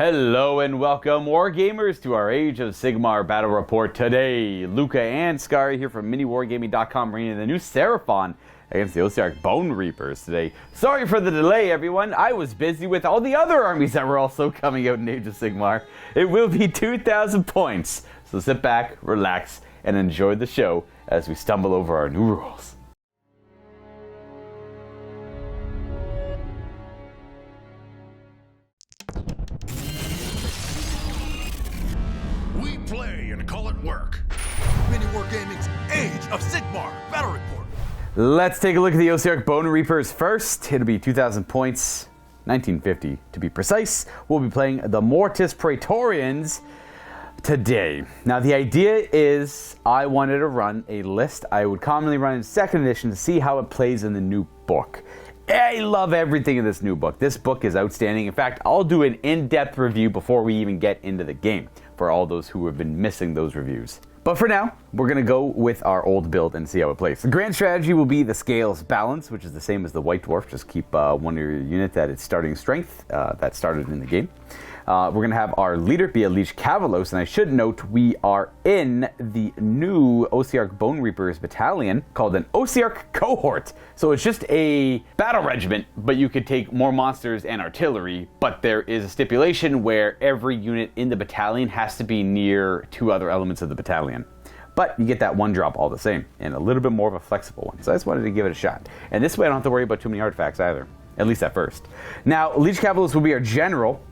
Hello and welcome, Wargamers, to our Age of Sigmar battle report today. Luka and Skari here from MiniWarGaming.com bringing in the new Seraphon against the Ossiarch Bonereapers today. Sorry for the delay, everyone. I was busy with all the other armies that were also coming out in Age of Sigmar. It will be 2,000 points, so sit back, relax, and enjoy the show as we stumble over our new rules. We play and call it work. MiniWarGaming's Age of Sigmar battle report. Let's take a look at the Ossiarch Bonereapers first. It'll be 2,000 points, 1950 to be precise. We'll be playing the Mortis Praetorians today. Now the idea is I wanted to run a list I would commonly run in 2nd edition to see how it plays in the new book. I love everything in this new book. This book is outstanding. In fact, I'll do an in-depth review before we even get into the game for all those who have been missing those reviews. But for now, we're going to go with our old build and see how it plays. The grand strategy will be the scales balance, which is the same as the White Dwarf. Just keep one of your units at its starting strength that started in the game. We're going to have our leader be a Liege Cavalos, and I should note we are in the new Ossiarch Bonereapers battalion called an Ossiarch Cohort. So it's just a battle regiment, but you could take more monsters and artillery, but there is a stipulation where every unit in the battalion has to be near 2 other elements of the battalion. But you get that 1 drop all the same, and a little bit more of a flexible one. So I just wanted to give it a shot. And this way I don't have to worry about too many artifacts either, at least at first. Now, Liege Cavalos will be our general,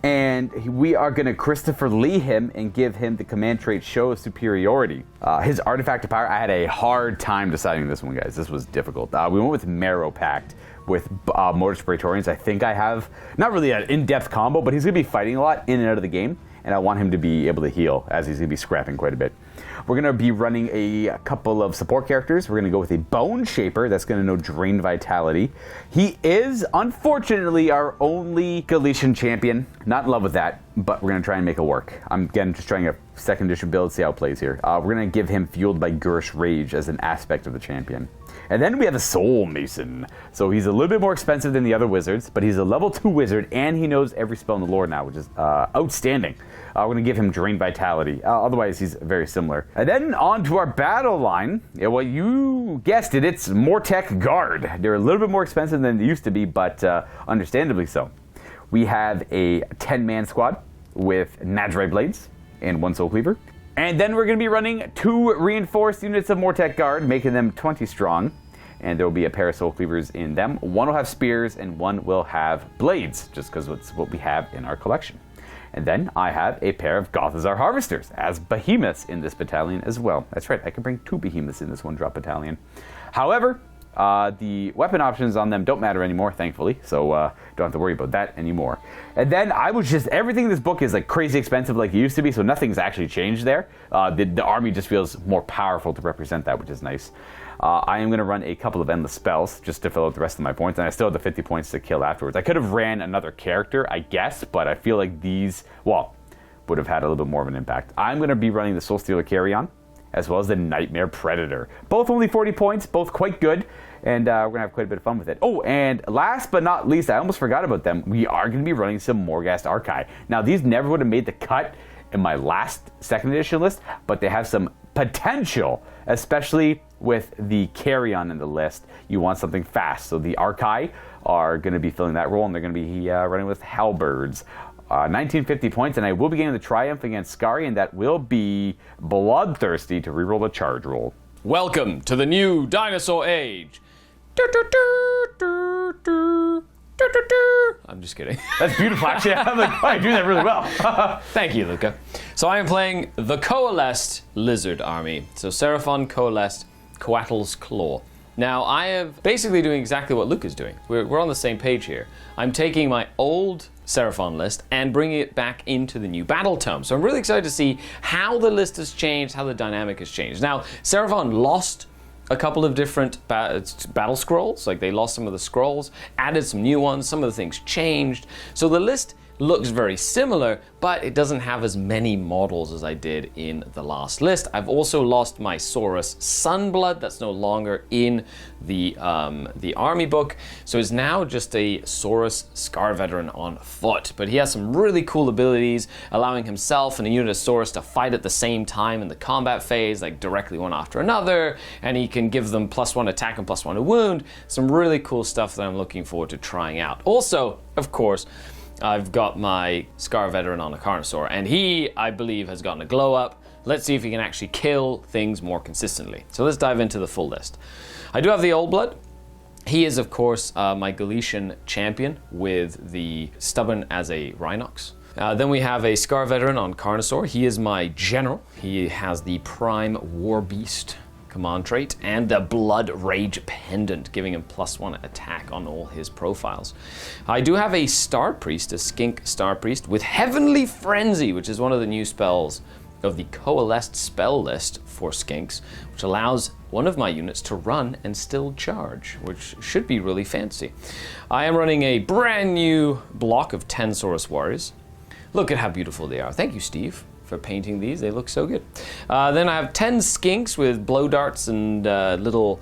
and we are going to Christopher Lee him and give him the command trait Show Superiority. His artifact of power, I had a hard time deciding this one, guys. This was difficult. We went with Marrow Pact with Mortis Praetorians. I think I have, not really an in-depth combo, but he's going to be fighting a lot in and out of the game, and I want him to be able to heal, as he's going to be scrapping quite a bit. We're going to be running a couple of support characters. We're going to go with a Bone Shaper that's going to know Drain Vitality. He is, unfortunately, our only Galician champion. Not in love with that, but we're going to try and make it work. I'm, again, just trying a 2nd edition build, see how it plays here. We're going to give him Fueled by Gurish Rage as an aspect of the champion. And then we have a Soul Mason. So he's a little bit more expensive than the other wizards, but he's a level 2 wizard, and he knows every spell in the lore now, which is outstanding. We're going to give him Drain Vitality. Otherwise, he's very similar. And then on to our battle line. Yeah, well, you guessed it, it's Mortec Guard. They're a little bit more expensive than they used to be, but understandably so. We have a 10-man squad with Nadrite Blades and 1 Soul Cleaver. And then we're going to be running 2 reinforced units of Mortec Guard, making them 20 strong. And there will be a pair of Soul Cleavers in them. 1 will have spears and 1 will have blades, just because it's what we have in our collection. And then I have a pair of Gothazar Harvesters as behemoths in this battalion as well. That's right, I can bring 2 behemoths in this 1-drop battalion. However, the weapon options on them don't matter anymore, thankfully, so don't have to worry about that anymore. And then I was just, everything in this book is like crazy expensive like it used to be, so nothing's actually changed there. The army just feels more powerful to represent that, which is nice. I am going to run a couple of endless spells just to fill out the rest of my points, and I still have the 50 points to kill afterwards. I could have ran another character, I guess, but I feel like these, well, would have had a little bit more of an impact. I'm going to be running the Soul Stealer Carrion, as well as the Nightmare Predator. Both only 40 points, both quite good, and we're going to have quite a bit of fun with it. Oh, and last but not least, I almost forgot about them, we are going to be running some Morghast Archive. Now, these never would have made the cut in my last 2nd edition list, but they have some potential, especially with the Carrion in the list. You want something fast, so the Archive are going to be filling that role, and they're going to be running with Halberds. 1950 points, and I will be getting the Triumph against Skari, and that will be bloodthirsty to reroll the charge roll. Welcome to the new dinosaur age. I'm just kidding. That's beautiful, actually. I'm like, oh, you're doing that really well. Thank you, Luka. So I am playing the Coalesced Lizard Army. So Seraphon, Coalesced, Coatl's Claw. Now, I am basically doing exactly what Luka's doing. We're on the same page here. I'm taking my old Seraphon list and bringing it back into the new battle tome. So I'm really excited to see how the list has changed, how the dynamic has changed. Now, Seraphon lost a couple of different battle scrolls, like they lost some of the scrolls, added some new ones, some of the things changed. So the list looks very similar, but it doesn't have as many models as I did in the last list. I've also lost my Saurus Sunblood. That's no longer in the army book, so it's now just a Saurus Scar Veteran on foot. But he has some really cool abilities, allowing himself and a unit of Saurus to fight at the same time in the combat phase, like directly one after another, and he can give them +1 attack and +1 to wound. Some really cool stuff that I'm looking forward to trying out. Also, of course, I've got my Scar Veteran on a Carnosaur, and he, I believe, has gotten a glow up. Let's see if he can actually kill things more consistently. So let's dive into the full list. I do have the Old Blood. He is, of course, my Galician champion with the Stubborn as a Rhinox. Then we have a Scar Veteran on Carnosaur. He is my general. He has the Prime War Beast command trait and the Blood Rage Pendant, giving him +1 attack on all his profiles. I do have a Star Priest, a Skink Star Priest with Heavenly Frenzy, which is one of the new spells of the coalesced spell list for Skinks, which allows one of my units to run and still charge, which should be really fancy. I am running a brand new block of 10 Saurus Warriors. Look at how beautiful they are. Thank you, Steve, for painting these. They look so good. Then I have 10 Skinks with blow darts and little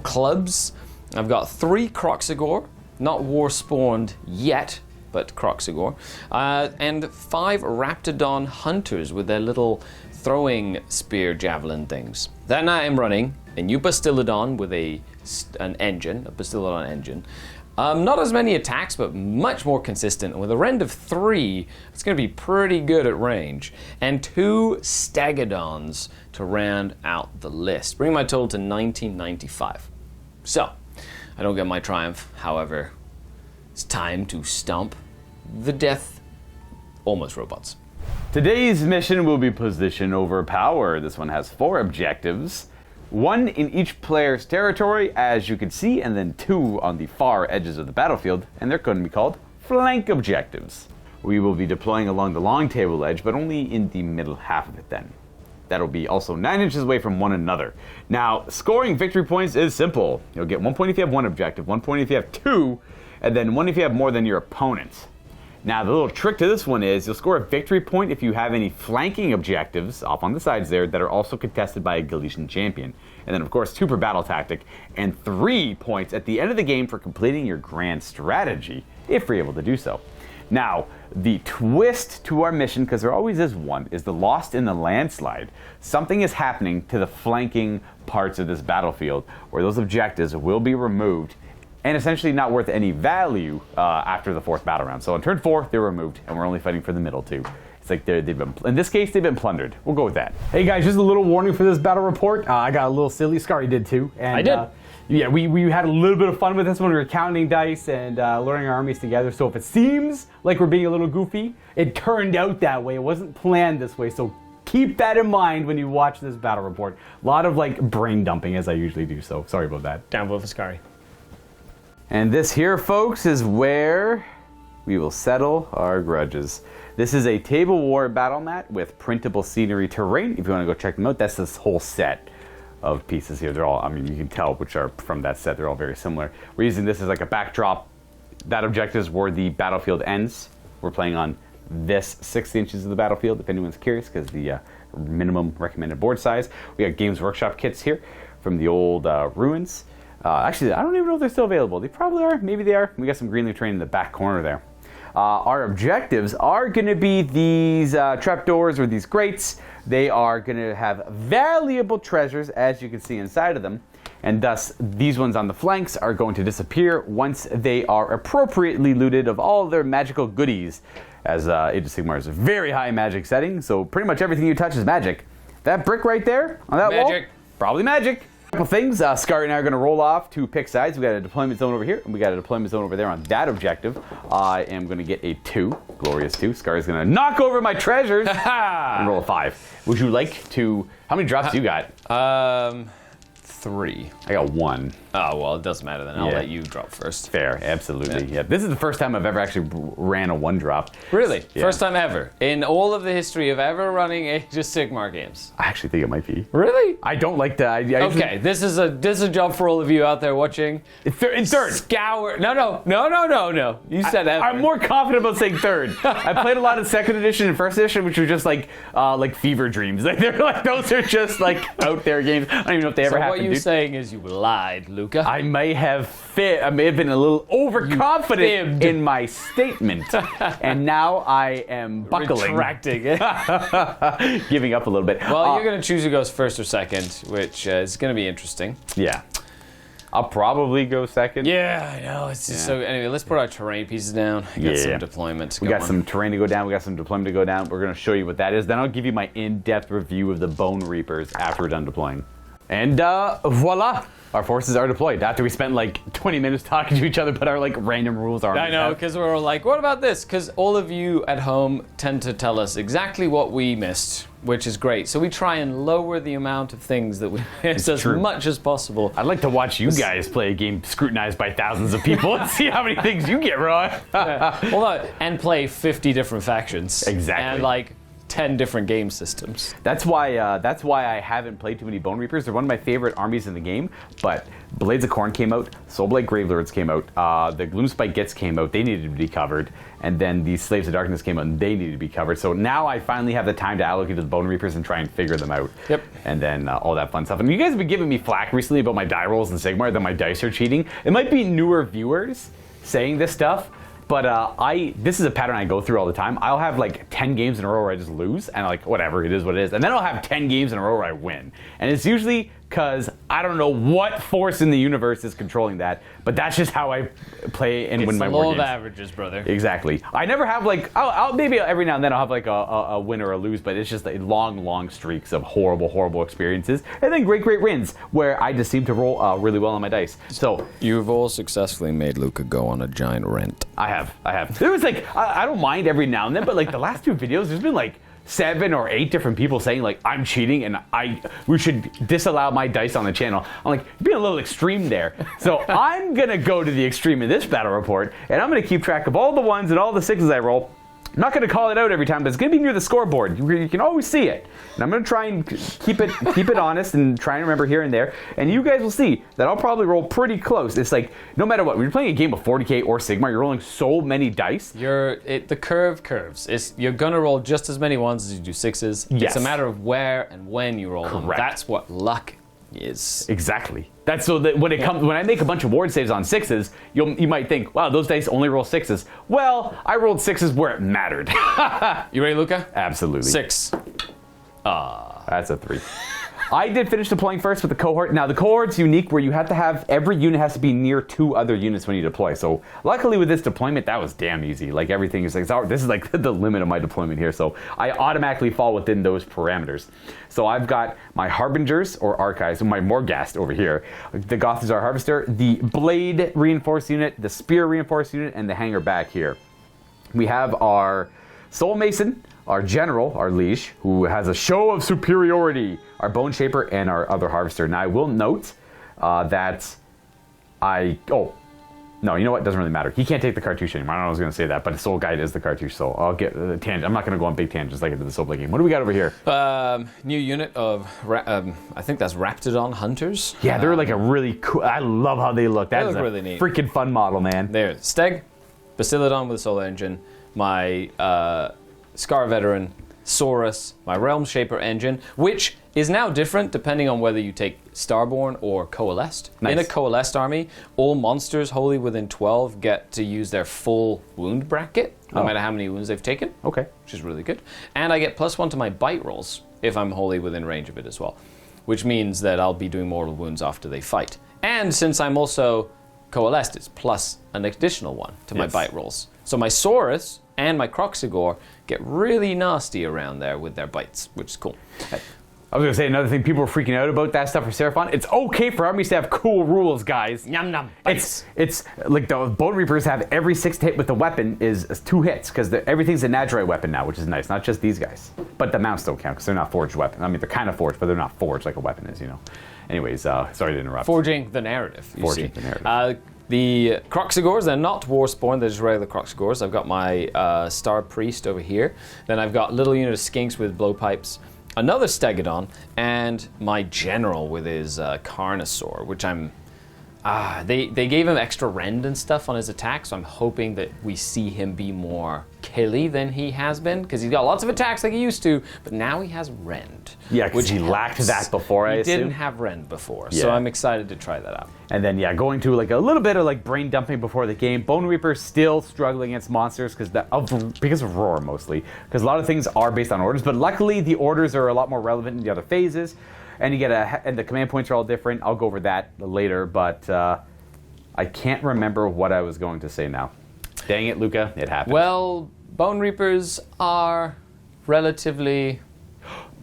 clubs. I've got 3 Croxigor, not war spawned yet, but Croxigor, and 5 Raptidon Hunters with their little throwing spear javelin things. Then I am running a new Bastillodon with an engine, a Bastillodon engine. Not as many attacks, but much more consistent. And with a rend of 3, it's going to be pretty good at range. And 2 Stegodons to round out the list, bringing my total to 1995. So, I don't get my triumph. However, it's time to stomp the death almost robots. Today's mission will be position over power. This one has 4 objectives. 1 in each player's territory, as you can see, and then 2 on the far edges of the battlefield, and they're going to be called flank objectives. We will be deploying along the long table edge, but only in the middle half of it then. That'll be also 9 inches away from one another. Now, scoring victory points is simple. You'll get 1 point if you have 1 objective, 1 point if you have 2, and then 1 if you have more than your opponent. Now, the little trick to this one is you'll score a victory point if you have any flanking objectives off on the sides there that are also contested by a Galician champion. And then, of course, 2 per battle tactic, and 3 points at the end of the game for completing your grand strategy, if you're able to do so. Now, the twist to our mission, because there always is one, is the Lost in the Landslide. Something is happening to the flanking parts of this battlefield, where those objectives will be removed and essentially not worth any value after the 4th battle round. So on turn 4, they're removed, and we're only fighting for the middle 2. It's like they've been, in this case, they've been plundered. We'll go with that. Hey guys, just a little warning for this battle report. I got a little silly. Skari did too. And, I did. Yeah, we had a little bit of fun with this when we were counting dice and learning our armies together. So if it seems like we're being a little goofy, it turned out that way. It wasn't planned this way. So keep that in mind when you watch this battle report. A lot of like brain dumping as I usually do. So sorry about that. Down vote for Skari. And this here, folks, is where we will settle our grudges. This is a table war battle mat with printable scenery terrain. If you want to go check them out, that's this whole set of pieces here. They're all, I mean, you can tell which are from that set. They're all very similar. We're using this as like a backdrop. That objective is where the battlefield ends. We're playing on this 6 inches of the battlefield, if anyone's curious, because the minimum recommended board size. We got Games Workshop kits here from the old ruins. Actually, I don't even know if they're still available. They probably are. Maybe they are. We got some Greenleaf terrain in the back corner there. Our objectives are going to be these trapdoors or these grates. They are going to have valuable treasures, as you can see inside of them. And thus, these ones on the flanks are going to disappear once they are appropriately looted of all their magical goodies. As Age of Sigmar is a very high magic setting, so pretty much everything you touch is magic. That brick right there on that wall, probably magic. Couple things, Skari and I are going to roll off to pick sides. We got a deployment zone over here, and we got a deployment zone over there on that objective. I am going to get a 2, glorious 2. Skari's going to knock over my treasures and roll a 5. Would you like to? How many drops do you got? 3. I got 1. Oh, well, it doesn't matter then. I'll Yeah. let you drop first. Fair, absolutely. Yeah. This is the first time I've ever actually ran a 1 drop. Really? Yeah. First time ever in all of the history of ever running Age of Sigmar games. I actually think it might be. Really? I don't like to. Okay, this is a job for all of you out there watching. In third. Scour. No. You said ever. I'm more confident about saying third. I played a lot of second edition and first edition, which were just like fever dreams. Like they're like those are just like out there games. I don't even know if they ever So happened. what you're saying is you lied, Luka. I may have been a little overconfident fibbed. in my statement, and now I am buckling, Retracting it. giving up a little bit. Well, you're going to choose who goes first or second, which is going to be interesting. Yeah, I'll probably go second. Yeah, I know. It's just so. Anyway, let's put our terrain pieces down. I got Yeah. some deployment. We got some terrain to go down. We got some deployment to go down. We're going to show you what that is. Then I'll give you my in-depth review of the Bone Reapers after we're done deploying. And voila! Our forces are deployed after we spent like 20 minutes talking to each other, but our like random rules are. I know, because we're like, what about this? Because all of you at home tend to tell us exactly what we missed, which is great. So we try and lower the amount of things that we miss as true. much as possible. I'd like to watch you guys play a game scrutinized by thousands of people and see how many things you get wrong. And play 50 different factions. Exactly. And like 10 different game systems. That's why I haven't played too many Bone Reapers. They're one of my favorite armies in the game, but Blades of Corn came out, Soulblight Gravelords came out, the Gloomspite Gits came out, they needed to be covered, and then the Slaves of Darkness came out and they needed to be covered. So now I finally have the time to allocate to the Bone Reapers and try and figure them out. Yep. And then all that fun stuff. And you guys have been giving me flack recently about my die rolls in Sigmar, that my dice are cheating. It might be newer viewers saying this stuff, but this is a pattern I go through all the time. I'll have like 10 games in a row where I just lose, and like, whatever, it is what it is. And then I'll have 10 games in a row where I win. And it's usually because I don't know what force in the universe is controlling that, but that's just how I play and win my war Law games. of averages, brother. Exactly. I never have like, I'll maybe every now and then I'll have like a win or a lose, but it's just like long streaks of horrible experiences, and then great wins where I just seem to roll really well on my dice. So You've all successfully made Luka go on a giant rant. I have. There was like, I don't mind every now and then, but like the last 2 videos, there's been like 7 or 8 different people saying like I'm cheating and we should disallow my dice on the channel. I'm like, you're being a little extreme there. So I'm gonna go to the extreme in this battle report, and I'm gonna keep track of all the 1s and all the 6s I roll. I'm not going to call it out every time, but it's going to be near the scoreboard. You can always see it. And I'm going to try and keep it honest and try and remember here and there. And you guys will see that I'll probably roll pretty close. It's like, no matter what, when you're playing a game of 40k or Sigmar, you're rolling so many dice. The curve curves. You're going to roll just as many 1s as you do 6s. Yes. It's a matter of where and when you roll them. Correct. That's what luck is. Exactly. That's so that when I make a bunch of ward saves on 6s, you might think, wow, those dice only roll 6s. Well, I rolled 6s where it mattered. You ready, Luka? Absolutely. 6. That's a 3. I did finish deploying first with the cohort. Now, the cohort's unique where you have to have, every unit has to be near 2 other units when you deploy. So, luckily with this deployment, that was damn easy. Like, everything is like, this is like the limit of my deployment here. So, I automatically fall within those parameters. So, I've got my Harbingers, or Archives, and my Morghast over here. The Gothazar Harvester, the Blade Reinforced Unit, the Spear Reinforced Unit, and the Hanger back here. We have our Soul Mason, our General, our Liege, who has a show of superiority, our Bone Shaper, and our other Harvester. Now, I will note that no, you know what? Doesn't really matter. He can't take the cartouche anymore. I don't know I was going to say that, but Soul Guide is the cartouche, so I'll get the tangent. I'm not going to go on big tangents like I did the Soul Blade game. What do we got over here? New unit of, I think that's Raptidon Hunters. Yeah, they're like a really cool, I love how they look. That is look a really neat. freaking fun model, man. There, Steg, Bastiladon with a Solar Engine, my Scar Veteran, Saurus, my Realm Shaper Engine, which is now different depending on whether you take Starborn or Coalesced. Nice. In a Coalesced army, all monsters wholly within 12 get to use their full wound bracket, no matter how many wounds they've taken. Okay. Which is really good. And I get +1 to my bite rolls if I'm wholly within range of it as well, which means that I'll be doing mortal wounds after they fight. And since I'm also Coalesced, it's plus an additional 1 to my bite rolls. So my Saurus and my Croxigor get really nasty around there with their bites, which is cool. I was going to say another thing, people were freaking out about that stuff for Seraphon. It's okay for armies to have cool rules, guys. Yum yum. It's like the Bone Reapers have every 6th hit with the weapon is 2 hits, because everything's a Nadroi weapon now, which is nice. Not just these guys. But the mounts don't count, because they're not forged weapons. I mean, they're kind of forged, but they're not forged like a weapon is, you know. Anyways, sorry to interrupt. Forging the narrative. Forging the narrative. The Croxigors, they're not Warspawn, they're just regular Croxigors. I've got my Star Priest over here. Then I've got little unit of Skinks with blowpipes, another Stegodon, and my General with his Carnosaur, which I'm... they gave him extra rend and stuff on his attack, so I'm hoping that we see him be more killy than he has been, because he's got lots of attacks like he used to, but now he has rend. Yeah, because he lacked that before, I assume. He didn't have rend before, so I'm excited to try that out. And then, yeah, going to like a little bit of like brain dumping before the game. Bone Reapers still struggling against monsters because of Roar mostly, because a lot of things are based on orders, but luckily the orders are a lot more relevant in the other phases. And you get and the command points are all different. I'll go over that later, but I can't remember what I was going to say now. Dang it, Luka, it happened. Well, Bone Reapers are relatively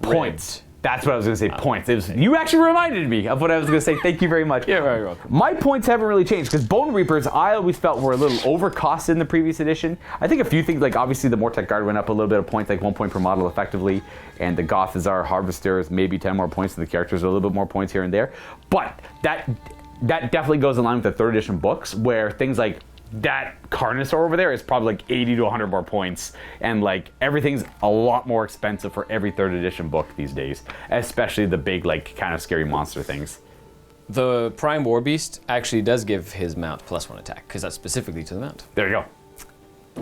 points. That's what I was going to say, points. You actually reminded me of what I was going to say. Thank you very much. You're very welcome. My points haven't really changed, because Bone Reapers, I always felt were a little overcosted in the previous edition. I think a few things, like obviously the Mortek Guard went up a little bit of points, like 1 point per model effectively, and the Gothazar Harvesters, maybe 10 more points, and the characters are a little bit more points here and there. But that definitely goes in line with the 3rd edition books, where things like that Carnosaur over there is probably like 80 to 100 more points, and like everything's a lot more expensive for every 3rd edition book these days, especially the big like kind of scary monster things. The Prime Warbeast actually does give his mount +1 attack, because that's specifically to the mount. There you go.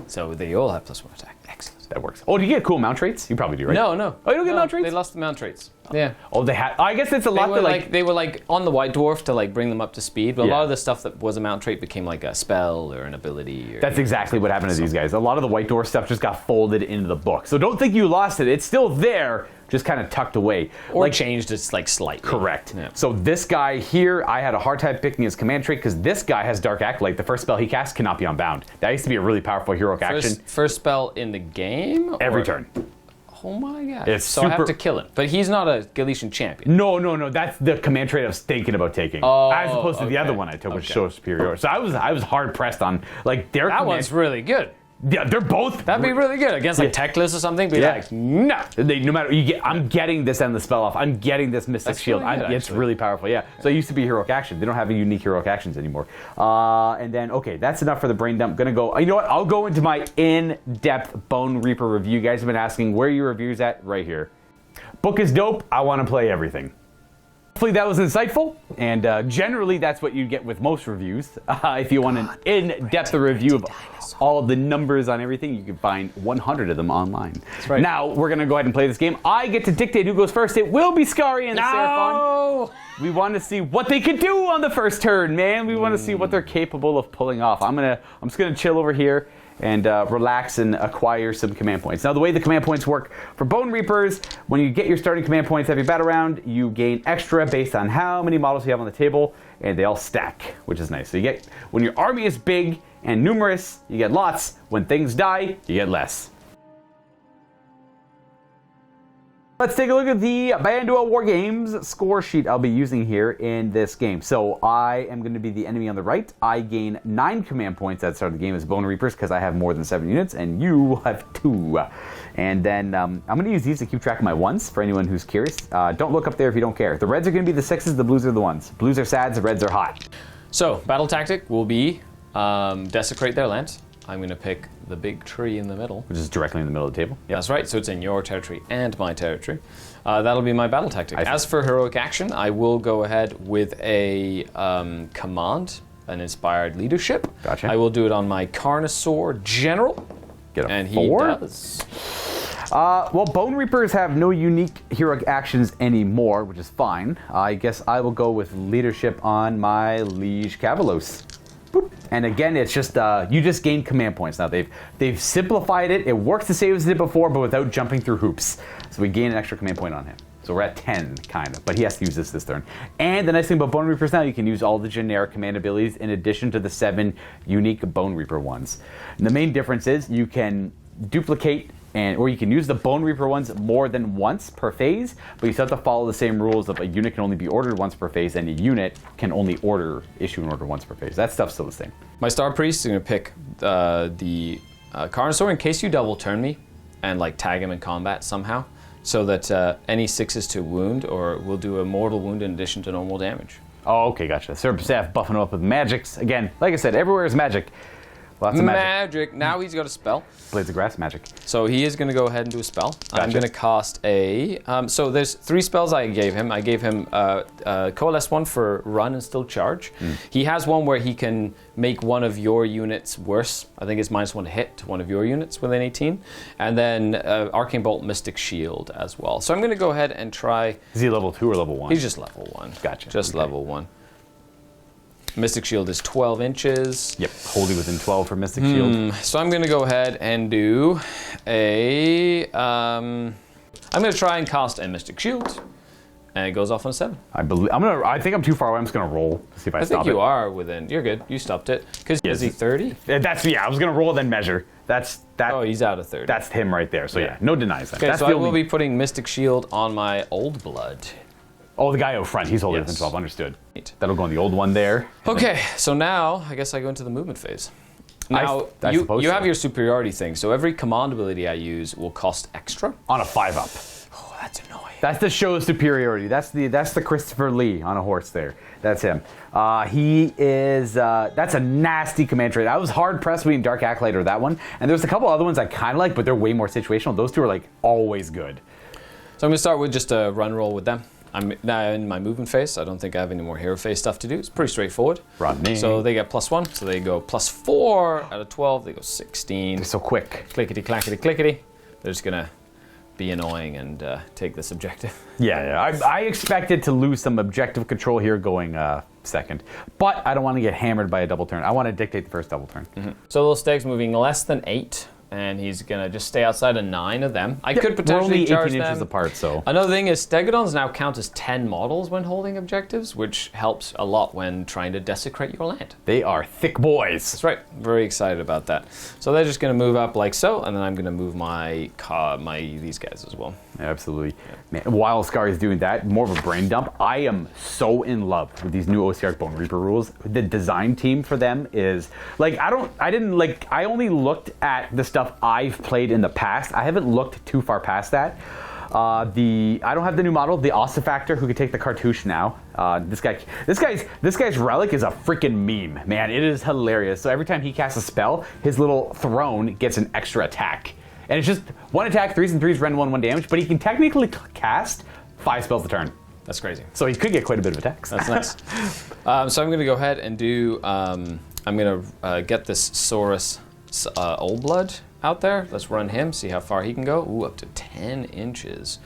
So they all have +1 attack. Excellent. That works. Oh, do you get cool mount traits? You probably do, right? No. Oh, you don't get mount traits? They lost the mount traits. Yeah. Oh, they had. I guess it's a lot to like. They were like on the White Dwarf to like bring them up to speed, but a lot of the stuff that was a mount trait became like a spell or an ability. Or, that's exactly what happened to these guys. A lot of the White Dwarf stuff just got folded into the book. So don't think you lost it. It's still there, just kind of tucked away. Or like, changed it like slightly. Correct. Yeah. So this guy here, I had a hard time picking his command trait because this guy has Dark Acolyte. The first spell he casts cannot be unbound. That used to be a really powerful heroic action. First spell in the game? Every turn. Oh my god. It's so I have to kill him. But he's not a Galician champion. No. That's the command trait I was thinking about taking. As opposed to the other one I took, which shows superiority. So I was hard pressed on like their That one's really good. Yeah, they're both. That'd be really good against like Teclis or something. Be like, no. No matter you get, I'm getting this end of the spell off. I'm getting this Mystic Shield. Really good, it's really powerful. Yeah. So it used to be heroic action. They don't have a unique heroic actions anymore. And then that's enough for the brain dump. Gonna go. You know what? I'll go into my in-depth Bone Reaper review. You guys have been asking where are your reviews at? Right here. Book is dope. I want to play everything. Hopefully that was insightful, and generally that's what you get with most reviews. If you want an in-depth review of all the numbers on everything, you can find 100 of them online. That's right. Now we're gonna go ahead and play this game. I get to dictate who goes first. It will be Skari and Seraphon. We want to see what they can do on the first turn, man. We want to see what they're capable of pulling off. I'm just gonna chill over here and relax and acquire some command points. Now, the way the command points work for Bone Reapers, when you get your starting command points every battle round, you gain extra based on how many models you have on the table, and they all stack, which is nice. So you get, when your army is big and numerous, you get lots. When things die, you get less. Let's take a look at the BANTER WARGAMES score sheet I'll be using here in this game. So I am going to be the enemy on the right. I gain 9 command points at the start of the game as Bone Reapers because I have more than 7 units, and you have 2. And then I'm going to use these to keep track of my 1s for anyone who's curious. Don't look up there if you don't care. The reds are going to be the 6s, the blues are the 1s. Blues are sads, the reds are hot. So, battle tactic will be desecrate their land. I'm going to pick the big tree in the middle. Which is directly in the middle of the table. Yep. That's right, so it's in your territory and my territory. That'll be my battle tactic. As for heroic action, I will go ahead with a command, an inspired leadership. Gotcha. I will do it on my Carnosaur General. Get a and 4? He does. Well, Bone Reapers have no unique heroic actions anymore, which is fine. I guess I will go with leadership on my Liege Cavalos. Boop. And again, it's just you just gain command points now. They've simplified it. It works the same as it did before, but without jumping through hoops. So we gain an extra command point on him. So we're at 10, kind of, but he has to use this turn. And the nice thing about Bone Reapers now, you can use all the generic command abilities in addition to the 7 unique Bone Reaper ones. And the main difference is you can duplicate or you can use the Bone Reaper ones more than once per phase, but you still have to follow the same rules of a unit can only be ordered once per phase, and a unit can only issue an order once per phase. That stuff's still the same. My Star Priest is going to pick the Carnosaur in case you double turn me and like tag him in combat somehow. so that any 6s to wound or will do a mortal wound in addition to normal damage. Oh, okay, gotcha. Serpent Staff buffing him up with magics. Again, like I said, everywhere is magic. Lots of magic. Now he's got a spell. Blades of Grass magic. So he is going to go ahead and do a spell. Gotcha. I'm going to cast a... so there's 3 spells I gave him. I gave him Coalesce one for run and still charge. He has one where he can make one of your units worse. I think it's -1 to hit to one of your units within 18. And then Arcane Bolt, Mystic Shield as well. So I'm going to go ahead and try... Is he level 2 or level 1? He's just level 1. Gotcha. Just Okay. level 1. Mystic Shield is 12 inches. Yep, wholly within 12 for Mystic Shield. So I'm going to go ahead and do a... I'm going to try and cast a Mystic Shield. And it goes off on a 7. I think I'm too far away. I'm just gonna roll to see if I I stop think you it. are within... You're good. You stopped it. Because is he 30? I was gonna roll then measure. That. Oh, he's out of 30. That's him right there. So yeah, no denies that. Okay, That's so the I will only- be putting Mystic Shield on my Old Blood. Oh, the guy out front. He's older Yes. than 12. Understood. Neat. That'll go on the old one there. Okay, so now I guess I go into the movement phase. Now, I you suppose have so. your superiority thing, so every command ability I use will cost extra. On a 5-up. Oh, that's annoying. That's the show of superiority. That's the Christopher Lee on a horse there. That's him. He is. That's a nasty command trait. I was hard pressed between Dark Acolyte or that one, and there's a couple other ones I kind of like, but they're way more situational. Those two are like always good. So I'm going to start with just a run roll with them. I'm now in my movement phase. I don't think I have any more hero phase stuff to do. It's pretty straightforward. Running. So they get +1, so they go +4 out of 12. They go 16. They're so quick. Clickety, clackety, clickety. They're just going to be annoying and take this objective. Yeah. I expected to lose some objective control here going second, but I don't want to get hammered by a double turn. I want to dictate the first double turn. So little Steg's moving less than 8, and he's going to just stay outside of 9 of them. I could We're potentially only 18 charge inches them. apart, so. Another thing is Stegodons now count as 10 models when holding objectives, which helps a lot when trying to desecrate your land. They are thick boys. That's right. Very excited about that. So they're just going to move up like so, and then I'm going to move my these guys as well. Absolutely. Man, while Skari is doing that, more of a brain dump, I am so in love with these new Ossiarch Bonereaper rules. The design team for them is, like, I only looked at the stuff I've played in the past. I haven't looked too far past that. I don't have the new model, the Ossifactor, who can take the cartouche now. This guy's relic is a freaking meme, man. It is hilarious. So every time he casts a spell, his little throne gets an extra attack. And it's just 1 attack, 3s and 3s, rend 1 damage, but he can technically cast 5 spells a turn. That's crazy. So he could get quite a bit of attacks. That's nice. So I'm going to go ahead and do, I'm going to get this Saurus Old Blood out there. Let's run him, see how far he can go. Ooh, up to 10 inches.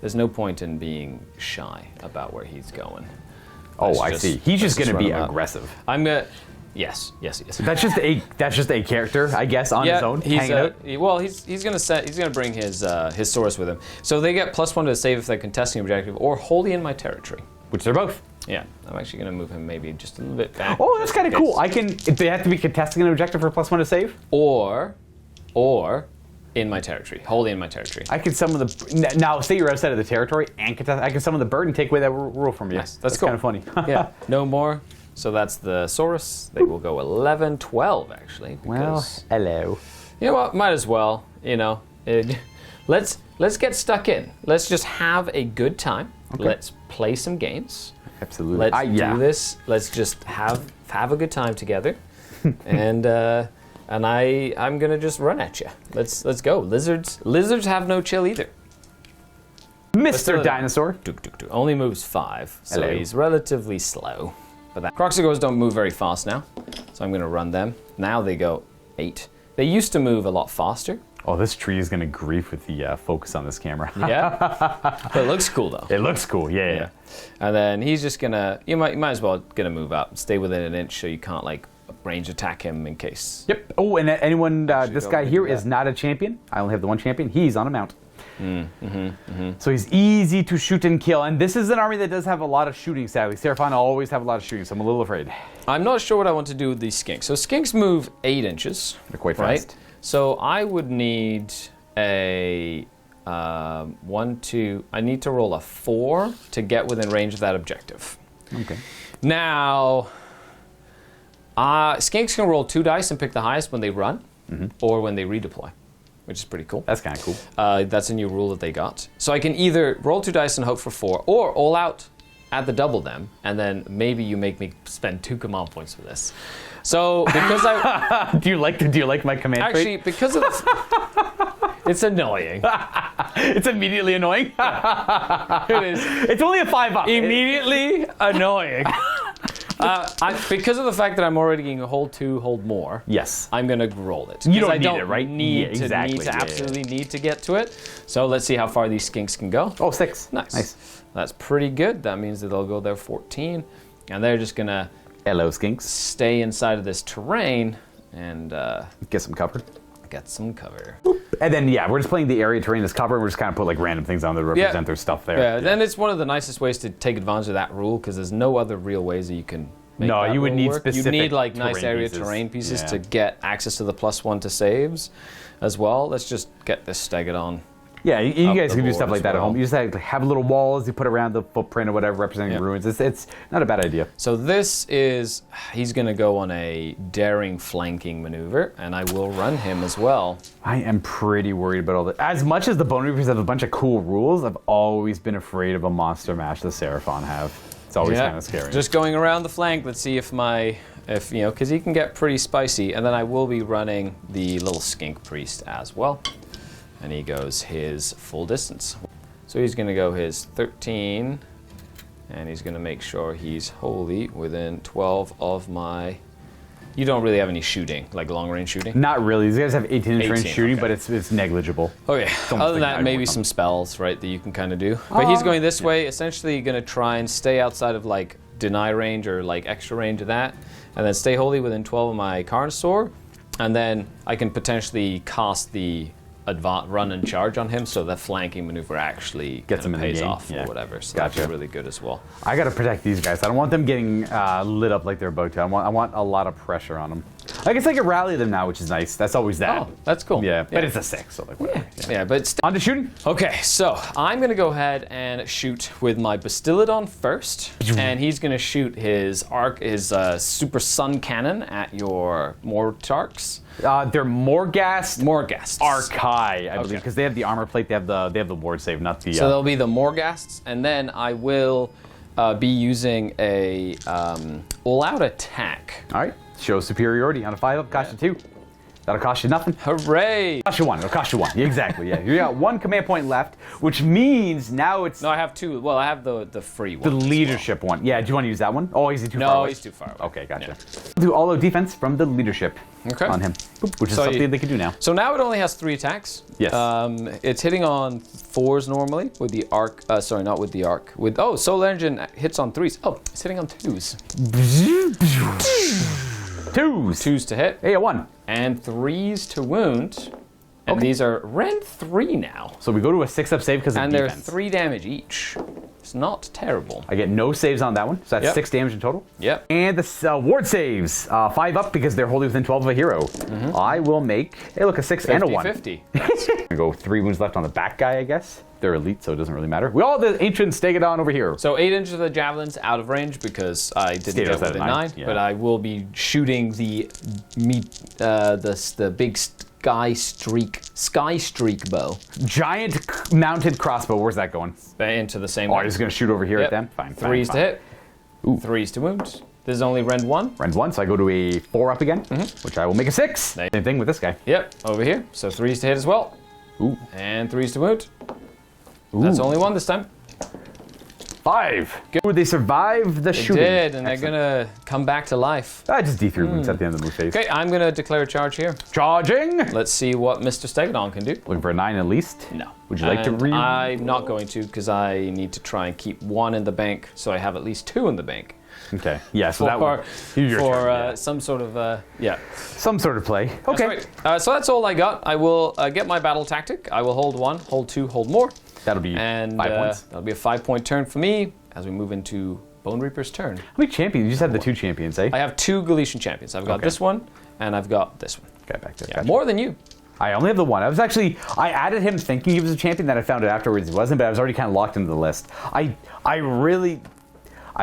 There's no point in being shy about where he's going. Oh, I see. He's just going to be aggressive. I'm going to... Yes. That's just a character, I guess, on his own. He's hanging out. he's gonna bring his Saurus with him. So they get +1 to save if they're contesting objective or wholly in my territory. Which they're both. Yeah, I'm actually gonna move him maybe just a little bit back. Oh, that's kind of cool. If they have to be contesting an objective for +1 to save. Or in my territory, wholly in my territory. I can summon the now. Say you're outside of the territory and contest. I can summon the bird and take away that rule from you. Nice. That's cool. Kind of funny. Yeah, no more. So that's the Saurus. They will go 11, 12 actually. Well, hello. You know what? Might as well. You know, let's get stuck in. Let's just have a good time. Okay. Let's play some games. Absolutely. Let's do this. Let's just have a good time together. and I'm gonna just run at you. Let's go. Lizards have no chill either. Mr. Dinosaur. Only moves 5, so Hello. he's relatively slow. But that Croxigores don't move very fast now, so I'm going to run them. Now they go 8. They used to move a lot faster. Oh, this tree is going to grief with the focus on this camera. Yeah, but it looks cool though. It looks cool. Yeah. And then he's just gonna. You might as well gonna move up, stay within an inch, so you can't like range attack him in case. Yep. Oh, and anyone, this go guy ahead and here do is that. not a champion. I only have the one champion. He's on a mount. So he's easy to shoot and kill. And this is an army that does have a lot of shooting, sadly. Seraphon always have a lot of shooting, so I'm a little afraid. I'm not sure what I want to do with these skinks. So skinks move 8 inches. They're quite right? fast. So I would need a 1, 2. I need to roll a 4 to get within range of that objective. Okay. Now, skinks can roll 2 dice and pick the highest when they run or when they redeploy. which is pretty cool. That's kind of cool. That's a new rule that they got. So I can either roll 2 dice and hope for 4, or all out at the double them, and then maybe you make me spend 2 command points for this. So because I do you like my command actually trait? because of it's annoying. It's immediately annoying. It is It's only a 5-up. immediately annoying. Because of the fact that I'm already getting a hold 2, hold more. Yes. I'm gonna roll it. You 'Cause don't I need don't it, right? Need Yeah, to exactly. need to Yeah, yeah, absolutely need to get to it. So let's see how far these skinks can go. Oh, 6. Nice. That's pretty good. That means that they'll go there 14, and they're just gonna Hello, skinks. stay inside of this terrain and Get some cover. get some cover. And then, yeah, we're just playing the area terrain as cover, and we're just kind of put like random things on there to represent their stuff there. Yeah, then it's one of the nicest ways to take advantage of that rule because there's no other real ways that you can. Make No, that you would rule need work. specific You need like nice terrain area pieces. terrain pieces Yeah. to get access to the +1 to saves, as well. Let's just get this stegadon. Yeah, you Up guys the can do board stuff like as that at well. home. You just have little walls you put around the footprint or whatever representing Yeah. ruins. It's not a bad idea. So this is he's going to go on a daring flanking maneuver, and I will run him as well. I am pretty worried about all that. As much as the Bonereapers have a bunch of cool rules, I've always been afraid of a monster mash the Seraphon have. It's always kind of scary. Just going around the flank. Let's see if because he can get pretty spicy, and then I will be running the little skink priest as well, and he goes his full distance. So he's going to go his 13, and he's going to make sure he's wholly within 12 of my. You don't really have any shooting, like long range shooting. Not really. These guys have 18-inch range 18, shooting, okay. but it's negligible. Okay. almost Other than like that, maybe Nightmare some spells, right, that you can kind of do. But he's going this way, essentially going to try and stay outside of like deny range or like extra range of that, and then stay wholly within 12 of my Carnosaur, and then I can potentially cast the run and charge on him, so that flanking maneuver actually Gets him in the pays game. off Yeah. or whatever. So Gotcha. that's really good as well. I got to protect these guys. I don't want them getting lit up like they're about to. I want a lot of pressure on them. I guess I can rally them now, which is nice. That's always that. Oh, that's cool. Yeah, but it's a 6, so like whatever. Yeah, but On to shooting. okay, so I'm going to go ahead and shoot with my Bastillodon first, and he's going to shoot his super sun cannon at your Mortarks. They're Morghast Morghasts. Archi, I believe, Okay. because they have the armor plate. They have the ward save, not the. So they'll be the Morghasts, and then I will be using a all-out attack. All right, show superiority on a 5-up. Cost you 2. That'll cost you nothing. Hooray! Cost you 1. It'll cost you 1. Exactly. Yeah, you got 1 command point left, which means now it's No, I have 2. Well, I have the free one. the leadership one. Yeah, do you want to use that one? Oh, is he too far No, away? he's too far away. Okay, gotcha. Do all out defense from the leadership Okay. on him, Boop, which is So something they can do now. So now it only has 3 attacks. Yes. It's hitting on 4s normally with the arc. Sorry, not with the arc. Soul Engine hits on 3s. Oh, it's hitting on 2s. 2s. 2s to hit Hey, a 1. and 3s to wound. And Okay. these are Rend 3 now. So we go to a 6-up save because of And they're defense. 3 damage each. It's not terrible. I get no saves on that one, so that's Yep. 6 damage in total. Yep. And the ward saves, 5 up because they're wholly within 12 of a hero. I will make, hey look, a 6 and a 1. 50. I go 3 wounds left on the back guy, I guess. They're elite, so it doesn't really matter. We all have the ancient Stegodon over here. So 8 inches of the javelins out of range because I didn't Stayed get outside within of 9. yeah. But I will be shooting the big sky streak bow Giant mounted crossbow, where's that going? into the same. Oh, one. you're just gonna shoot over here Yep. at them? Fine. 3s to fine. hit. 3s to wound. This is only Rend 1. Rend 1, so I go to a 4 up again, which I will make a 6. Same thing with this guy. Yep, over here. So 3s to hit as well. Ooh. And 3s to wound. That's only 1 this time. 5. Good. They survive the They shooting. did, and Excellent. they're gonna come back to life. Just D3 wounds at the end of the move phase. Okay, I'm gonna declare a charge here. Charging! Let's see what Mr. Stegodon can do. Looking for a 9 at least? No. Would you like to And I'm not going to because I need to try and keep 1 in the bank so I have at least 2 in the bank. Okay. Yeah, so that one. Your for turn, yeah. some sort of Some sort of play. Okay. That's right. So that's all I got. I will get my battle tactic. I will hold 1, hold 2, hold more, That'll be and 5 points. that'll be a 5-point turn for me as we move into Bonereaper's turn. How many champions? You just have the 2 champions, eh? I have 2 Galician champions. I've got Okay. this one and I've got this one. Okay, back to Yeah, more than you. I only have the 1. I added him thinking he was a champion, then I found out afterwards he wasn't, but I was already kind of locked into the list. I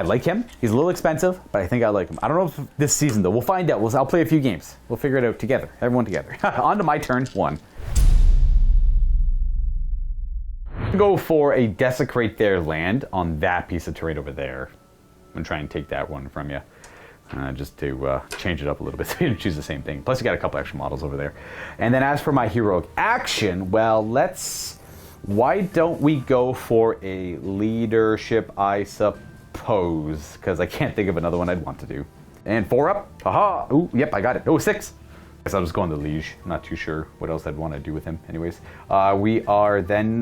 like him. He's a little expensive, but I think I like him. I don't know if this season, though. We'll find out. I'll play a few games. We'll figure it out together. Everyone together. On to my turn 1. Go for a desecrate their land on that piece of terrain over there. I'm going to try and take that one from you. Just to change it up a little bit so you don't choose the same thing. Plus you got a couple extra models over there. And then as for my heroic action, well, why don't we go for a leadership, I suppose, because I can't think of another one I'd want to do. And 4 up, haha, ooh, yep, I got it. Oh, 6. Guess I'll just go on the liege. I'm not too sure what else I'd want to do with him. Anyways, we are then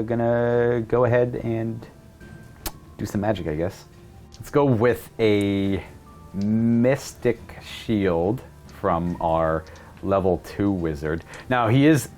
gonna go ahead and do some magic, I guess. Let's go with a Mystic Shield from our level 2 wizard. Now, he is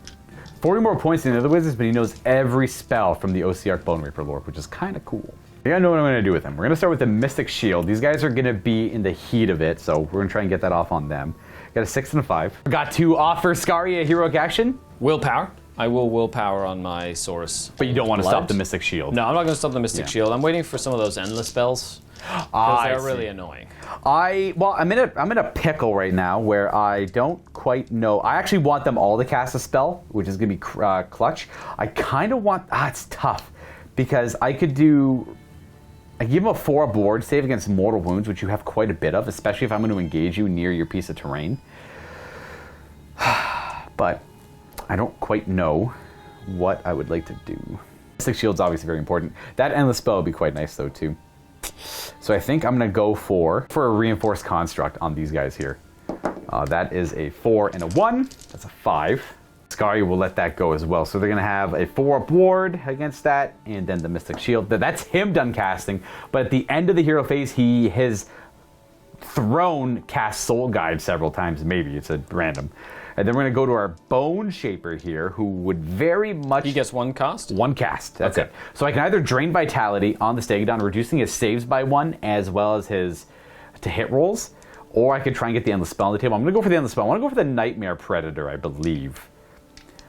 40 more points than the other wizards, but he knows every spell from the Ossiarch Bonereaper lore, which is kind of cool. I think I know what I'm going to do with him. We're going to start with the Mystic Shield. These guys are going to be in the heat of it, so we're going to try and get that off on them. Got a 6 and a 5. Got to offer Skari a heroic action. Willpower. I will willpower on my Saurus. But you don't want to stop the Mystic Shield. No, I'm not going to stop the Mystic Shield. I'm waiting for some of those endless spells. Because they're really annoying. I'm in a pickle right now where I don't quite know. I actually want them all to cast a spell, which is going to be clutch. I kind of want... it's tough. Because I could do... I give them a 4 board save against mortal wounds, which you have quite a bit of, especially if I'm going to engage you near your piece of terrain. But I don't quite know what I would like to do. Mystic Shield's obviously very important. That endless spell would be quite nice though too. So I think I'm going to go for a reinforced construct on these guys here. That is a 4 and a 1. That's a 5. Skari will let that go as well. So they're going to have a 4 ward against that, and then the Mystic Shield. That's him done casting. But at the end of the hero phase, his throne casts Soul Guide several times. Maybe it's a random. And then we're going to go to our Bone Shaper here, who would very much... He gets 1 cast? 1 cast, that's it. So I can either drain Vitality on the Stegodon, reducing his saves by 1, as well as his to-hit rolls, or I could try and get the Endless Spell on the table. I'm going to go for the Endless Spell. I want to go for the Nightmare Predator, I believe.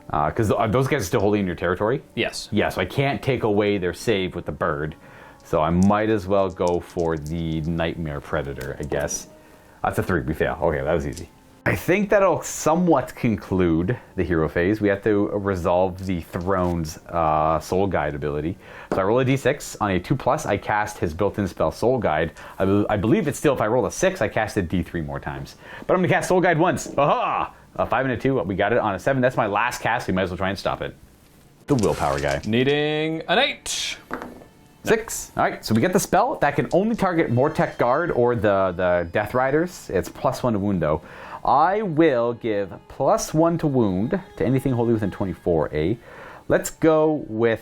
Because those guys are still holding in your territory? Yes. Yeah, so I can't take away their save with the bird. So I might as well go for the Nightmare Predator, I guess. That's a 3, we fail. Okay, that was easy. I think that'll somewhat conclude the hero phase. We have to resolve the Throne's Soul Guide ability. So I roll a d6. On a 2+, I cast his built-in spell Soul Guide. I believe it's still, if I roll a 6, I cast it d3 more times. But I'm going to cast Soul Guide once. Aha! A 5 and a 2. We got it on a 7. That's my last cast. We might as well try and stop it. The willpower guy. Needing an 8. 6. All right, so we get the spell. That can only target Mortec Guard or the Death Riders. It's +1 to wound, though. I will give +1 to wound to anything wholly within 24A. Let's go with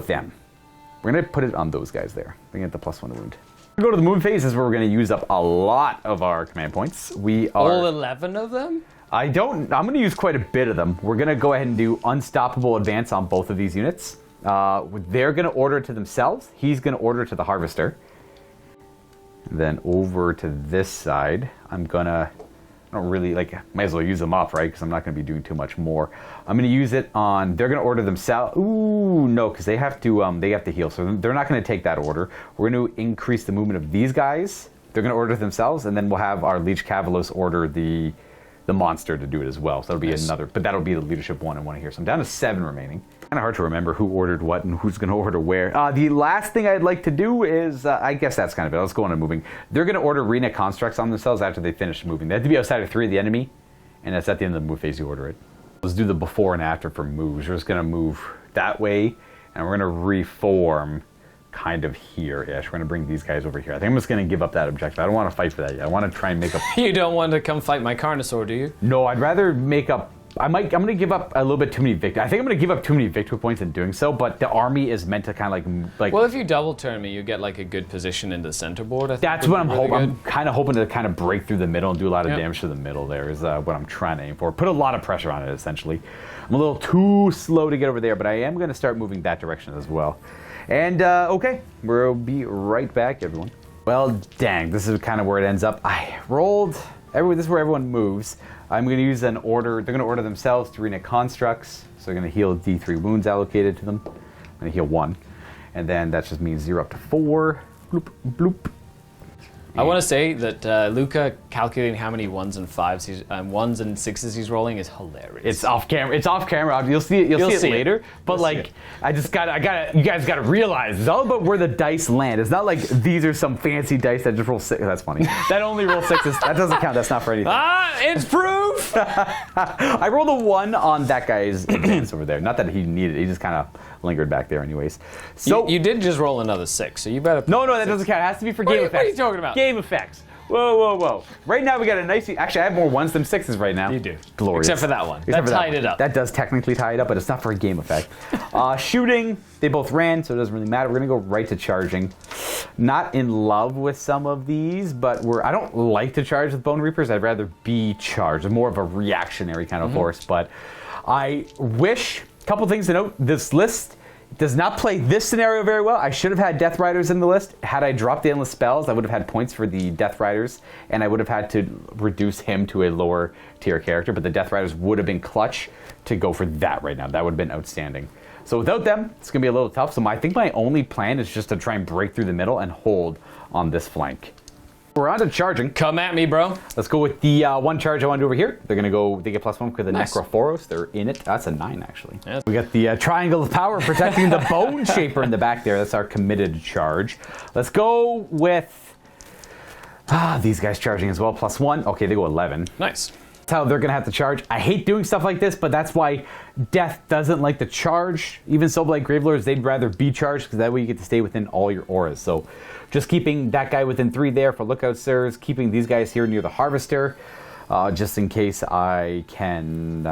them. We're going to put it on those guys there. They get the +1 to wound. Go to the moon phase is where we're going to use up a lot of our command points. We are all 11 of them? I'm going to use quite a bit of them. We're going to go ahead and do unstoppable advance on both of these units. They're going to order it to themselves. He's going to order it to the harvester. And then over to this side, I don't really might as well use them up, right? Because I'm not going to be doing too much more. I'm going to use it on, they're going to order themselves. Ooh, no, because they have to heal. So they're not going to take that order. We're going to increase the movement of these guys. They're going to order themselves, and then we'll have our Leech Cavalos order the monster to do it as well. So that'll be another, but that'll be the leadership 1 and 1 here. So I'm down to 7 remaining. Kind of hard to remember who ordered what and who's going to order where. The last thing I'd like to do is, I guess that's kind of it. Let's go on to moving. They're going to order Arena Constructs on themselves after they finish moving. They have to be outside of 3 of the enemy, and that's at the end of the move phase you order it. Let's do the before and after for moves. We're just going to move that way, and we're going to reform kind of here-ish. We're going to bring these guys over here. I think I'm just going to give up that objective. I don't want to fight for that yet. I want to try and make up... You don't want to come fight my Carnosaur, do you? No, I'd rather make up... I'm going to give up a little bit too many victory. I think I'm going to give up too many victory points in doing so, but the army is meant to kind of like... Well, if you double turn me, you get like a good position in the center board, I think. That's what I'm hoping. I'm kind of hoping to kind of break through the middle and do a lot of damage to the middle there is what I'm trying to aim for. Put a lot of pressure on it, essentially. I'm a little too slow to get over there, but I am going to start moving that direction as well. And, okay, we'll be right back, everyone. Well, dang, this is kind of where it ends up. I rolled... This is where everyone moves. I'm going to use an order. They're going to order themselves to Arena Constructs. So they're going to heal D3 wounds allocated to them. I'm going to heal 1. And then that just means 0 up to 4. Bloop, bloop. I want to say that Luka calculating how many ones and sixes he's rolling is hilarious. It's off camera. It's off camera. You'll see it. You'll see it later. But like, I gotta. You guys gotta realize it's all about where the dice land. It's not like these are some fancy dice that just roll six. That's funny. That only roll sixes. That doesn't count. That's not for anything. It's proof. I rolled a 1 on that guy's advance over there. Not that he needed it. He just kind of lingered back there, anyways. So you did just roll another 6, so you better. No, that doesn't count. It has to be for game effects. What are you talking about? Game effects. Whoa. Right now we got a nice... Actually, I have more 1s than 6s right now. You do. Glorious. Except for that one. That tied it up. That does technically tie it up, but it's not for a game effect. Shooting, they both ran, so it doesn't really matter. We're going to go right to charging. Not in love with some of these, but I don't like to charge with Bone Reapers. I'd rather be charged. More of a reactionary kind of force, but I wish... A couple things to note. This list does not play this scenario very well. I should have had Death Riders in the list. Had I dropped the Endless Spells, I would have had points for the Death Riders, and I would have had to reduce him to a lower tier character, but the Death Riders would have been clutch to go for that right now. That would have been outstanding. So without them, it's going to be a little tough. So I think my only plan is just to try and break through the middle and hold on this flank. We're on to charging. Come at me, bro. Let's go with the 1 charge I want to do over here. They're going to go, they get +1 because the Nice. Necrophoros. They're in it. That's a 9, actually. Yeah. We got the Triangle of Power protecting the Bone Shaper in the back there. That's our committed charge. Let's go with these guys charging as well. +1. Okay, they go 11. Nice. That's how they're going to have to charge. I hate doing stuff like this, but that's why Death doesn't like to charge. Even so, like Gravelords, they'd rather be charged because that way you get to stay within all your auras. So just keeping that guy within 3 there for Lookout Sirs, keeping these guys here near the Harvester, just in case I can,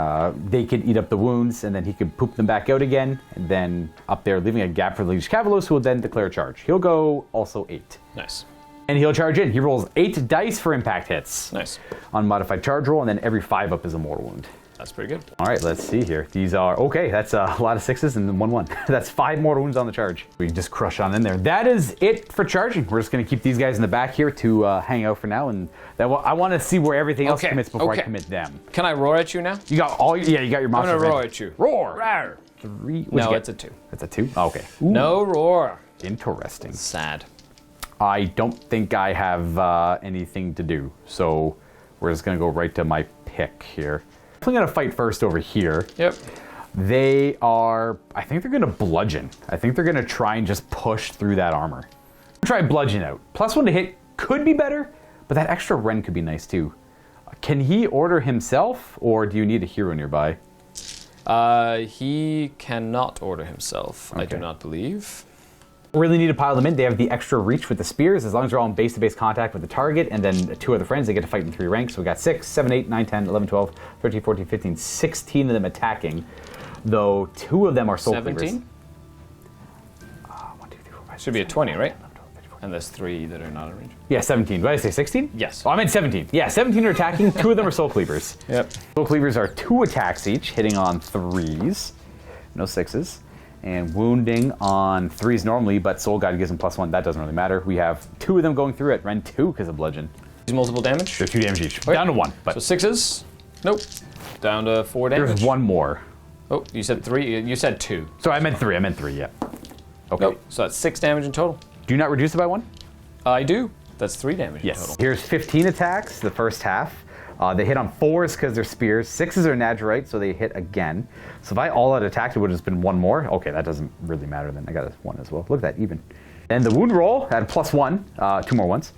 they can eat up the wounds, and then he could poop them back out again, and then up there leaving a gap for the Liege Cavalos, who will then declare a charge. He'll go also 8. Nice. And he'll charge in. He rolls 8 dice for impact hits. Nice. On modified charge roll, and then every 5 up is a mortal wound. That's pretty good. All right, let's see here. These are, okay, that's a lot of 6s and then 1-1. That's 5 mortal wounds on the charge. We just crush on in there. That is it for charging. We're just going to keep these guys in the back here to hang out for now, and I want to see where everything else commits before I commit them. Can I roar at you now? You got all, you got your I'm monsters. gonna roar ready. at you. Roar! Rawr. 3. No, it's a 2. It's a 2? Oh, okay. Ooh, No roar. interesting. Sad. I don't think I have anything to do, so we're just going to go right to my pick here. I'm going to fight first over here. Yep. They are, I think they're going to bludgeon. I think they're going to try and just push through that armor. Try bludgeon out. +1 to hit could be better, but that extra rend could be nice too. Can he order himself, or do you need a hero nearby? He cannot order himself, I do Okay. not believe. Really need to pile them in. They have the extra reach with the spears. As long as they're all in base-to-base contact with the target, and then 2 other friends, they get to fight in 3 ranks. So we got 6, 7, 8, 9, 10, 11, 12, 13, 14, 15, 16 of them attacking, though 2 of them are soul cleavers. 17? 1, 2, 3, 4, 5, Should be a 20, right? And there's 3 that are not in range. Yeah, 17. What did I say, 16? Yes. Oh, I meant 17. Yeah, 17 are attacking. 2 of them are soul cleavers. Yep. Soul cleavers are 2 attacks each, hitting on 3s. No 6s. And wounding on 3s normally, but Soul Guide gives them +1. That doesn't really matter. We have 2 of them going through it. Rend 2 because of bludgeon. Multiple damage? They're 2 damage each. Okay. Down to 1. But So 6s? Nope. Down to 4 damage. there's 1 more. Oh, you said 3. You said 2. So I meant 3. Yeah. Okay. Nope. So that's 6 damage in total. Do you not reduce it by 1? I do. That's 3 damage in total. Here's 15 attacks, the first half. They hit on 4s because they're spears. 6s are Nazarite, so they hit again. So if I all out attacked, it would have just been 1 more. Okay, that doesn't really matter then. I got a 1 as well. Look at that, even. And the wound roll had +1, 2 more ones.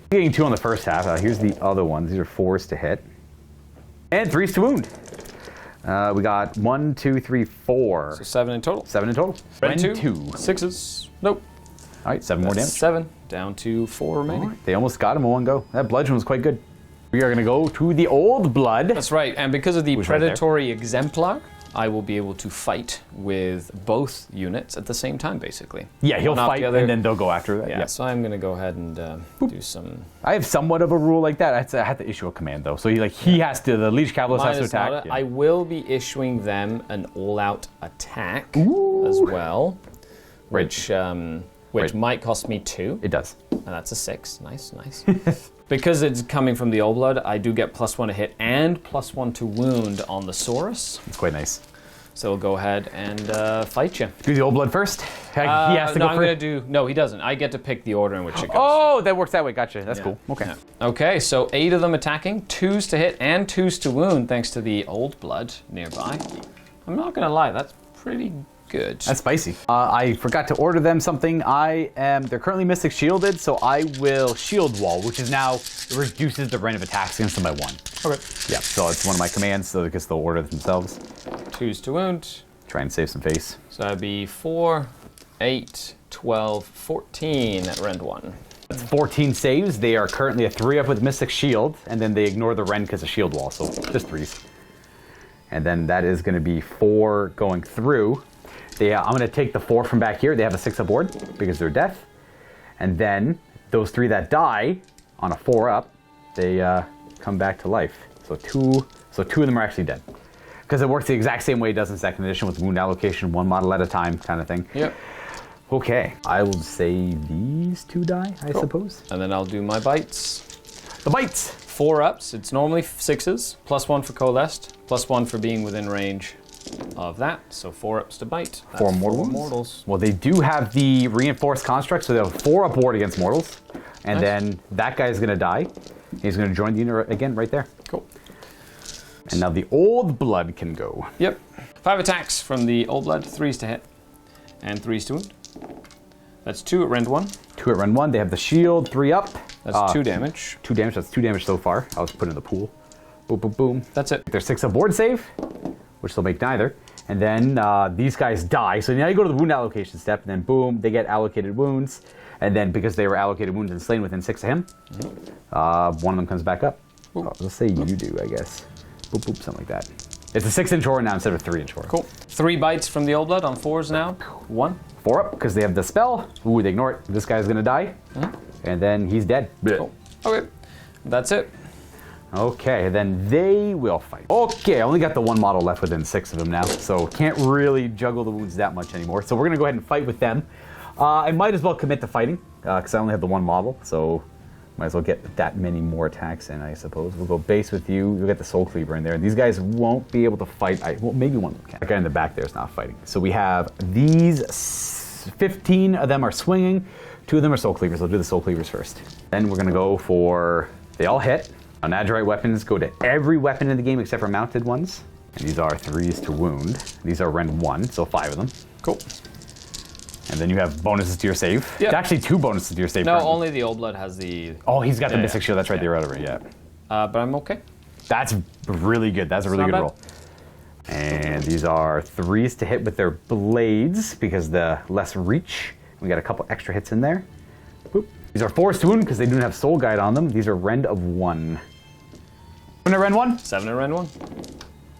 Getting 2 on the first half. Here's the other ones. These are 4s to hit. And 3s to wound. We got 1, 2, 3, 4. So 7 in total. 7 in total. Rend 2. 2. 6s. Nope. All right, 7 more damage. 7. Down to 4 remaining. All right, they almost got him in 1 go. That bludgeon was quite good. We are going to go to the old blood. That's right. And because of the Who's right there? predatory exemplar, I will be able to fight with both units at the same time, basically. Yeah, he'll One off fight the other. and then they'll go after that. Yeah, Yep. so I'm going to go ahead and do some... I have somewhat of a rule like that. I have to issue a command though. So he has to, the Liege Cavalos has to Minus attack. nada. Yeah. I will be issuing them an all-out attack as well, which Right. might cost me 2. It does. And that's a 6. Nice, nice. Because it's coming from the old blood, I do get +1 to hit and +1 to wound on the Saurus. It's quite nice. So we'll go ahead and fight you. Do the old blood first. He has to no, go I'm first. gonna do. No, he doesn't. I get to pick the order in which it goes. Oh, that works that way. Gotcha. That's Yeah. cool. Okay. Yeah. Okay, so 8 of them attacking, 2s to hit and 2s to wound, thanks to the old blood nearby. I'm not gonna lie, that's pretty good. That's spicy. I forgot to order them something. They're currently Mystic Shielded, so I will Shield Wall, which is now reduces the range of attacks against them by 1. Okay. Yeah, so it's one of my commands, so I guess they'll order themselves. 2s to wound. Try and save some face. So that'd be 4, 8, 12, 14 at rend 1. That's 14 saves. They are currently a 3-up with Mystic Shield, and then they ignore the Rend because of Shield Wall, so just 3s. And then that is going to be 4 going through. I'm going to take the 4 from back here. They have a 6-up board because they're death. And then those 3 that die on a 4-up, they come back to life. So two of them are actually dead. Because it works the exact same way it does in second edition with wound allocation, 1 model at a time kind of thing. Yep. Okay, I will say these 2 die, I suppose. And then I'll do my bites. The bites! 4 ups, it's normally 6s, +1 for coalesced, +1 for being within range of that. So 4 ups to bite. That's 4 mortal wounds? mortals. Well, they do have the reinforced construct, so they have a 4-up ward against mortals. And Nice. then that guy is going to die. He's going to join the unit again right there. Cool. And now the old blood can go. Yep. 5 attacks from the old blood, 3s to hit, and 3s to wound. That's 2 at rend 1. 2 at run 1. They have the shield, 3-up. That's 2 damage. 2 damage. That's 2 damage so far. I was put in the pool. Boom, boom, boom. That's it. Their 6-up ward save, which they'll make neither. And then these guys die. So now you go to the wound allocation step, and then boom, they get allocated wounds. And then because they were allocated wounds and slain within 6 of him, one of them comes back up. Let's say you do, I guess. Boop, boop, something like that. It's a 6-inch aura now instead of a 3-inch aura. Cool. 3 bites from the old blood on 4s now. 1. 4-up, because they have the spell. Ooh, they ignore it. This guy's gonna die. And then he's dead. Cool. Okay. That's it. Okay, then they will fight. Okay, I only got the 1 model left within 6 of them now, so can't really juggle the wounds that much anymore. So we're gonna go ahead and fight with them. I might as well commit to fighting, because I only have the 1 model, so might as well get that many more attacks in, I suppose. We'll go base with you. You'll get the Soul Cleaver in there. These guys won't be able to fight. Well, maybe one of them can. The guy in the back there is not fighting. So we have these 15 of them are swinging. 2 of them are Soul Cleavers. I'll do the Soul Cleavers first. Then we're gonna go for, they all hit. Nadgerite weapons go to every weapon in the game except for mounted ones. And these are 3s to wound. These are rend 1, so 5 of them. Cool. And then you have bonuses to your save. Yep. It's actually 2 bonuses to your save. No, currently. only the old blood has the. Oh, he's got the Yeah, Mystic yeah. Shield. That's right, they were out of it, yeah. But I'm okay. That's really good. That's a really not good bad. roll. And these are 3s to hit with their blades because the less reach. We got a couple extra hits in there. Boop. These are 4s to wound because they don't have Soul Guide on them. These are rend of 1. When I rend 1? 7 at rend 1.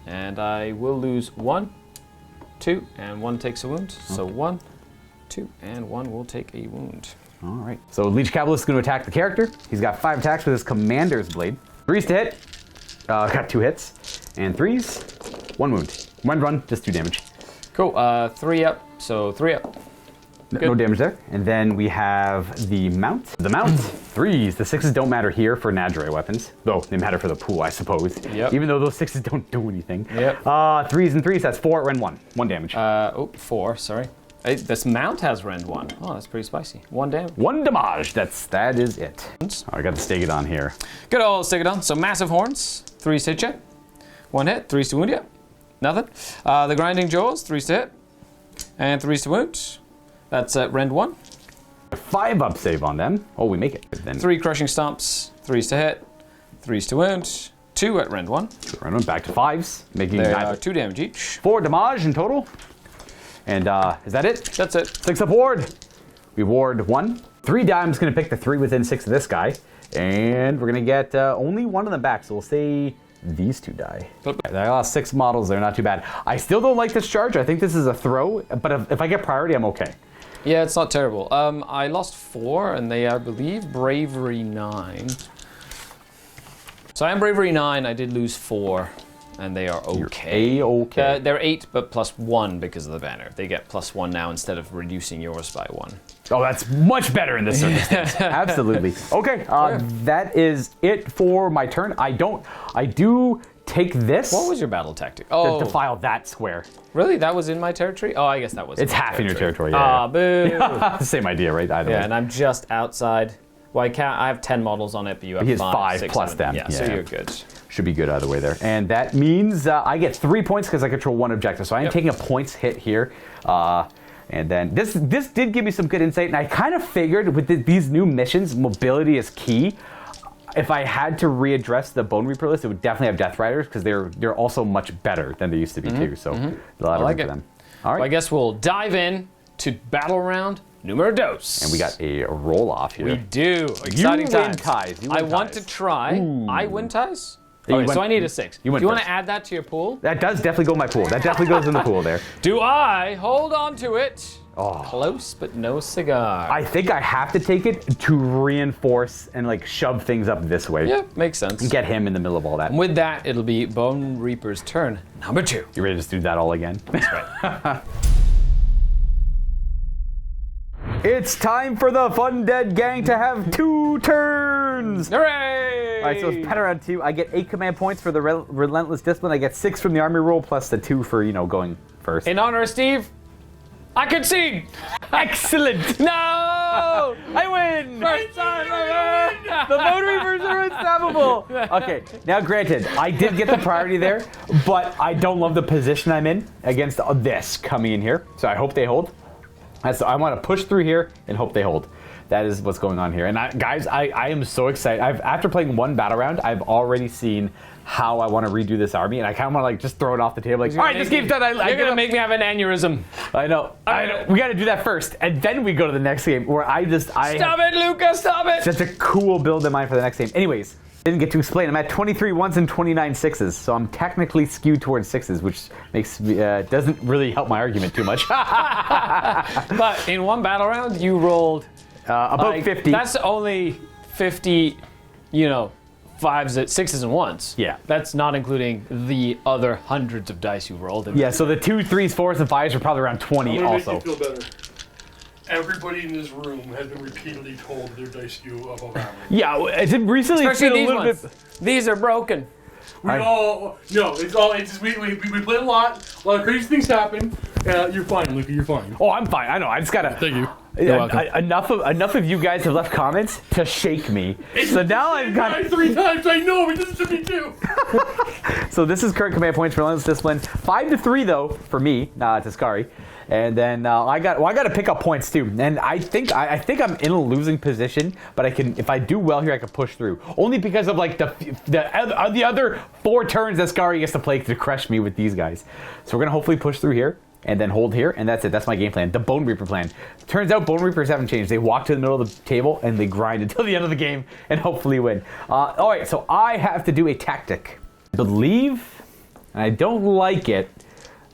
And I will lose 1, 2, and 1 takes a wound. So 1, 2, and 1 will take a wound. All right. So Leech Cabalist is going to attack the character. He's got 5 attacks with his Commander's Blade. 3s to hit. Got 2 hits. And 3s, 1 wound. 1 run, just 2 damage. Cool. 3 up. So 3 up. No damage there. And then we have the mount. The mount, 3s. The 6s don't matter here for Nadgerite weapons. Though they matter for the pool, I suppose. Yep. Even though those 6s don't do anything. Yep. 3s and 3s, that's 4 at rend 1. 1 damage. 4, sorry. This mount has rend 1. Oh, that's pretty spicy. 1 damage. 1 damage. That is it. Oh, I got the Stegodon here. Good old Stegodon. So massive horns. 3s to hit you. 1 hit. 3s to wound you. Nothing. The grinding jaws. 3s to hit. And 3s to wound. That's at rend 1. 5-up save on them. Oh, we make it. Then 3 crushing stomps. 3s to hit. 3s to wound. 2 at rend 1. rend 1 back to 5s, making They neither. are 2 damage each. 4 damage in total. And is that it? That's it. 6-up ward. We ward 1. 3 die. I'm just going to pick the 3 within 6 of this guy. And we're going to get only 1 of them back. So we'll say these 2 die. I lost 6 models. They're not too bad. I still don't like this charge. I think this is a throw. But if I get priority, I'm okay. Yeah, it's not terrible. I lost 4, and they, I believe, Bravery 9. So I am Bravery 9. I did lose 4, and they are okay. A-okay. They're 8, but +1 because of the banner. They get +1 now instead of reducing yours by 1. Oh, that's much better in this circumstance. Absolutely. Okay, that is it for my turn. I do take this. What was your battle tactic? To Oh, defile that square. really? That was in my territory? Oh, I guess that was. It's in my half in your territory. Ah, Yeah. boo. Same idea, right? Either Yeah, way. and I'm just outside. Well, I have 10 models on it, but you have He has 5, five 6, plus 7. them. Yeah, so Yeah. you're good. Should be good either way there. And that means I get 3 points because I control one objective. So I am Yep. taking a points hit here. And then this did give me some good insight. And I kind of figured with these new missions, mobility is key. If I had to readdress the Bone Reaper list, it would definitely have Death Riders because they're also much better than they used to be too. So a lot of like room it. for them. All right. Well, I guess we'll dive in to battle round numero dos. And we got a roll off here. We do. Exciting win times. ties. You win I want ties. to try. I win ties? You Okay, went- so I need a 6. you went Do you want first. to add that to your pool? That does definitely go in my pool. That definitely goes in the pool there. Do I hold on to it? Oh. Close, but no cigar. I think I have to take it to reinforce and like shove things up this way. Yeah, makes sense. Get him in the middle of all that. And with that, it'll be Bone Reaper's turn number 2. You ready to just do that all again? That's right. It's time for the Fun Dead Gang to have 2 turns. Hooray! All right, so it's Battle Round 2. I get 8 command points for the Relentless Discipline. I get 6 from the army roll plus the 2 for, going first. In honor of Steve, I concede. Excellent. No! I win. First time ever! The Bone Reapers are unstoppable. Okay, now granted, I did get the priority there, but I don't love the position I'm in against this coming in here. So I hope they hold. So I want to push through here and hope they hold. That is what's going on here. And guys, I am so excited. After playing one battle round, I've already seen how I want to redo this army, and I kind of want to like just throw it off the table. Like, all right, this game's done. You're gonna make me have an aneurysm. I know. We got to do that first, and then we go to the next game where I Stop it, Luka! Stop it! such a cool build in mind for the next game. Anyways, didn't get to explain. I'm at 23 ones and 29 sixes, so I'm technically skewed towards sixes, which makes me, doesn't really help my argument too much. But in one battle round, you rolled About 50. That's only 50, fives, sixes, and ones. Yeah. That's not including the other hundreds of dice you rolled. Yeah, so the 2s, 3s, 4s, and 5s are probably around 20 I'm gonna also. make you feel better. Everybody in this room has been repeatedly told their dice skew above average. Yeah, it's recently it's Especially been a these little ones. bit. These are broken. It's just we play a lot of crazy things happen. You're fine, Luka, you're fine. Oh, I'm fine. I know. I just gotta. Thank you. Enough of you guys have left comments to shake me. So now I've got. 3 times, I know, it doesn't to me too. So this is current command points for Relentless Discipline. 5 to 3 though for me, to Skari. And then I got to pick up points too. And I think I'm in a losing position, but if I do well here, I can push through. Only because of like the other 4 turns that Skari gets to play to crush me with these guys. So we're gonna hopefully push through here and then hold here, and that's it. That's my game plan. The Bone Reaper plan. Turns out Bone Reapers haven't changed. They walk to the middle of the table and they grind until the end of the game and hopefully win. All right, so I have to do a tactic. I believe, and I don't like it.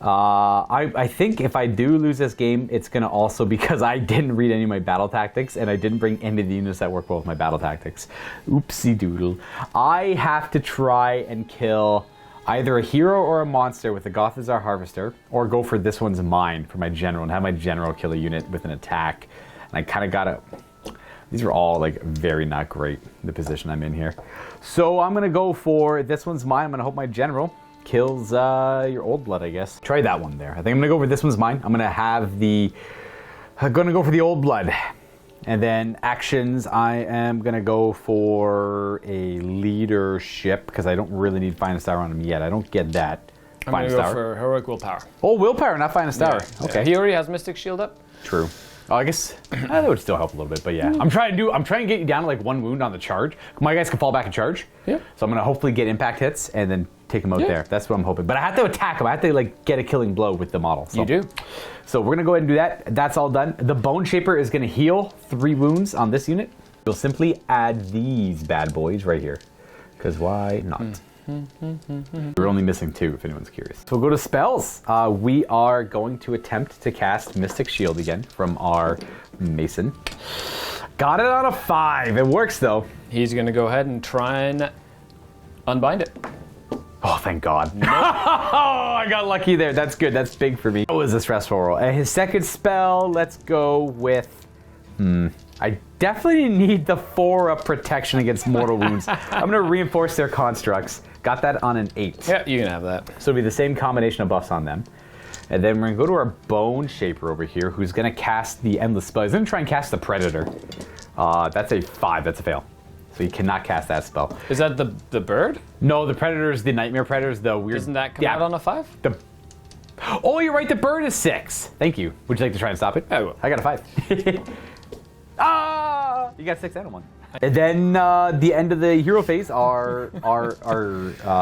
I think if I do lose this game, it's going to also because I didn't read any of my battle tactics and I didn't bring any of the units that work well with my battle tactics. Oopsie doodle. I have to try and kill either a hero or a monster with the Gothazar Harvester, or go for this one's mine for my general and have my general kill a unit with an attack. And I kind of got to... These are all like very not great, the position I'm in here. So I'm going to go for this one's mine. I'm going to hope my general kills your old blood, I guess. Try that one there. I think I'm gonna go for this one's mine. I'm gonna go for the old blood. And then actions, I am gonna go for a leadership because I don't really need Finest Star on him yet. I don't get that. I'm gonna go for heroic willpower. Oh, willpower, not Finest Star. Okay. He already has Mystic Shield up. True. Oh, I guess that would still help a little bit, but yeah. I'm trying to get you down to like 1 wound on the charge. My guys can fall back and charge. Yeah. So I'm gonna hopefully get impact hits and then take them out there. That's what I'm hoping. But I have to attack them. I have to like get a killing blow with the model. So. You do. So we're gonna go ahead and do that. That's all done. The Bone Shaper is gonna heal 3 wounds on this unit. You'll simply add these bad boys right here. Because why not? We're only missing 2 if anyone's curious. So we'll go to spells. We are going to attempt to cast Mystic Shield again from our Mason. Got it on a 5. It works though. He's gonna go ahead and try and unbind it. Oh, thank God. Oh, I got lucky there. That's good. That's big for me. That was a stressful roll. His second spell, let's go with I definitely need the 4 up protection against mortal wounds. I'm going to reinforce their constructs. Got that on an 8. Yeah, you can have that. So it'll be the same combination of buffs on them. And then we're going to go to our Bone Shaper over here, who's going to cast the Endless Spell. He's going to try and cast the Predator. That's a 5. That's a fail. So you cannot cast that spell. Is that the bird? No, the Predator's the Nightmare Predator's the weird... Doesn't that come out on a 5? Oh, you're right. The bird is 6. Thank you. Would you like to try and stop it? I will. I got a 5. Ah! You got 6 and a 1. And then the end of the hero phase, our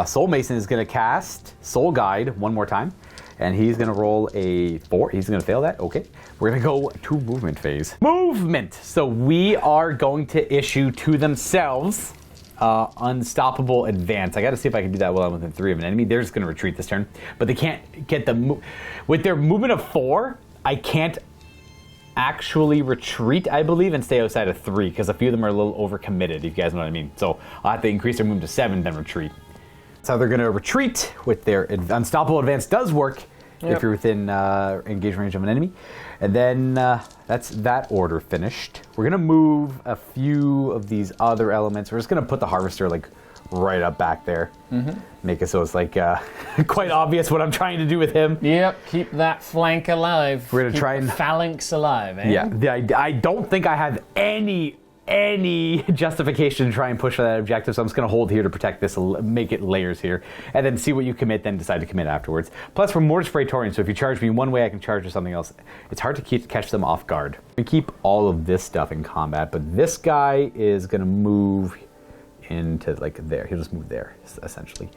Soul Mason is going to cast Soul Guide one more time. And he's going to roll a 4. He's going to fail that. Okay. We're going to go to movement phase. Movement! So we are going to issue to themselves Unstoppable Advance. I got to see if I can do that while I'm within 3 of an enemy. They're just going to retreat this turn. But they can't get the... With their movement of 4, I can't actually retreat, I believe, and stay outside of 3, because a few of them are a little overcommitted, if you guys know what I mean. So I'll have to increase their movement to 7, then retreat. That's how they're going to retreat with their Unstoppable Advance. Does work if you're within engagement range of an enemy. And then that's that order finished. We're going to move a few of these other elements. We're just going to put the Harvester like right up back there. Make it so it's like quite obvious what I'm trying to do with him. Yep, keep that flank alive. We're going to try and... Phalanx alive, eh? Yeah, I don't think I have any justification to try and push for that objective, so I'm just going to hold here to protect this, make it layers here, and then see what you commit, then decide to commit afterwards. Plus, we're Mortis Praetorian, so if you charge me one way, I can charge with something else. It's hard to catch them off guard. We keep all of this stuff in combat, but this guy is going to move into, like, there. He'll just move there, essentially.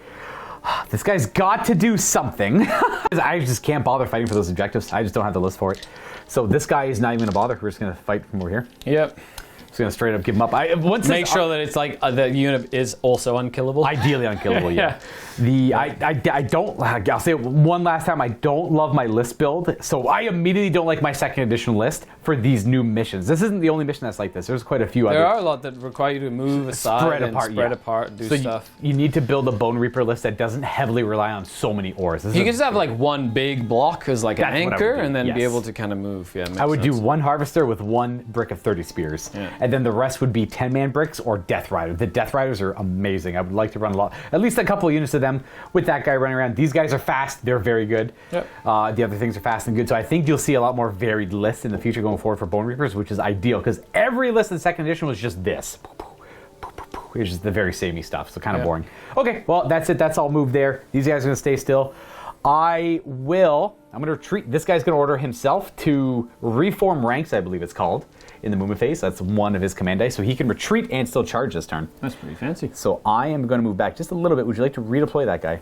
This guy's got to do something. I just can't bother fighting for those objectives. I just don't have the list for it. So this guy is not even going to bother. We're just going to fight from over here. Yep. Just gonna straight up give him up. Make sure that it's like the unit is also unkillable. Ideally unkillable, yeah. I don't. I'll say it one last time. I don't love my list build, so I immediately don't like my second edition list for these new missions. This isn't the only mission that's like this. There's quite a few. There are a lot that require you to move aside, spread apart, and do stuff. You need to build a Bone Reaper list that doesn't heavily rely on so many ores. You can just have like one big block as like an anchor, and then be able to kind of move. Yeah, I would do one Harvester with one brick of 30 spears, and then the rest would be 10-man bricks or Death Rider. The Death Riders are amazing. I would like to run at least a couple of units of them with that guy running around. These guys are fast. They're very good. Yep. The other things are fast and good. So I think you'll see a lot more varied lists in the future going forward for Bone Reapers, which is ideal because every list in the second edition was just this. It's just the very samey stuff. So kind of boring. Okay, well, that's it. That's all moved there. These guys are going to stay still. I'm going to retreat. This guy's going to order himself to reform ranks, I believe it's called, in the movement phase. That's one of his command dice, so he can retreat and still charge this turn. That's pretty fancy. So I am going to move back just a little bit. Would you like to redeploy that guy?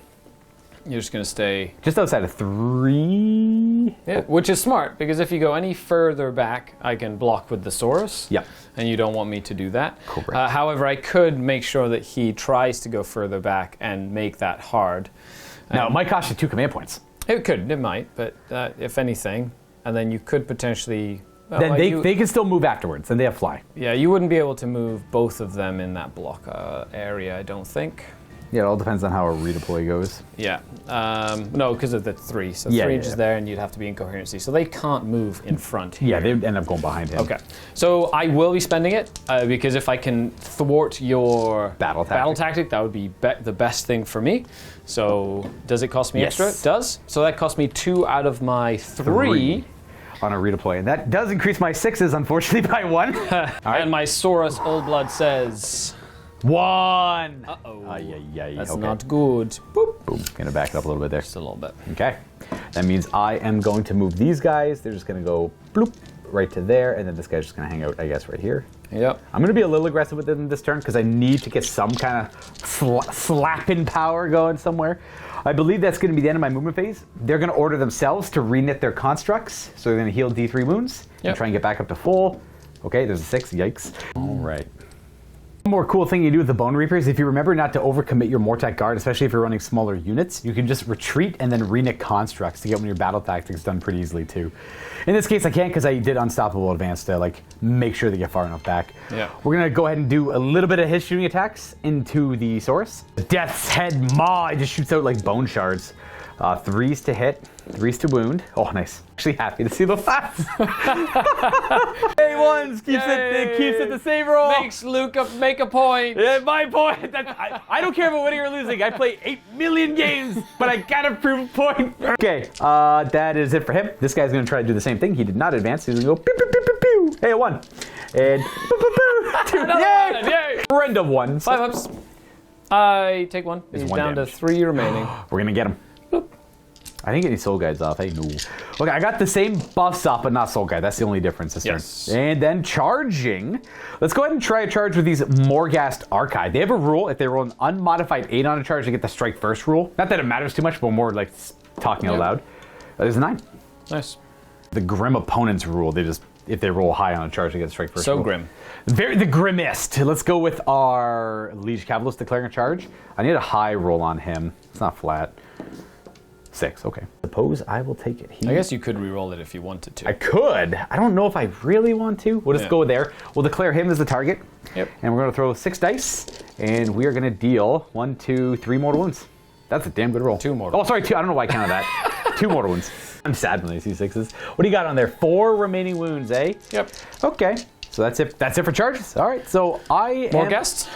You're just going to stay... just outside of 3? Yeah, which is smart, because if you go any further back, I can block with the Saurus. Yep. And you don't want me to do that. Correct. However, I could make sure that he tries to go further back and make that hard. Now, it might cost you 2 command points. It might, but if anything, and then you could potentially... then they can still move afterwards, and they have fly. Yeah, you wouldn't be able to move both of them in that block area, I don't think. Yeah, it all depends on how a redeploy goes. Yeah. No, because of the 3. So 3 inches there, and you'd have to be in coherency. So they can't move in front here. Yeah, they end up going behind him. Okay. So I will be spending it, because if I can thwart your battle tactic, that would be the best thing for me. So does it cost me extra? It does. So that cost me 2 out of my 3. On a redeploy. And that does increase my 6s, unfortunately, by 1. And my Saurus Old Blood says... 1! Uh-oh. That's not good. Boop. Boom. Gonna back it up a little bit there. Just a little bit. Okay. That means I am going to move these guys. They're just gonna go bloop right to there, and then this guy's just gonna hang out, I guess, right here. Yep. I'm gonna be a little aggressive with them this turn because I need to get some kind of slapping power going somewhere. I believe that's gonna be the end of my movement phase. They're gonna order themselves to reknit their constructs, so they're gonna heal D3 wounds and try and get back up to full. Okay, there's a 6. Yikes. All right. One more cool thing you do with the Bone Reapers, if you remember not to overcommit your Mortek Guard, especially if you're running smaller units, you can just retreat and then reknit constructs to get one of your battle tactics done pretty easily too. In this case I can't because I did Unstoppable Advance to like make sure they get far enough back. Yeah. We're going to go ahead and do a little bit of his shooting attacks into the Saurus. Death's Head Maw, it just shoots out like bone shards. 3s to hit, 3s to wound. Oh, nice. Actually happy to see the fast. A1s keeps it the same roll. Makes Luka make a point. Yeah, my point. I don't care about winning or losing. I play 8 million games, but I gotta prove a point. Okay, that is it for him. This guy's gonna try to do the same thing. He did not advance. He's gonna go pew, pew, pew, pew, pew. Hey, a 1. And pew, pew, pew. 2. Yay! Yay! Random 1. 5 ups. I take 1. He's one down damage. to 3 remaining. We're gonna get him. I didn't get any soul guides off. Hey, no. Okay, I got the same buffs off, but not soul guide. That's the only difference this Yes. turn. And then charging. Let's go ahead and try a charge with these Morghast Archive. They have a rule. If they roll an unmodified 8 on a charge, they get the strike first rule. Not that it matters too much, but more like talking out loud. There's a 9. Nice. The Grim Opponents rule. They just, if they roll high on a charge, they get the strike first So rule. grim. The grimmest. Let's go with our Liege Cavalist declaring a charge. I need a high roll on him. It's not flat. 6, okay. Suppose I will take it here. I guess you could re-roll it if you wanted to. I could. I don't know if I really want to. We'll just go there. We'll declare him as the target. Yep. And we're going to throw 6 dice. And we are going to deal 1, 2, 3 mortal wounds. That's a damn good roll. 2 mortal. Oh, sorry, 2. I don't know why I counted that. 2 mortal wounds. I'm sad when I see 6s. What do you got on there? 4 remaining wounds, eh? Yep. Okay. So that's it. That's it for charges. All right. So I More am... guests?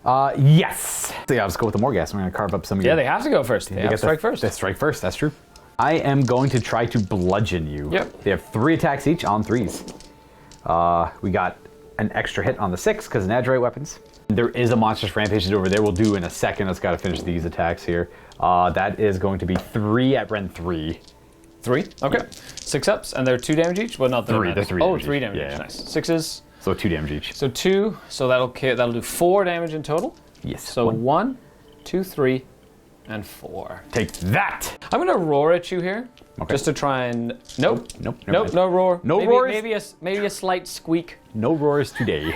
Yes. So yeah, let's go with the Morghast. I'm going to carve up some of Yeah, your... they have to go first. They have to strike first. They strike first. That's true. I am going to try to bludgeon you. Yep. They have 3 attacks each on 3s. We got an extra hit on the 6 because of Nadrite weapons. There is a monstrous rampage over there. We'll do in a second. Let's got to finish these attacks here. That is going to be 3 at Ren 3. 3? Okay. 6 ups, and they're 2 damage each? Well, not the 3. They're 3 Oh, damage 3 each. damage Yeah. each. Nice. 6s. So 2 damage each. So 2. So that'll do 4 damage in total. Yes. So 1, 2, 3, and 4. Take that. I'm gonna roar at you here, Okay. just to try and nope, Nope. Never mind. no roar, No maybe, roars? maybe a slight squeak. No roars today.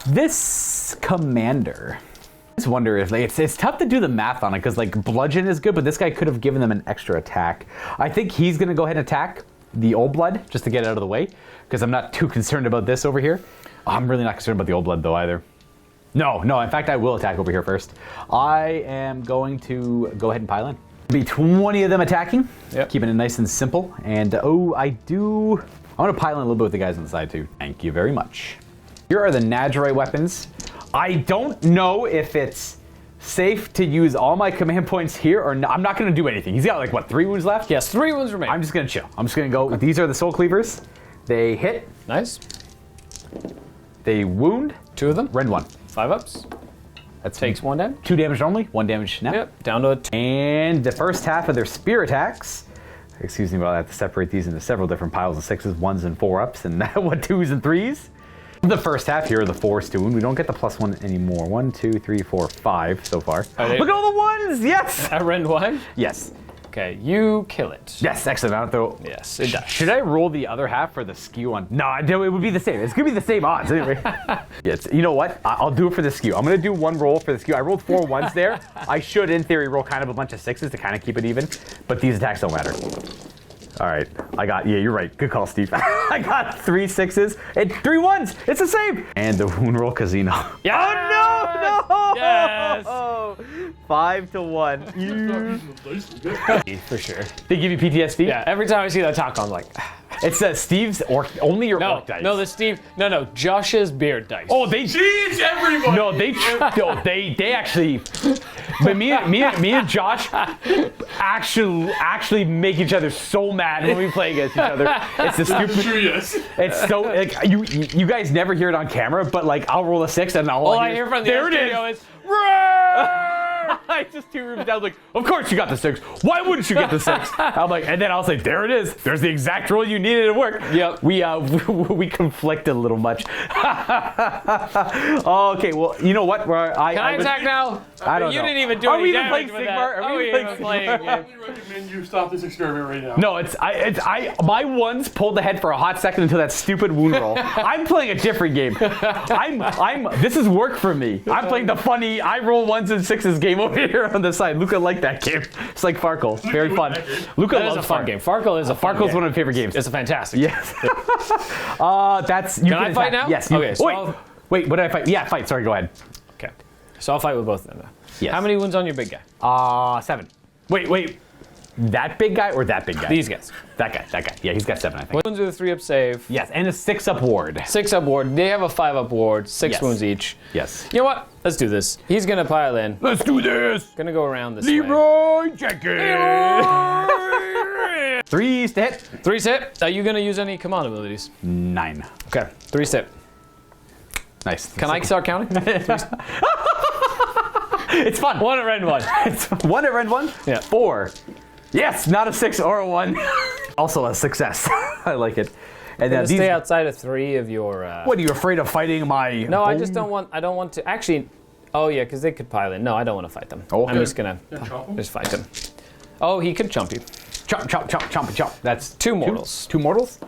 This commander. I just wonder if it's tough to do the math on it because like bludgeon is good, but this guy could have given them an extra attack. I think he's gonna go ahead and attack the old blood just to get it out of the way because I'm not too concerned about this over here. I'm really not concerned about the old blood though either. No. In fact, I will attack over here first. I am going to go ahead and pile in. Be 20 of them attacking. Yep. Keeping it nice and simple. And I want to pile in a little bit with the guys on the side too. Thank you very much. Here are the Nadrite weapons. I don't know if it's safe to use all my command points here or not. I'm not going to do anything. He's got like, what, 3 wounds left? Yes, 3 wounds remain. I'm just going to chill. I'm just going to go. These are the Soul Cleavers. They hit. Nice. They wound. 2 of them. Ren 1. 5 ups. That Takes 1 damage. 2 damage only. 1 damage now. Yep. Down to a 2. And the first half of their spear attacks. Excuse me, but I have to separate these into several different piles of 6s, 1s, and 4 ups, and 2s and 3s. The first half here are the 4s to wound. We don't get the +1 anymore. 1, 2, 3, 4, 5 so far. they- Look at all the 1s! Yes! At Rend 1. Yes. Okay, you kill it. Yes, excellent. I don't throw. Yes, it does. Should I roll the other half for the skew on? No, it would be the same. It's gonna be the same odds anyway. Yes. You know what? I'll do it for the skew. I'm gonna do 1 roll for the skew. I rolled 4 1s there. I should, in theory, roll kind of a bunch of 6s to kind of keep it even, but these attacks don't matter. All right, yeah, you're right. Good call, Steve. I got 3 6s and 3 1s. It's the same. And the wound roll casino. Yeah! Oh no! Yes! 5 to 1. For sure. They give you PTSD? Yeah, every time I see that talk, I'm like, It says Steve's orc, only your orc dice. no, Josh's beard dice. Oh, they Jeez, everybody! No, they actually. But me and Josh actually make each other so mad when we play against each other. It's the I'm stupid. sure, yes. It's so like you guys never hear it on camera, but like I'll roll a 6 and all I hear from the there it studio is. is, I just 2 rooms down, like, of course you got the 6. Why wouldn't you get the 6? I'm like, and then I'll say, there it is. There's the exact roll you needed to work. Yep. We conflict a little much. Okay, well, you know what? Can I attack now? I don't you know. didn't even do Are any we even damage playing with Sigmar? that. Are we even playing playing? I would recommend you stop this experiment right now. No, my 1s pulled ahead for a hot second until that stupid wound roll. I'm playing a different game. This is work for me. I'm playing the funny, I roll 1s and 6s game over here on the side. Luka liked that game. It's like Farkle. Very fun. Luka That is loves a fun game. Farkle is a fun Farkle's game. one of my favorite games. It's a fantastic. Yes. That's. You Can I fight now? Yes. Okay, so wait. Wait. What did I fight? Yeah, fight. Sorry. Go ahead. Okay. So I'll fight with both of them now. Yes. How many wounds on your big guy? 7. Wait. That big guy or that big guy? These guys. That guy. Yeah, he's got 7, I think. Wounds with a 3-up save. Yes, and a 6-up ward. 6-up ward. They have a 5-up ward. 6 Yes. wounds each. Yes. You know what? Let's do this. He's gonna pile in. Let's do this. Gonna go around this way. Leroy Jenkins. 3s to hit. 3 hit. Are you gonna use any command abilities? 9. Okay. 3 hit. Nice. Can I start counting? It's fun. 1 at rend 1. It's 1 at rend 1? Yeah. 4. Yes, not a 6 or a 1. Also a success. I like it. And then Stay outside of 3 of your. What, are you afraid of fighting my... No, I just don't want. I don't want to. Actually, oh yeah, because they could pile in. No, I don't want to fight them. Okay. I'm just gonna chop 'em? just fight them. Oh, he could chomp you. Chomp. That's 2 mortals. 2 mortals?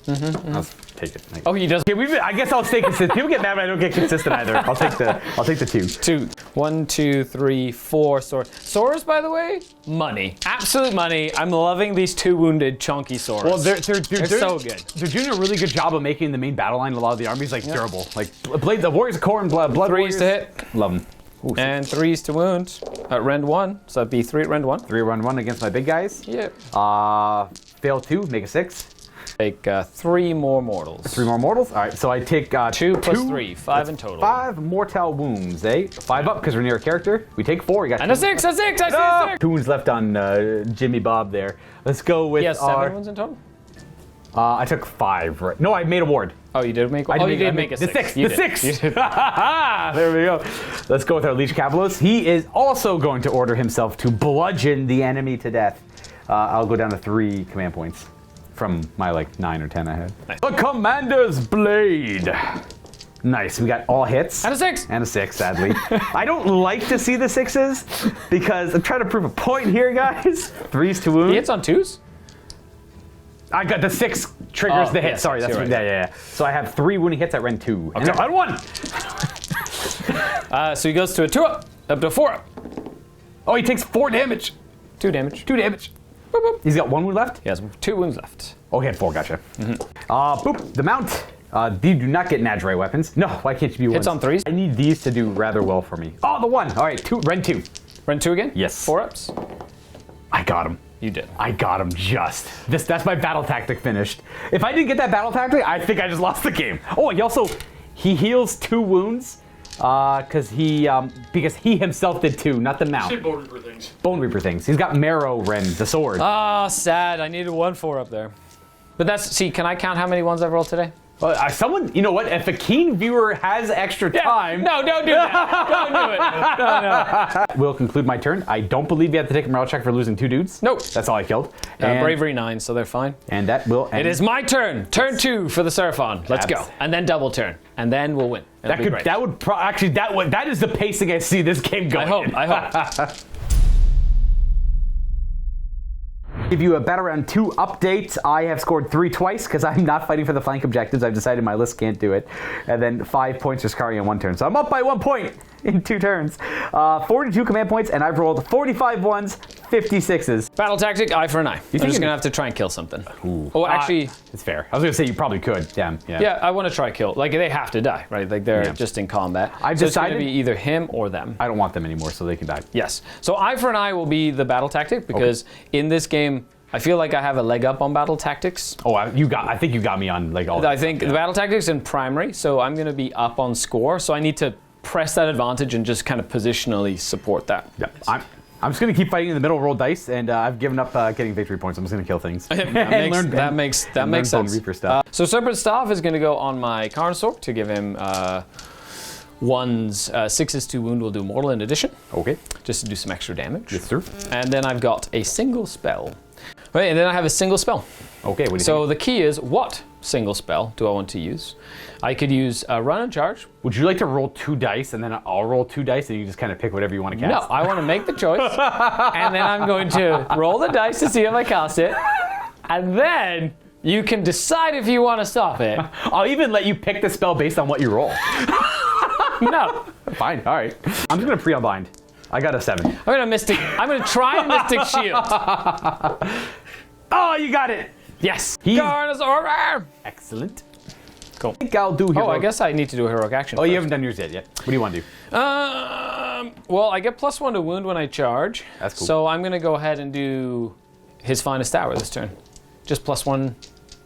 I'll take it. Oh, he does. Okay, I guess I'll stay consistent. People get mad when I don't get consistent either. I'll take the 2. 2. 1, 2, 3, 4 swords. Swords, by the way, money. Absolute money. I'm loving these 2 wounded chunky swords. Well, they're so good. They're doing a really good job of making the main battle line. A lot of the armies like durable. Like Blade, the Warriors of Core and Blood 3s Warriors. to hit. Love them. Ooh, And 3s to wound at rend 1. So that'd be 3 at rend 1. 3 run 1 against my big guys. Yep. Fail 2, make a 6. Take 3 more mortals. 3 more mortals. All right, so I take 2 plus 3, 5 in total. 5 mortal wounds, eh? 5 up because we're near a character. We take 4. We got And a 6, a 6, I see a 6. 2 wounds left on Jimmy Bob there. Let's go with He has 7 our... wounds in total? I took 5, right? No, I made a ward. Oh, you did make one? I Oh, you did make a 6. The 6. You The did. 6. There we go. Let's go with our Leech Cavalos. He is also going to order himself to bludgeon the enemy to death. I'll go down to 3 command points from my like 9 or 10 I had. Nice. The Commander's Blade. Nice. We got all hits. And a 6. And a 6, sadly. I don't like to see the 6s because I'm trying to prove a point here, guys. 3s to wound. He hits on 2s? I got the 6 triggers Oh, the hit. yes, Sorry, that's you're right. Yeah. So I have 3 wounding hits at rend 2. Okay. And I won. So he goes to a 2-up, up to a 4-up. Oh, he takes 4 damage. 2 damage. 2 damage. Boop, boop. He's got 1 wound left? He has 2 wounds left. Oh, he had 4, gotcha. Boop, the mount. These do not get Nadrai weapons. No, why can't you be Hits ones? on 3s? I need these to do rather well for me. Oh, the 1. All right, rend 2. Rend 2 again? Yes. 4-ups? I got him. You did. I got him just. That's my battle tactic finished. If I didn't get that battle tactic, I think I just lost the game. Oh, he heals 2 wounds because he himself did 2, not the Say mount. Bone Reaper things. Bone Reaper things. He's got Marrow Rend, the sword. Oh, sad. I needed 1 4-up there. But can I count how many ones I've rolled today? Someone, you know what? If a keen viewer has extra time, No, don't do that. Don't do it. No. we'll conclude my turn. I don't believe you have to take a morale check for losing 2 dudes. Nope. That's all I killed. And, Bravery 9, so they're fine. And that will end. It is my turn. Turn 2 for the Seraphon. Let's go. And then double turn. And then we'll win. It'll be great. That is the pacing I see this game going. I hope. Give you a Battle Round 2 update. I have scored 3 twice because I'm not fighting for the flank objectives. I've decided my list can't do it. And then 5 points for Skari in 1 turn. So I'm up by 1 point in 2 turns. 42 command points, and I've rolled 45 1s, 56s. Battle tactic, eye for an eye. I'm just think going to have to try and kill something. Oh, actually, It's fair. I was going to say you probably could. Damn. yeah, I want to try kill. Like, they have to die, right? Like, they're Yeah. just in combat. I've so it's going to decided- be either him or them. I don't want them anymore, so they can die. Yes. So eye for an eye will be the battle tactic because in this game, I feel like I have a leg up on battle tactics. Oh, I think you got me on like all. I think the battle tactics in primary, so I'm going to be up on score. So I need to press that advantage and just kind of positionally support that. Yeah, I'm just gonna keep fighting in the middle, roll dice, and I've given up getting victory points. I'm just gonna kill things. That makes Bone sense. Reaper stuff. So Serpent Staff is going to go on my Carnosaur to give him 1s, 6s to wound will do mortal in addition, Okay. just to do some extra damage. Yes, sir. And then I've got a single spell. Right, and then I have a single spell. Okay. What do you So think? the key is, what single spell do I want to use? I could use Run and Charge. Would you like to roll 2 dice, and then I'll roll 2 dice, and you just kind of pick whatever you want to No, cast? I want to make the choice, and then I'm going to roll the dice to see if I cast it, and then you can decide if you want to stop it. I'll even let you pick the spell based on what you roll. No, Fine. All right. I'm just gonna pre-unbind. I got a 7. I'm gonna try and Mystic Shield. Oh, you got it. Yes. He's- Carnosaur. Excellent. Cool. I think I'll do. Oh, I guess I need to do a heroic action. Oh, you first. haven't done yours yet. What do you want to do? Well, I get +1 to wound when I charge. That's cool. So I'm gonna go ahead and do his finest hour this turn. Just +1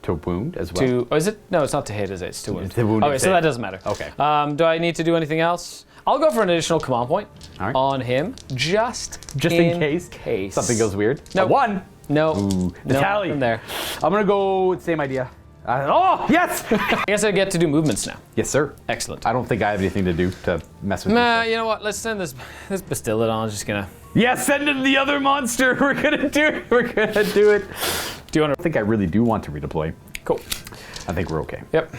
To wound as well. to. Oh, is it? No, it's not to hit, is it? It's to wound. It's to wound Okay, and so save. that doesn't matter. Okay. Do I need to do anything else? I'll go for an additional command point All right. on him, just in case something goes weird. No. A 1. No. Ooh, the No, tally. from there. I'm gonna go same idea. Oh yes. I guess I get to do movements now. Yes, sir. Excellent. I don't think I have anything to do to mess with. Nah, this. you know what? Let's send this Bastillodon. Just gonna. Yeah, send in the other monster. We're gonna do it. We're gonna do it. Do you want I think I really do want to redeploy. Cool. I think we're okay. Yep.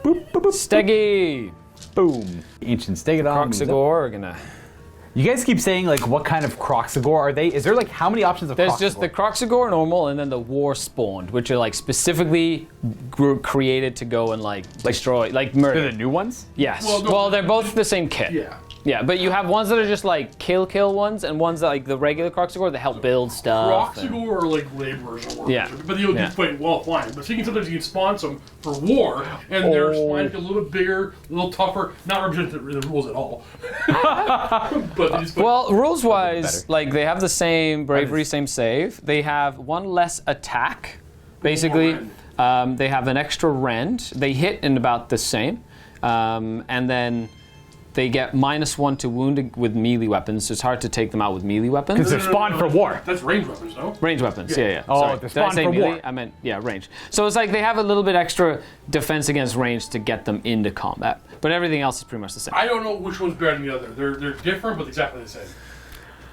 Boop, boop, boop, Steggy. boom. Ancient Stegodon. moves up. Croxagore. We're gonna. You guys keep saying like what kind of Croxagore are they? Is there like how many options of There's Croxagore? just the Croxagore normal, and then the War Spawned, which are like specifically created to go and like destroy, like murder. They're the new ones? Yes. Well, Well, no. they're both the same kit. Yeah. Yeah, but you have ones that are just like kill ones, and ones that like the regular Croxagore that help build stuff. and- Croxagore are like laborers or workers. Yeah. But they'll Yeah. do quite well flying. But seeing sometimes you can spawn some for war, and their spine is a little bigger, a little tougher, not representing the rules at all. But they just put, Well, rules better. wise, like they have the same bravery, same save. They have one less attack, basically. They have an extra rend. They hit in about the same, and then they get -1 to wound with melee weapons. So it's hard to take them out with melee weapons. Because they're spawned for war. That's range weapons, no? Range weapons, yeah. Oh, Sorry. they're Did I spawned say for melee? war. I meant, yeah, range. So it's like they have a little bit extra defense against range to get them into combat. But everything else is pretty much the same. I don't know which one's better than the other. They're different, but exactly the same.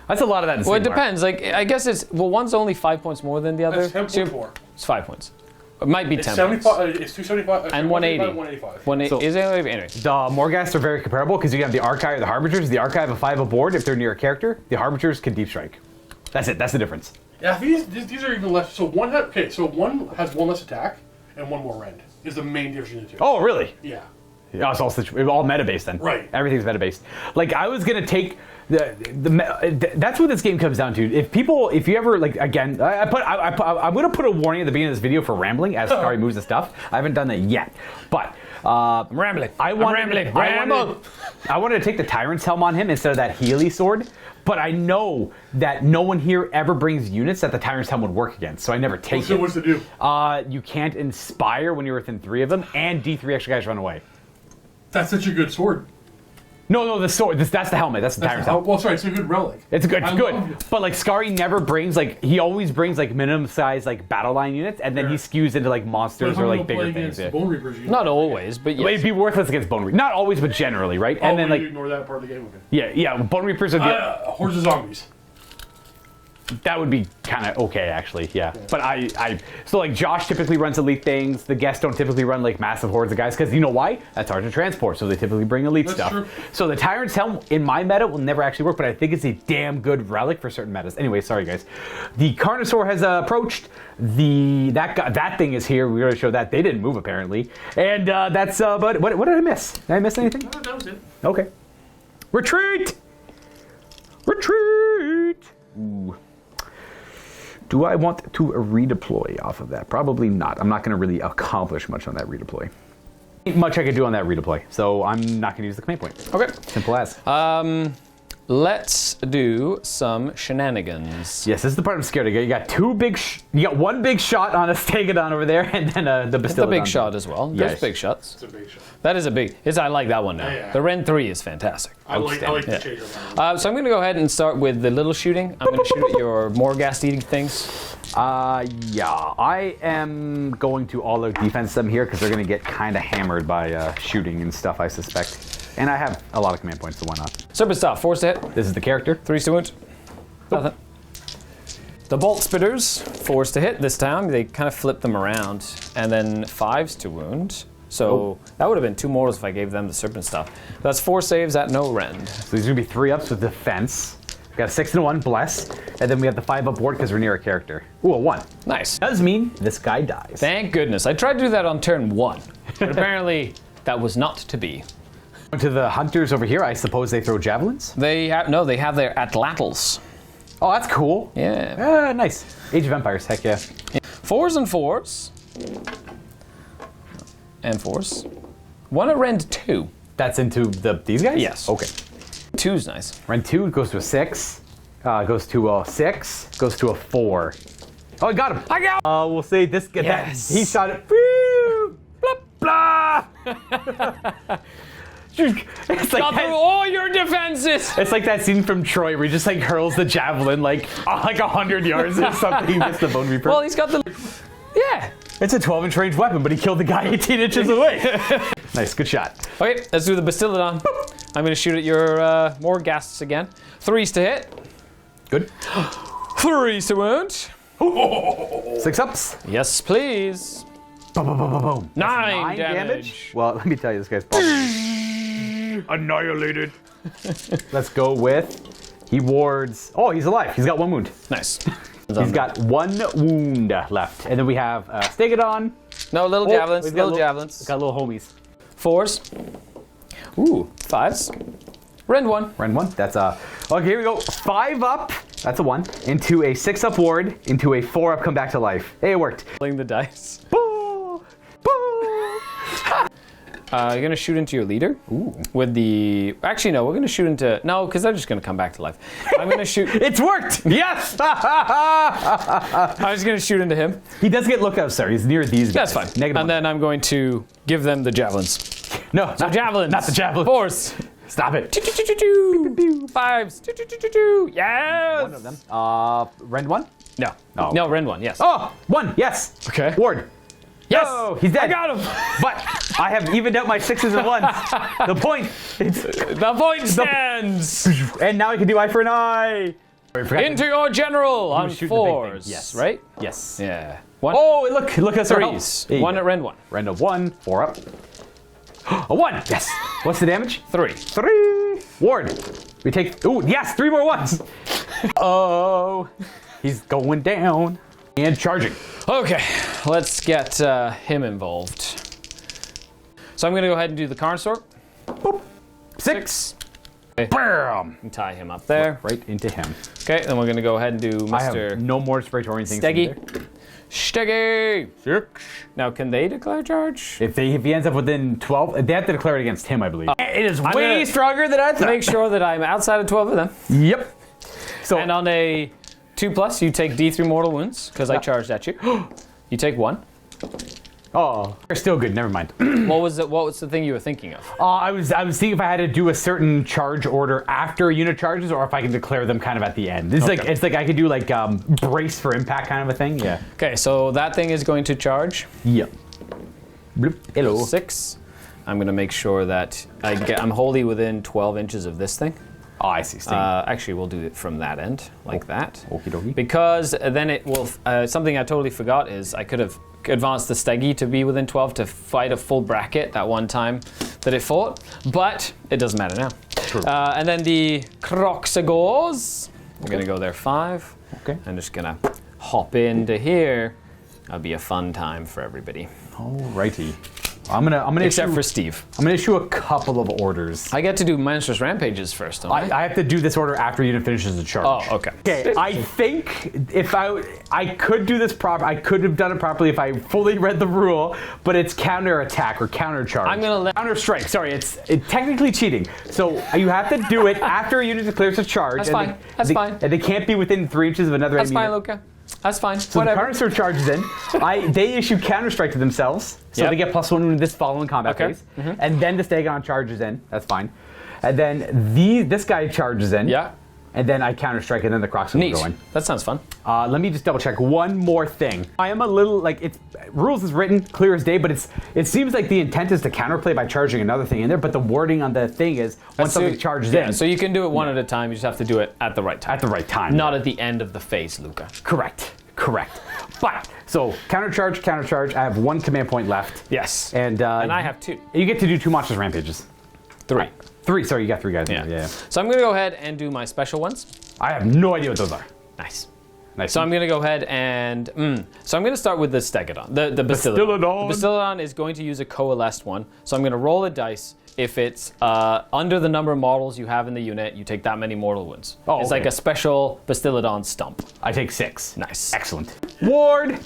That's a lot of that in Well, it Sigmar. depends. Like, I guess it's, well, one's only 5 points more than the other. That's 10.4. It's 5 points. It might be It's 10 75. points. It's 275 And 180. 185. So- Is it anyway? The Morghasts are very comparable because you have the Archive or the Harbingers. The Archive have 5 aboard if they're near a character. The Harbingers can deep strike. That's it. That's the difference. Yeah, these are even less. So one has one less attack and one more rend. Is the main difference in the two. Oh, really? Yeah. Yeah, it's all meta based then. Right. Everything's meta based. Like I was gonna take that's what this game comes down to. If you ever like again, I'm gonna put a warning at the beginning of this video for rambling as Skari moves the stuff. I haven't done that yet, but I'm rambling. I wanted to take the Tyrant's Helm on him instead of that Healy sword. But I know that no one here ever brings units that the Tyrant's Helm would work against, so I never take So it. what's to do? You can't inspire when you're within 3 of them, and D3 extra guys run away. That's such a good sword. No, the sword. That's the helmet. That's the Tyrant's Helm. Well, sorry, it's a good relic. It's good. It's I good. love- But like Skari never brings he always brings like minimum size like battle line units, and then he skews into like monsters or like bigger things. Yeah. Bone Reapers, Not always, but Well, yes. it'd be worthless against Bone Reapers. Not always, but generally, right? And then you like ignore that part of the game. Okay. yeah, Bone Reapers are the, Hordes of zombies. that would be kind of okay actually. Yeah. But so like Josh typically runs elite things. The guests don't typically run like massive hordes of guys because you know why? That's hard to transport, so they typically bring elite That's stuff. true. So the Tyrant's Helm in my meta will never actually work, but I think it's a damn good relic for certain metas. Anyway, sorry guys. The Carnosaur has approached. That thing is here. We gotta show that they didn't move apparently, and that's. But what did I miss? Did I miss anything? Oh, that was it. Okay. Retreat. Retreat. Ooh. Do I want to redeploy off of that? Probably not. I'm not going to really accomplish much on that redeploy. Ain't much I could do on that redeploy, so I'm not going to use the command point. Okay. Simple as. Let's do some shenanigans. Yes, this is the part I'm scared of. You got you got one big shot on a Stegodon over there, and then the Bastillodon. It's a big shot as well. There's Yes. big shots. It's a big shot. That is a big. I like that one now. Yeah. The Ren 3 is fantastic. I like the Yeah. change of that. So I'm going to go ahead and start with the little shooting. I'm going to shoot at your Morghast eating things. Yeah, I am going to all out defense them here because they're going to get kind of hammered by shooting and stuff, I suspect. And I have a lot of command points, so why not? Serpent Staff, 4 to hit. This is the character. 3 to wound. Nothing. The Bolt Spitters, 4 to hit this time. They kind of flip them around. And then 5s to wound. So that would have been 2 mortals if I gave them the Serpent Staff. That's 4 saves at no rend. So these are going to be 3 ups with defense. We got a 6 and a 1, bless. And then we have the 5 up board because we're near a character. Ooh, a 1. Nice. Does mean this guy dies. Thank goodness. I tried to do that on turn 1. But apparently that was not to be. To the hunters over here, I suppose they throw javelins? They have their Atlatls. Oh, that's cool. Yeah. Nice. Age of Empires, heck yeah. 4s and 4s. And 4s. 1 at rend 2. That's into these guys? Yes. Okay. 2's nice. Rend 2 goes to a 6. Goes to a 6. Goes to a 4. Oh, I got him. I got We'll say this. Get Yes. that. He shot it. Woo! Blah, blah. It's like Got through that, all your defenses. it's like that scene from Troy where he just like hurls the javelin like 100 yards or something. He missed the Bone Reaper. Well, he's got the. Yeah. It's a 12-inch range weapon, but he killed the guy 18 inches away. Nice, good shot. Okay, let's do the Bastiladon. I'm going to shoot at your Morghasts again. 3's to hit. Good. 3's to wound. 6 ups. Yes, please. Boom, boom, boom, boom, boom. That's 9 damage. Well, let me tell you, this guy's probably annihilated. Let's go with. He wards. Oh, he's alive. He's got 1 wound. Nice. He's got 1 wound left. And then we have Stegodon. No, little javelins. we've got Little javelins. Got little homies. 4's. Ooh, 5's. Rend 1. Rend 1. That's a. Okay, here we go. 5 up. That's a 1. Into a 6 up ward. Into a 4 up come back to life. Hey, it worked. Pulling the dice. Boo! Boo! You're going to shoot into your leader. Ooh. With the. Actually, no, we're going to shoot into. No, because they're just going to come back to life. I'm going to shoot. It's worked! Yes! I was going to shoot into him. He does get lookouts, sir. He's near these guys. That's fine. Negative And then I'm going to give them the javelins. no, So javelins. Not the javelin. 4's. Stop it. 5's. Yes. One of them. Rend 1? No. Oh. No, Rend 1, yes. Oh, 1. Yes. Okay. Ward. Yes. Oh, he's dead. I got him. But I have evened out my 6s and 1s. The point. The point stands. And now I can do eye for an eye. Into your general on was shooting the big thing. 4's. Yes. Right? Yes. Yeah. 1. Oh, look at 3's. 1 at Rend 1. Rend of 1. 4 up. A 1. Yes. What's the damage? 3. 3. Ward. We take. Ooh, yes. 3 more 1s. Oh. He's going down. And charging. Okay, let's get him involved. So I'm going to go ahead and do the Carnsort. Boop. 6. Okay. Bam. And tie him up there. Right into him. Okay, then we're going to go ahead and do I have Mr. no more Praetorian things. Steggy. Steggy! 6. Now, can they declare charge? If he ends up within 12, they have to declare it against him, I believe. It is way gonna stronger than I thought. Make sure that I'm outside of 12 of them. Yep. So And on a 2+, you take D3 mortal wounds, because I charged at you. You take 1. oh, they're still good. Never mind. What was the thing you were thinking of? I was seeing if I had to do a certain charge order after a unit charges, or if I can declare them kind of at the end. It's like I could do like brace for impact kind of a thing. Yeah. Okay, so that thing is going to charge. Yep. Bloop. Hello. 6. I'm going to make sure that I'm wholly within 12 inches of this thing. Oh, I see. Actually, we'll do it from that end, like that. Okie dokie. Because then it will. Something I totally forgot is I could have advanced the Steggy to be within 12 to fight a full bracket that one time that it fought, but it doesn't matter now. True. And then the Croxagors. We're going to go there 5. Okay. I'm just going to hop into here. That'll be a fun time for everybody. Alrighty. I'm gonna Except issue, for Steve. I'm gonna issue a couple of orders. I get to do Monstrous Rampages first, don't I? I have to do this order after unit finishes the charge. Oh, okay. Okay, I think if I could do this proper, I could have done it properly if I fully read the rule, but it's counter attack or counter charge. I'm gonna let- counter strike. Sorry, it's technically cheating. So you have to do it after a unit declares a charge. That's and fine. That's they, fine. And they can't be within 3 inches of another That's enemy fine, unit. Luka. That's fine. So Whatever. the counter strike charges in. They issue counter strike to themselves, so Yep. they get +1 in this following combat Okay. phase. And then the Stegon charges in. That's fine. And then this guy charges in. Yeah. And then I counter strike, and then the Crocs will Neat. go in. That sounds fun. Let me just double check one more thing. I am a little like it's rules is written clear as day, but it seems like the intent is to counterplay by charging another thing in there. But the wording on the thing is once something charges in. So you can do it one at a time. You just have to do it at the right time. At the right time. Not at the end of the phase, Luka. Correct. But so counter charge. I have 1 command point left. Yes. And I have 2. You get to do 2 monstrous rampages. 3. 3. Sorry, you got 3 guys. Yeah. Yeah. So I'm going to go ahead and do my special ones. I have no idea what those are. Nice. Nice. So I'm going to go ahead and... So I'm going to start with the Stegodon, the Bastiladon. Bastiladon. The Bastiladon is going to use a coalesced one. So I'm going to roll a dice. If it's under the number of models you have in the unit, you take that many mortal wounds. Oh, it's okay. like a special Bastiladon stump. I take 6. Nice. Excellent. Ward.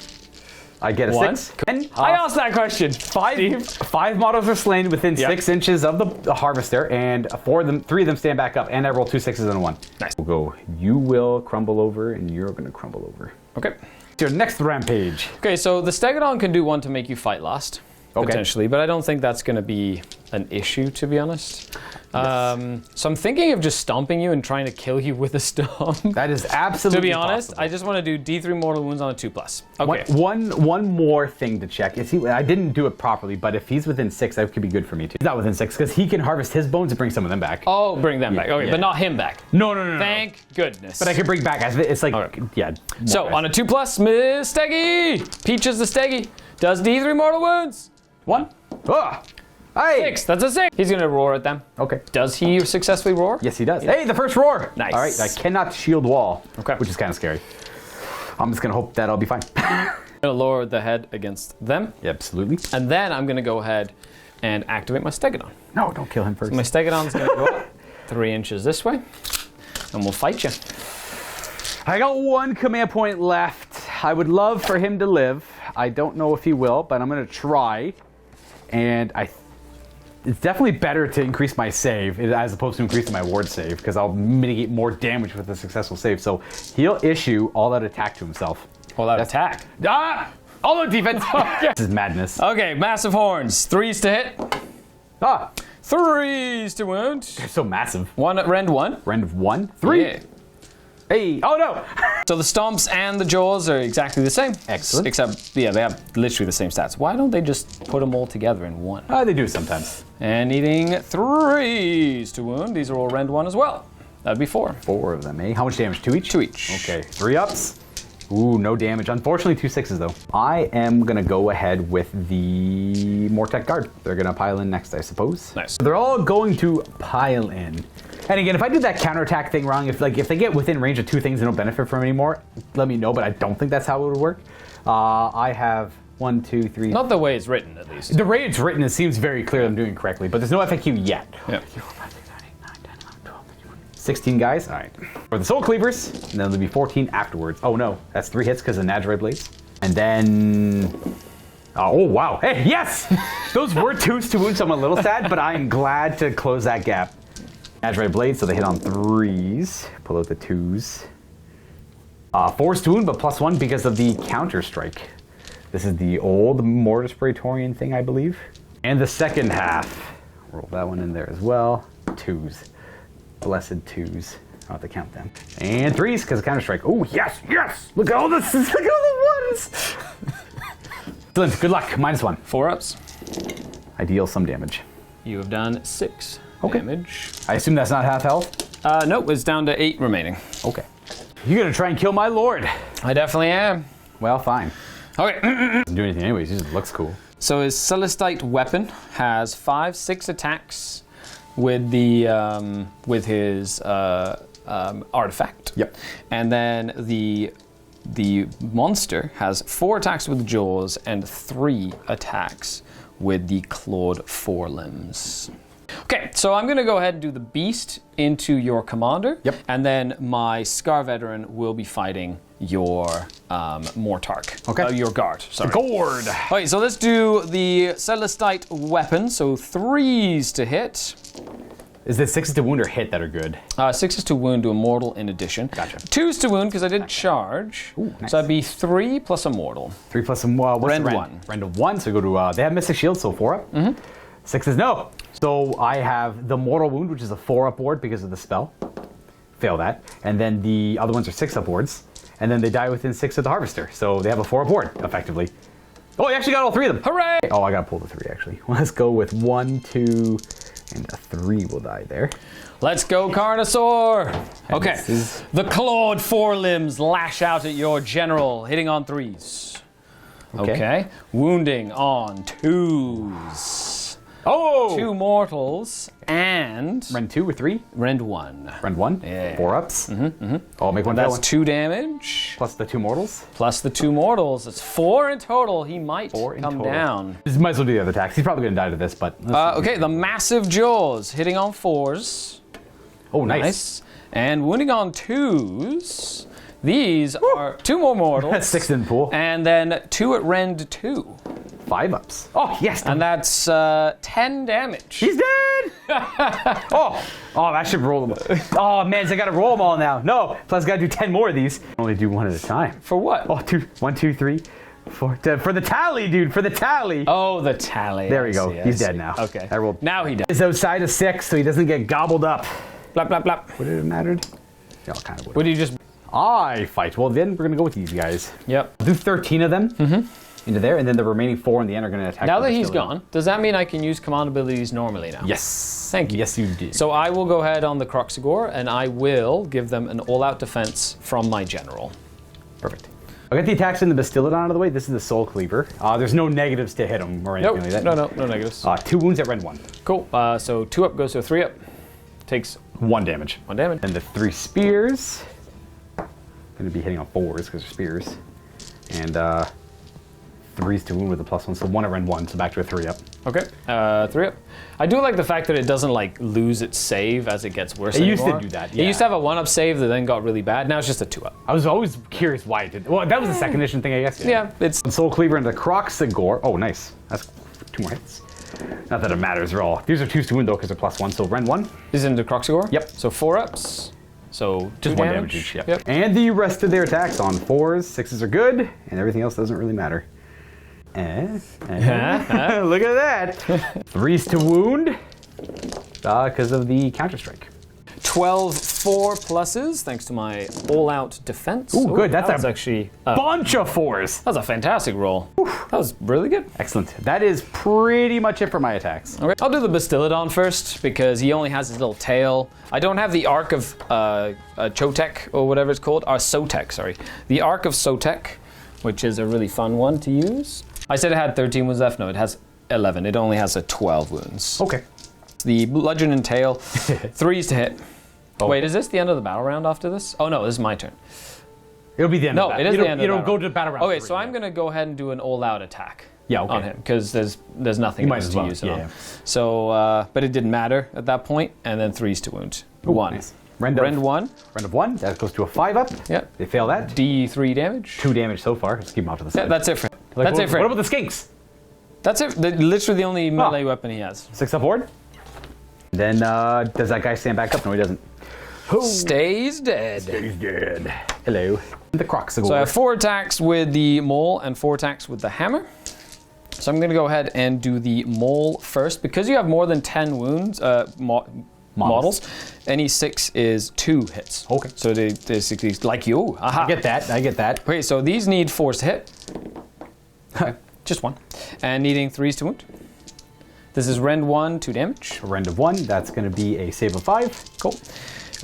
I get a One. 6. And, I asked that question. five models are slain within 6 inches of the harvester, and 3 of them stand back up, and I roll 2 6s and a 1. Nice. We'll go, you will crumble over, and you're going to crumble over. Okay. Your next rampage. Okay, so the Stegodon can do 1 to make you fight last, potentially, but I don't think that's going to be an issue, to be honest. So I'm thinking of just stomping you and trying to kill you with a stomp. That is absolutely To be honest, possible. I just want to do D3 mortal wounds on a 2+. Okay. One more thing to check. I didn't do it properly, but if he's within 6, that could be good for me too. He's not within 6 because he can harvest his bones and bring some of them back. Oh, bring them back. Okay, yeah. but not him back. No. Thank goodness. But I can bring back. It's like, Okay. yeah. So on a 2+, Miss Steggy! Peaches the Steggy does D3 mortal wounds. 1. Ah. Hey. 6. That's a 6. He's going to roar at them. Okay. Does he successfully roar? Yes, he does. Hey, the first roar. Nice. All right, I cannot shield wall. Okay. Which is kind of scary. I'm just gonna hope that I'll be fine. I'm going to lower the head against them. Yeah, absolutely. And then I'm going to go ahead and activate my Stegodon. No, don't kill him first. My Stegodon's going to go up 3 inches this way, and we'll fight you. I got 1 command point left. I would love for him to live. I don't know if he will, but I'm gonna try. And it's definitely better to increase my save as opposed to increasing my ward save, because I'll mitigate more damage with a successful save. So he'll issue all out attack to himself. All out attack. Ah! All out defense. This is madness. Okay, massive horns. 3s to hit. Ah! 3s to wound. So massive. 1 at rend 1. Rend of 1. 3. Yeah. Hey! Oh no! So the stomps and the jaws are exactly the same. Excellent. Except, yeah, they have literally the same stats. Why don't they just put them all together in 1? They do sometimes. And needing 3s to wound. These are all rend 1 as well. That'd be 4. 4 of them, eh? How much damage? 2 each? 2 each. Okay, 3 ups. Ooh, no damage. Unfortunately, 2 6s though. I am gonna go ahead with the Mortec Guard. They're gonna pile in next, I suppose. Nice. They're all going to pile in. And again, if I do that counterattack thing wrong, if they get within range of 2 things they don't benefit from anymore, let me know, but I don't think that's how it would work. I have 1, 2, 3. Not the way it's written, at least. The way it's written, it seems very clear I'm doing it correctly, but there's no FAQ yet. Yeah. 16 guys. All right. For the Soul Cleavers, and then there'll be 14 afterwards. Oh no, that's 3 hits because of Nadroid Blades. And then... Oh, wow. Hey, yes! Those were 2s to wound, so I'm a little sad, but I'm glad to close that gap. Nadroid Blades, so they hit on 3s. Pull out the 2s. 4s to wound, but +1 because of the counter strike. This is the old Mortis Praetorian thing, I believe. And the second half. Roll that one in there as well. 2s. Blessed 2s. I'll have to count them. And 3s, because of counter strike. Oh, yes, yes! Look at all this, look at all the 1s! Excellent, good luck, -1. 4 ups. I deal some damage. You have done 6 Okay. damage. I assume that's not half health? Nope, it's down to 8 remaining. Okay. You're gonna try and kill my lord. I definitely am. Well, fine. Okay. Doesn't do anything anyways, it just looks cool. So his Celestite weapon has 5, 6 attacks with the with his artifact. Yep. And then the monster has 4 attacks with jaws and 3 attacks with the clawed forelimbs. Okay, so I'm going to go ahead and do the beast into your commander. Yep. And then my Scar veteran will be fighting your Mortarch. Okay. Your guard. Sorry. Gourd. Okay, so let's do the Celestite weapon. So 3s to hit. Is it 6s to wound or hit that are good? 6s to wound to a mortal in addition. Gotcha. 2s to wound because I did charge. Ooh, nice. So that'd be 3 plus a mortal. 3 plus some, what's Rend the 1. Rend of 1, so go to, they have Mystic Shield, so 4 up. 6 is no. So I have the Mortal Wound, which is a 4 up ward because of the spell. Fail that. And then the other ones are 6 up wards. And then they die within 6 of the Harvester. So they have a 4 up ward, effectively. Oh, I actually got all 3 of them. Hooray! Oh, I gotta pull the 3 actually. Let's go with 1, 2, and a 3 will die there. Let's go, Carnosaur! Okay, this is- the clawed forelimbs lash out at your general, hitting on 3s. Okay. Wounding on 2s. Oh! 2 mortals and Rend 2 or 3? rend 1. Rend 1? Yeah. 4 ups? Oh, I'll make one That's one. 2 damage. Plus the 2 mortals? Plus the 2 mortals. It's 4 in total. He might 4 in come total. down. This might as well do the other attacks. He's probably gonna die to this, but... Okay, the massive jaws hitting on 4s. Oh, nice. Nice. And wounding on 2s. These are 2 more mortals. That's 6 in the pool. And then 2 at rend 2. 5 ups. Oh, yes. And that's 10 damage. He's dead. oh, I should roll them. Oh, man, I got to roll them all now. No, plus I got to do 10 more of these. Only do 1 at a time. For what? Oh, 1, 2, 3, 4. For the tally, dude. For the tally. Oh, the tally. There we go. He's dead now. Okay. I rolled. Now he does. He's outside of 6, so he doesn't get gobbled up. Blap, blap, blap. Would it have mattered? Yeah, kind of would. Would you just... I fight. Well, then we're going to go with these guys. Yep. I'll do 13 of them into there, and then the remaining 4 in the end are going to attack. Now that he's gone, does that mean I can use command abilities normally now? Yes. Thank you. Yes, you did. So I will go ahead on the Croxigor, and I will give them an all-out defense from my general. Perfect. I'll get the attacks in the Bastillodon out of the way. This is the Soul Cleaver. There's no negatives to hit him or anything like that. No negatives. 2 wounds at rend 1. Cool. So 2 up goes to a 3 up. Takes 1 damage. 1 damage. And the 3 spears. Going to be hitting on 4s because they're spears. And 3s to wound with a +1, so 1 at rend 1, so back to a 3 up. Okay, 3 up. I do like the fact that it doesn't like lose its save as it gets worse It anymore. used to do that, yeah. It used to have a 1 up save that then got really bad. Now it's just a 2 up. I was always curious why it did. Well, that was a second edition thing, I guess. Yeah, it's... Soul Cleaver into Croxigor. Oh, nice. That's 2 more hits. Not that it matters at all. These are 2s to wound though because they're +1, so rend 1. This is into Croxigor? Yep. So 4 ups. So Just 2 1 damage each, yep. And the rest of their attacks on 4s, 6s are good, and everything else doesn't really matter. Look at that. 3s to wound, because of the counter-strike. 12 4 pluses, thanks to my all-out defense. Ooh, good. That's that was actually bunch of 4s. that was a fantastic roll. That was really good. Excellent. That is pretty much it for my attacks. Okay, I'll do the Bastillodon first because he only has his little tail. I don't have the Arc of Chotek or whatever it's called. Sotek, sorry. The Arc of Sotek, which is a really fun one to use. I said it had 13 wounds left. No, it has 11. It only has 12 wounds. Okay. The bludgeon and tail, 3s to hit. Oh. Wait, is this the end of the battle round after this? Oh no, this is my turn. It'll be the end No, of that. it is the end of the You don't battle go to the battle round. Okay, 3, so I'm going to go ahead and do an all-out attack. Yeah, okay. On him because there's nothing You might else as to well, use it yeah, on. yeah. So, but it didn't matter at that point, and then 3s to wound. Ooh, 1. nice. Rend 1. Rend of 1. That goes to a 5 up. Yep. They fail that. D3 damage. 2 damage so far. Just keep them off to the side. Yeah, that's it for him. Like, That's it for What him. about the skinks? That's it. Literally the only melee weapon he has. 6 up board. Then does that guy stand back up? No, he doesn't. Stays dead. He's dead. Hello. The Croxigor. So I have 4 attacks with the maul and 4 attacks with the hammer. So I'm going to go ahead and do the maul first. Because you have more than 10 wounds, models, any 6 is 2 hits. Okay. So they basically, like you. Aha. I get that. Okay, so these need 4s to hit. Just 1. And needing 3s to wound. This is rend 1, 2 damage. Rend of 1. That's going to be a save of 5. Cool.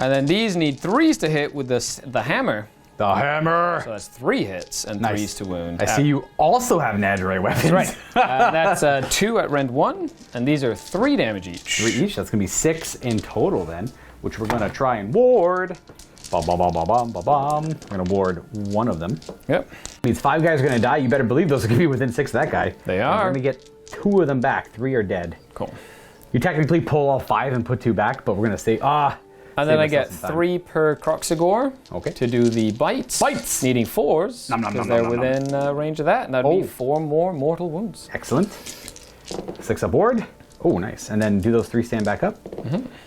And then these need 3s to hit with the hammer. The hammer. So that's 3 hits and Nice. 3s to wound. I see you also have Nazarite weapons. Right. That's 2 at rend 1, and these are 3 damage each. 3 each. That's going to be 6 in total then, which we're going to try and ward. Bum, bum, bum, bum, bum, bum, bum. We're going to ward 1 of them. Yep. Means 5 guys are going to die. You better believe those are going to be within 6 of that guy. They And are. We're going to get 2 of them back. 3 are dead. Cool. You technically pull all 5 and put 2 back, but we're going to say, And then I get 3 per Croxigor Okay. to do the bites. Bites! Needing 4s, Nom, nom, because nom, they're nom, nom, within range of that, and that'd be 4 more mortal wounds. Excellent. 6 aboard. Oh, nice. And then do those 3 stand back up?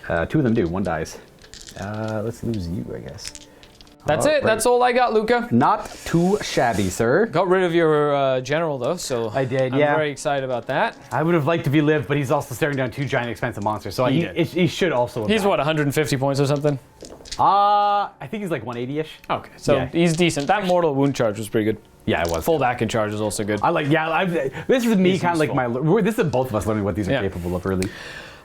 2 of them do. 1 dies. Let's lose you, I guess. That's it. Right. That's all I got, Luka. Not too shabby, sir. Got rid of your general, though, so I did, I'm yeah. very excited about that. I would have liked to be lived, but he's also staring down 2 giant expensive monsters, so he should also have He's died. what, 150 points or something? I think he's like 180-ish. Okay, so Yeah. he's decent. That mortal wound charge was pretty good. Yeah, it was. Full back in charge is also good. I like, this is me He's kind of like this is both of us learning what these are Yeah. capable of early.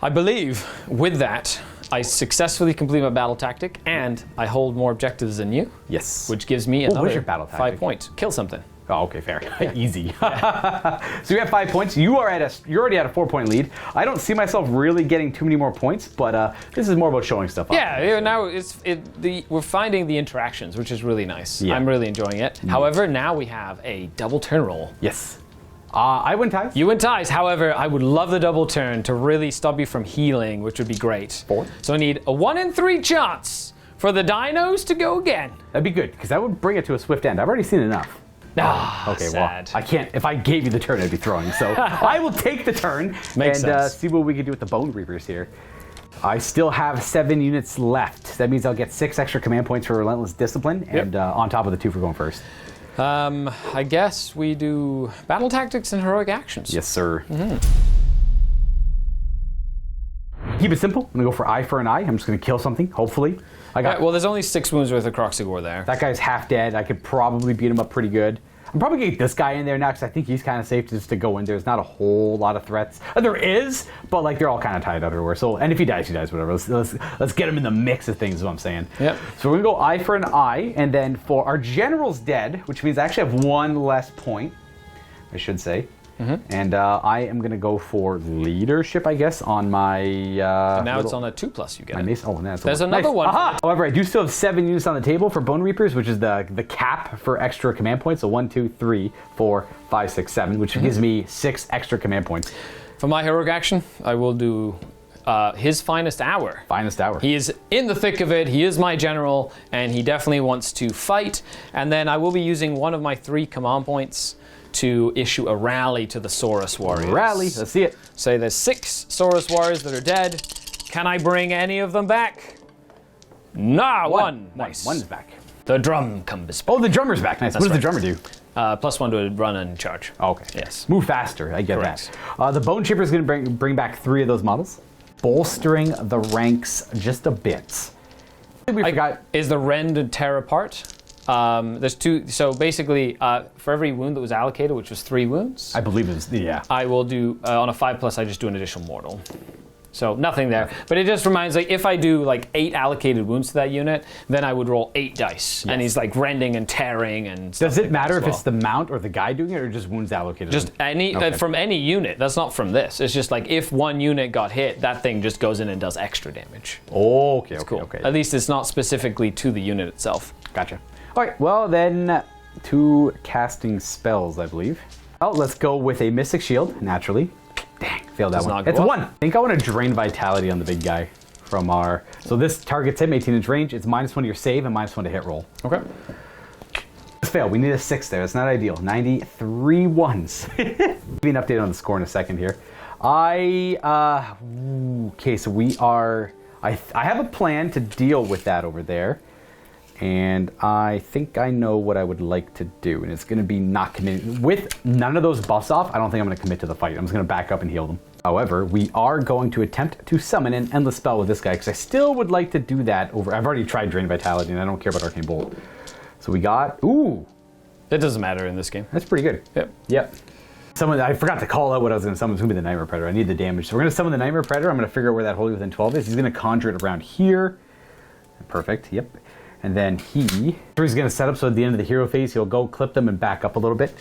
I believe with that, I successfully complete my battle tactic, and I hold more objectives than you, Yes. which gives me what is another your battle 5 tactic? points. Kill something. Oh, okay, fair. Easy. So you have 5 points. You're already at a 4-point lead. I don't see myself really getting too many more points, but this is more about showing stuff off. Yeah, now we're finding the interactions, which is really nice. Yeah. I'm really enjoying it. However, now we have a double turn roll. Yes. I win ties. You win ties. However, I would love the double turn to really stop you from healing, which would be great. 4. So I need a 1 in 3 chance for the dinos to go again. That'd be good, because that would bring it to a swift end. I've already seen enough. Okay, sad. well, I can't. If I gave you the turn, I'd be throwing. So I will take the turn Makes sense. see what we can do with the Bone Reapers here. I still have 7 units left. That means I'll get 6 extra command points for Relentless Discipline, and on top of the 2 for going first. I guess we do battle tactics and heroic actions. Yes, sir. Keep it simple. I'm gonna go for eye for an eye. I'm just gonna kill something. Hopefully, I got. Well, there's only 6 wounds worth of Croxigore there. That guy's half dead. I could probably beat him up pretty good. I'm probably gonna get this guy in there now because I think he's kind of safe just to go in. There's not a whole lot of threats. There is, but like they're all kind of tied up everywhere. So, and if he dies, whatever. Let's get him in the mix of things. Is what I'm saying. Yep. So we're gonna go eye for an eye, and then for our general's dead, which means I actually have 1 less point. I should say. And I am going to go for leadership, I guess, on my... now it's on a 2+, you get it. Mace. Oh, that's There's another one. Aha! However, I do still have 7 units on the table for Bone Reapers, which is the cap for extra command points. So 1, 2, 3, 4, 5, 6, 7, which gives me 6 extra command points. For my heroic action, I will do his finest hour. Finest hour. He is in the thick of it. He is my general, and he definitely wants to fight. And then I will be using one of my 3 command points to issue a rally to the Saurus warriors. Rally. Let's see it. Say there's 6 Saurus warriors that are dead. Can I bring any of them back? Nah, one. Nice. One's back. The drum comes back. Oh, the drummer's back. Nice. What does the drummer do? +1 to run and charge. Okay. Yes. Move faster. I get Correct. that. The Bone Chipper is going to bring back 3 of those models, bolstering the ranks just a bit. We forgot. Is the rend and tear apart? There's 2. So basically, for every wound that was allocated, which was 3 wounds, I believe it's yeah. I will do on a 5+. I just do an additional mortal. So nothing there, but it just reminds like if I do like 8 allocated wounds to that unit, then I would roll 8 dice, and he's like rending and tearing and. Does it matter if it's the mount or the guy doing it, or just wounds allocated? Just any from any unit. That's not from this. It's just like if one unit got hit, that thing just goes in and does extra damage. Oh, okay, okay, Cool. okay. At least it's not specifically to the unit itself. Gotcha. All right, well then, 2 casting spells, I believe. Oh, let's go with a Mystic Shield, naturally. Dang, failed that Does one. not go It's up. 1. I think I want to drain Vitality on the big guy from our... So this targets him, 18-inch range. It's -1 to your save and -1 to hit roll. Okay. Let's fail. We need a 6 there. That's not ideal. 93 ones. Be an update on the score in a second here. Okay, so we are... I have a plan to deal with that over there. And I think I know what I would like to do, and it's going to be not committing. With none of those buffs off, I don't think I'm going to commit to the fight. I'm just going to back up and heal them. However, we are going to attempt to summon an endless spell with this guy, because I still would like to do that over... I've already tried Drain Vitality, and I don't care about Arcane Bolt. So we got... Ooh! It doesn't matter in this game. That's pretty good. Yep. I forgot to call out what I was going to summon. It's going to be the Nightmare Predator. I need the damage. So we're going to summon the Nightmare Predator. I'm going to figure out where that Holy Within 12 is. He's going to conjure it around here. Perfect. Yep. And then he's going to set up so at the end of the hero phase, he'll go clip them and back up a little bit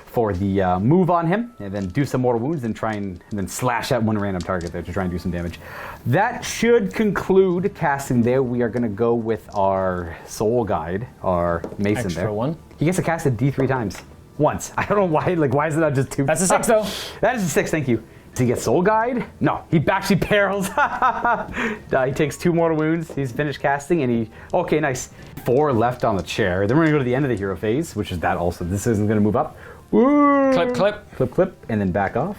for the move on him, and then do some mortal wounds and try and then slash at one random target there to try and do some damage. That should conclude casting there. We are going to go with our Soul Guide, our Mason Extra there. 1. He gets to cast it D3 times. Once. I don't know why. Like, why is it not just 2? That's a 6 though. That is a 6, thank you. Does he get Soul Guide? No, he actually perils. He takes 2 mortal wounds. He's finished casting, and he... Okay, nice. 4 left on the chair. Then we're going to go to the end of the hero phase, which is that also. This isn't going to move up. Woo! Clip, clip. Clip, clip, and then back off.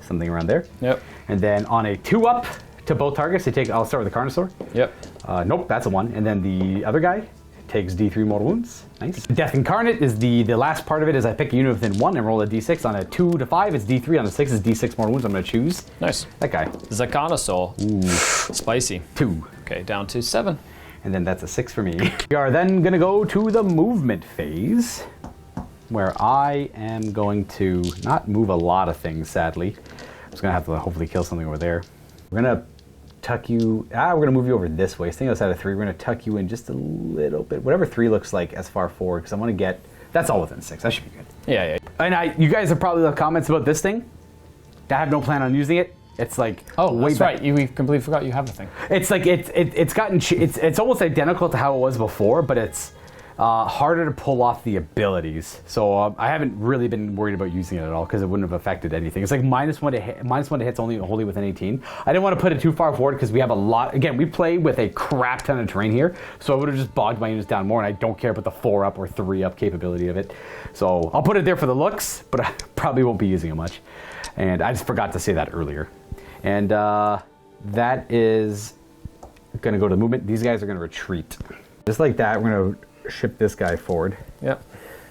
Something around there. Yep. And then on a 2-up to both targets, they take... I'll start with the Carnosaur. Yep. Nope, that's a 1. And then the other guy takes D3 mortal wounds. Nice. Death Incarnate is the last part of it. Is I pick a unit within 1 and roll a D6. On a 2 to 5, it's D3. On a 6, it's D6 mortal wounds. I'm going to choose Nice. that guy. Zakanosaur. Ooh. Spicy. 2. Okay, down to 7. And then that's a 6 for me. We are then going to go to the movement phase, where I am going to not move a lot of things, sadly. I'm just going to have to hopefully kill something over there. We're going to tuck you... we're going to move you over this way. Staying outside of 3, we're going to tuck you in just a little bit. Whatever 3 looks like as far forward, because I want to get... That's all within 6. That should be good. Yeah. And you guys have probably left comments about this thing. I have no plan on using it. It's like... Oh, way that's back. right. We completely forgot you have the thing. It's like it's gotten it's almost identical to how it was before, but it's Harder to pull off the abilities. So I haven't really been worried about using it at all because it wouldn't have affected anything. It's like -1 to hit, -1 to hits only within 18. I didn't want to put it too far forward because we have a lot. Again, we play with a crap ton of terrain here, so I would have just bogged my units down more, and I don't care about the 4-up or 3-up capability of it. So I'll put it there for the looks, but I probably won't be using it much. And I just forgot to say that earlier. And that is going to go to the movement. These guys are going to retreat. Just like that, we're going to ship this guy forward. Yep.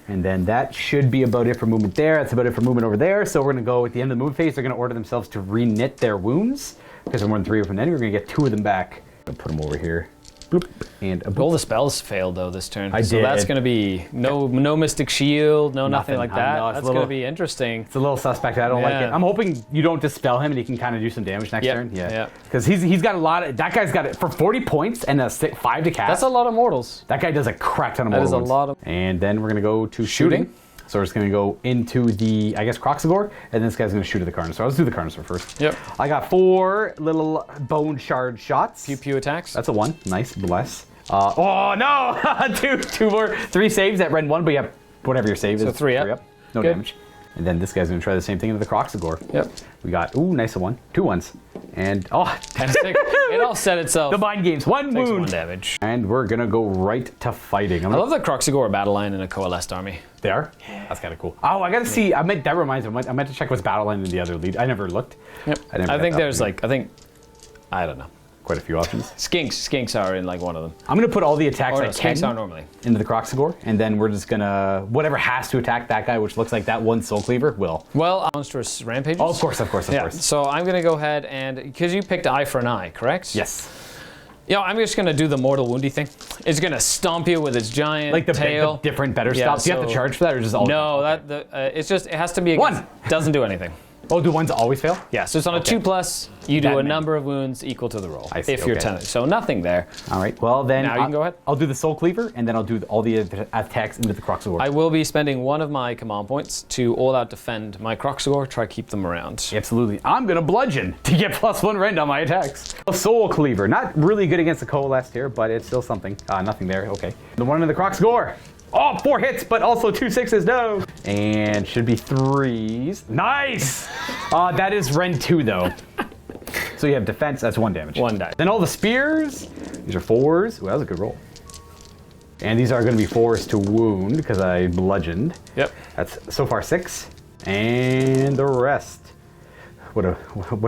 And then that should be about it for movement there. That's about it for movement over there. So we're going to go at the end of the movement phase. They're going to order themselves to re-knit their wounds because they're more than 3 of them. Then we're going to get 2 of them back. I'm going to put them over here. Bloop, and a boop. All the spells failed though this turn. I so did. that's going to be no Mystic Shield, nothing Nothing. like I that. know, it's That's a little- going to be interesting. It's a little suspect. I don't like it. Yeah. I'm hoping you don't dispel him and he can kind of do some damage next Yep, turn. Yeah. yep. Because he's got a lot of. That guy's got it for 40 points and a 5 to cast. That's a lot of mortals. That guy does a crap ton of That mortal is a wounds. lot of- And then we're going to go to shooting. So we're just going to go into the, I guess, Croxagore, and this guy's going to shoot at the Carnosaur. Let's do the Carnosaur first. Yep. I got 4 little bone shard shots. Pew pew attacks. That's a 1. Nice. Bless. Oh, no! 2 more. 3 saves at Ren 1, but you have whatever your save is. So 3 up. No Good. damage. And then this guy's going to try the same thing into the Croxagore. Yep. We got, ooh, nice 1. 2 ones. And, And 6. It all set itself. the mind games. 1 Takes wound. 1 damage. And we're going to go right to fighting. I love the Croxagore battle line in a coalesced army. They are? Yeah. That's kind of cool. Oh, I got to see. That reminds me. I meant to check what's battle line in the other lead. I never looked. Yep. I never I got think that there's one. I don't know. Quite a few options. Skinks are in like one of them. I'm going to put all the attacks Or I no, can skinks are normally. into the Croxagore, and then we're just going to, whatever has to attack that guy, which looks like that one Soul Cleaver, will. Well, monstrous rampages. Oh, of course. Yeah. So I'm gonna go ahead and because you picked eye for an eye, correct? Yes. Yeah, I'm just gonna do the mortal woundy thing. It's gonna stomp you with its giant Like the tail. different better Yeah, stops. Do you have to so- charge for that, or just all? No, it's just it has to be against, 1. Doesn't do anything. Oh, do ones always fail? Yeah, so it's on Okay. a 2+. You do That a many. number of wounds equal to the roll. I see, If you're okay. 10. So nothing there. All right. Well, then Now you can go ahead. I'll do the Soul Cleaver, and then I'll do all the attacks into the Croxagore. I will be spending 1 of my command points to all-out defend my Croxagore. Try to keep them around. Absolutely. I'm going to bludgeon to get +1 rend on my attacks. A Soul Cleaver. Not really good against the Coalesced here, but it's still something. Nothing there. Okay. The one in the Croxagore. Oh, 4 hits, but also 2 6s. No. And should be 3s. Nice. That is rend 2, though. So you have defense. That's 1 damage. 1 die. Then all the spears. These are 4s. Ooh, that was a good roll. And these are going to be 4s to wound because I bludgeoned. Yep. That's so far 6. And the rest. What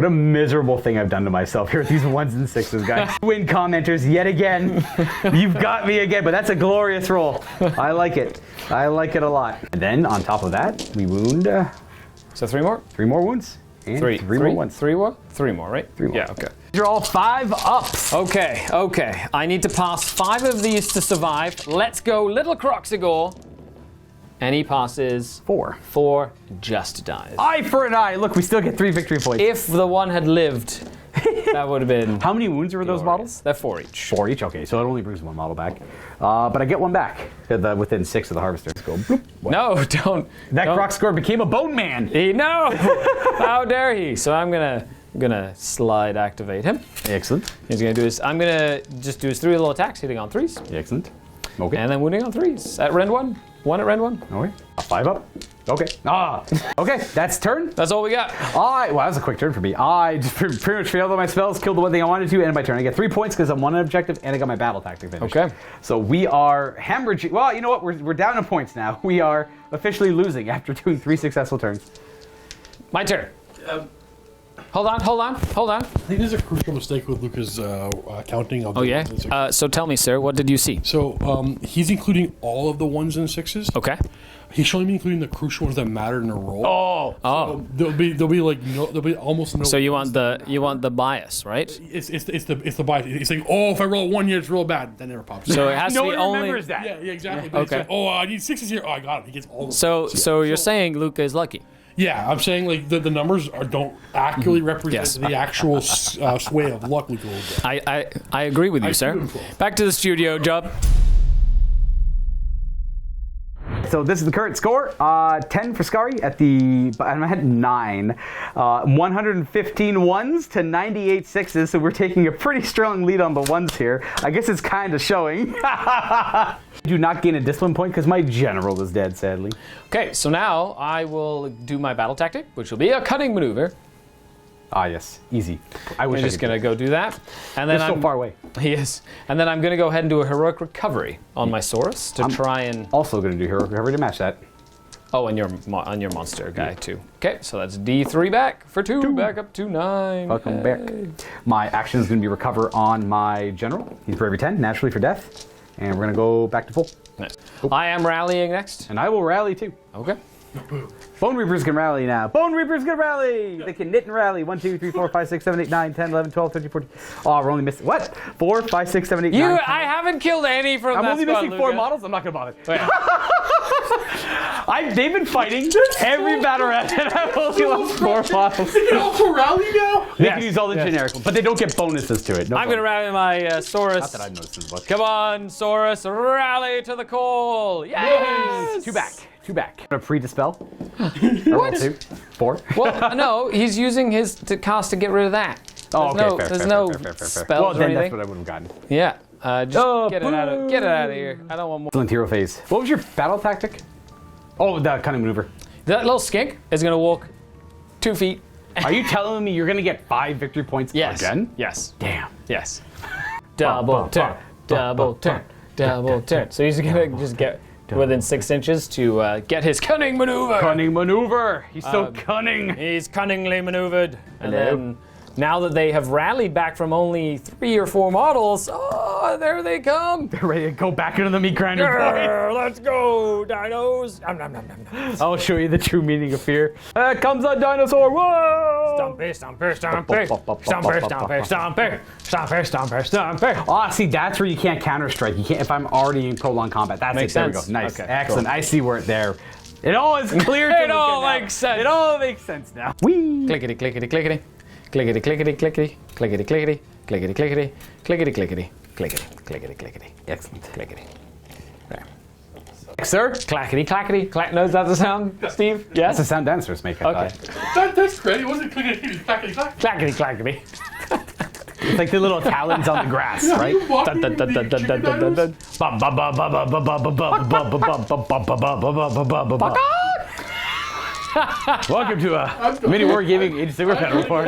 a miserable thing I've done to myself here with these 1s and 6s, guys. Win commenters yet again. You've got me again, but that's a glorious roll. I like it. I like it a lot. And then on top of that, we wound So 3 more? 3 more wounds. And 3 more ones. 3 more? 3 more, right? 3 more. Yeah, okay. These are all 5 ups. Okay. I need to pass 5 of these to survive. Let's go, little Croxagore. And he passes 4. 4, just dies. Eye for an eye. Look, we still get 3 victory points. If the one had lived, that would have been. How many wounds were those models? They're 4 each. 4 each. Okay, so it only brings 1 model back. But I get 1 back within 6 of the harvester. Let's go. Bloop. No, don't. That don't. Croxagore became a bone man. No! How dare he? So I'm gonna slide activate him. Excellent. He's gonna do his. I'm gonna just do his 3 little attacks, hitting on 3s, Excellent. Okay. and then wounding on 3s at rend 1. 1 at rend 1. Okay. A 5 up. Okay. Okay. That's turn. That's all we got. Well, that was a quick turn for me. I just pretty much failed all my spells, killed the one thing I wanted to, ended my turn. I get 3 points because I'm 1 objective, and I got my battle tactic finished. Okay. So we are hemorrhaging. Well, you know what? We're down in points now. We are officially losing after doing 3 successful turns. My turn. Hold on. I think there's a crucial mistake with Luka's counting of Oh yeah. So tell me, sir, what did you see? So he's including all of the 1s and 6s. Okay. He's showing me including the crucial ones that matter in a roll. Oh. So there'll be almost no. So you want the bias, right? It's the bias. It's like, oh, if I roll 1 here, it's real bad. That never pops. So it has No to be one only. remembers that. yeah, exactly. But it's Okay. like, oh, I need 6s here. Oh, I got it. He gets all. The So you're saying Luka is lucky? Yeah, I'm saying like the numbers don't accurately represent Yes. the actual sway of luck Luka will get. I agree with you, sir. do as well. Back to the studio, Job. so this is the current score. 10 for Skari at the, I'm at 9. 115 ones to 98 sixes, so we're taking a pretty strong lead on the ones here. I guess it's kind of showing. Do not gain a discipline point because my general is dead, sadly. Okay, so now I will do my battle tactic, which will be a cutting maneuver. Ah, yes, easy. I wish I'm just going to go do that. And then You're so far away. He is. And then I'm going to go ahead and do a heroic recovery on my Saurus to try and... Also going to do heroic recovery to match that. Oh, and your monster guy too. Okay, so that's D3 back for 2, back up to 9. Welcome back. My action is going to be recover on my general. He's for every 10, naturally for death. And we're going to go back to full. Nice. I am rallying next. And I will rally too. Okay. Bone Reapers can rally now. Bone Reapers can rally! They can knit and rally. 1, 2, 3, 4, 5, 6, 7, 8, 9, 10, 11, 12, 13, 14. Oh, we're only missing. What? 4, 5, 6, 7, 8, 9. 10. I haven't killed any from I'm that only spot, missing 4 Luka. models. I'm not going to bother. Wait. They've been fighting every battle round, and I've only lost 4 models. You can also rally now? They can use all the generic ones, but they don't get bonuses to it. No I'm going to rally my Saurus. Not that I've noticed this book. Come on, Saurus, rally to the call. Yes! 2 back. 2 back. A pre-dispel. What? 2. 4. Well, no, he's using his cast to get rid of that. Oh, okay, fair, There's fair, no fair. spells Well, or then anything. that's what I would have gotten. Yeah, just get it out of here. I don't want more. Excellent hero phase. What was your battle tactic? Oh, the cunning maneuver. That little skink is going to walk 2 feet. Are you telling me you're going to get 5 victory points again? Yes. Damn. Yes. Double turn. Double turn. Double turn. So he's going to just get within 6 inches to get his cunning maneuver. Cunning maneuver. He's so cunning. He's cunningly maneuvered. And Hello. then now that they have rallied back from only 3 or 4 models, oh, there they come. They're ready to go back into the meat grinder. boys. Grr, let's go, dinos. Nom, nom, nom, nom, nom. I'll show you the true meaning of fear. Comes a dinosaur. Whoa! Stomper, stomper, stomper. Stomper, stomper, stomper. Stomper, stomper, stomper. Ah, see, that's where you can't counter strike. You can't if I'm already in prolonged combat. That's Makes it. There sense. we go. Nice, Okay, excellent. cool. I see where it there. It all is clear. to It Luka all now. makes sense. It all makes sense now. Whee! Clickety, clickety, clickety. Clickety, clickety, clickety. Clickety, clickety. Clickety, clickety. Clickety, clickety. Clickety, clickety, clickety. Excellent. Clickety. There. Sir, Clackety, clackety. No, is that the sound, Steve? that's Yes? the sound dancers make. I Okay. thought. That's great. It wasn't clickety, clackety, clack. Clackety, clackety. It's like the little talons on the grass, right? You walk Dun, dun, dun, dun, dun, dun, dun, dun, dun. Welcome to a MiniWarGaming Age of Sigmar Battle Report.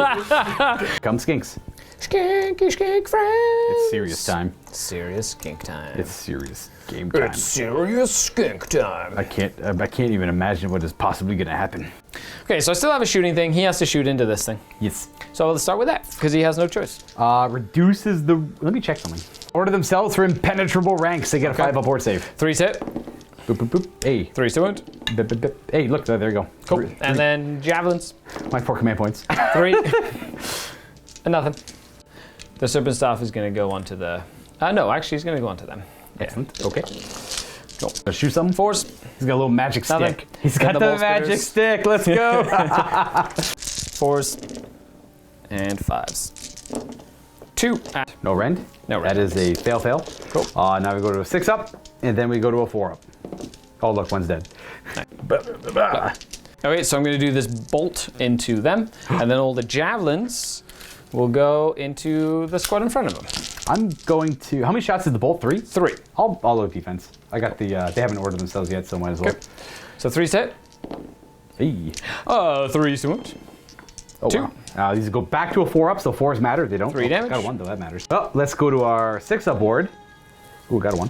Come skinks. Skinky, skink friends. It's serious time. Serious skink time. It's serious game time. It's serious skink time. I can't even imagine what is possibly going to happen. Okay, so I still have a shooting thing. He has to shoot into this thing. Yes. So let's start with that, because he has no choice. Reduces the. Let me check something. Order themselves for impenetrable ranks. They get a 5 up board save. 3's hit, Boop boop boop. Hey. 3's to wound. Bip, bip, bip. Hey, look there. There you go. Cool. And then javelins. My 4 command points. 3. And nothing. The serpent staff is going to go onto the. No, actually, he's going to go onto them. Excellent. Okay. Go. Let's shoot something. 4's. He's got a little magic Nothing. stick. He's And got the the ball magic spitters. stick. Let's go. 4's. And 5's. 2. No rend. No rend. That is a fail. Cool. Now we go to a 6 up, and then we go to a 4 up. Oh look, one's dead. Okay, so I'm going to do this bolt into them, and then all the javelins will go into the squad in front of them. I'm going to. How many shots is the bolt? 3? 3. I'll load defense. I got the. They haven't ordered themselves yet, so might as well. Okay. So 3's hit. Hey. 3's to wound. Oh, 2. wow. These go back to a 4 up, so 4s matter. They don't. 3 damage. Got a 1 though. That matters. Oh, let's go to our 6 up board. Ooh, got a 1.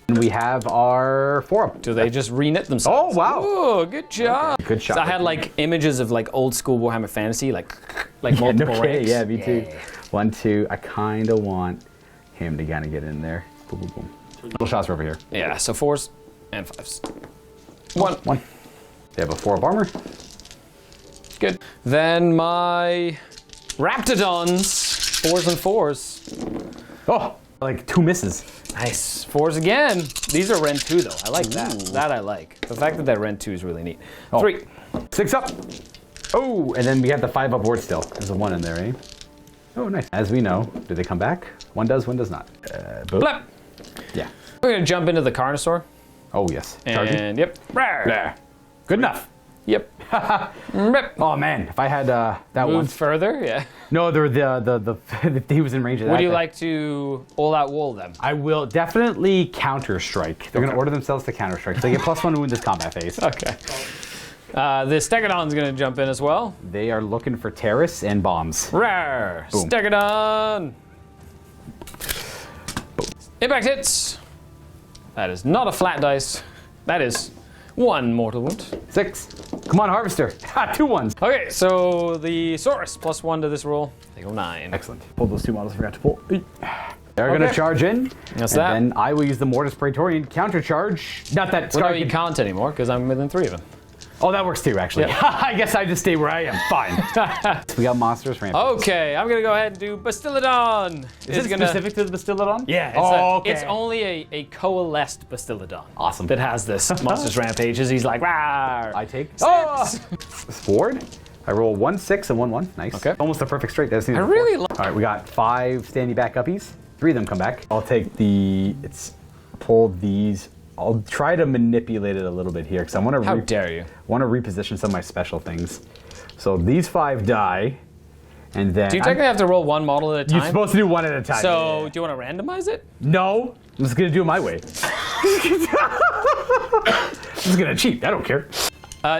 And we have our 4 up. Do they just re-knit themselves? Oh, wow. Oh, good job. Okay, good shot. So I had like images of like old school Warhammer Fantasy, like multiple Okay, ranks. yeah, me too. 1, 2. I kind of want him to kind of get in there. Boom, boom, boom. Little shots are over here. Yeah, so 4's and 5's. 1. 1. They have a 4 up armor. Good. Then my Raptidons, 4's and 4's. Oh, like 2 misses. Nice. 4's again. These are Ren 2 though. I like that. That I like. The fact that Ren 2 is really neat. 3. 6 up. Oh, and then we have the 5 up board still. There's a 1 in there, eh? Oh, nice. As we know, do they come back? 1 does, 1 does not. Boop. Blap. Yeah. We're going to jump into the Carnosaur. Oh, yes. Charging. And yep. Rawr. There. Good enough. Yep. Rip. Oh, man. If I had that Move one. further, yeah. No, he was in range of that. Would you like to all-out wall them? I will definitely counter-strike. They're going to order themselves to counter-strike. So they get +1 to win this combat phase. Okay. The Stegodon's going to jump in as well. They are looking for terrace and bombs. Rawr. Boom. Stegodon. Impact hits. That is not a flat dice. That is 1 mortal wound. 6. Come on, Harvester. 2 ones. Okay, so the Saurus +1 to this roll. They go 9. Excellent. Pull those 2 models I forgot to pull. They're going to charge in. That's and that. then I will use the Mortis Praetorian countercharge. Not that Well, no, Skari you can... can't anymore because I'm within 3 of them. Oh, that works too, actually. Yeah. I guess I just stay where I am. Fine. We got monsters rampage. Okay, I'm gonna go ahead and do Bastiladon. Is it specific to the Bastiladon? Yeah, okay. it's only a coalesced Bastiladon. Awesome. That has this Monsters Rampages. He's like, rawr. I take 6. Sword. I roll 1, 6, and 1, 1. Nice. Okay. Almost a perfect straight. That I really like. All right, we got 5 standing back uppies. 3 of them come back. I'll take the. Pull these. I'll try to manipulate it a little bit here because I want to. How dare you? Want to reposition some of my special things. So these 5 die, and then. Do you technically have to roll 1 model at a time? You're supposed to do 1 at a time. So, do you want to randomize it? No, I'm just gonna do it my way. I'm just gonna cheat. I don't care.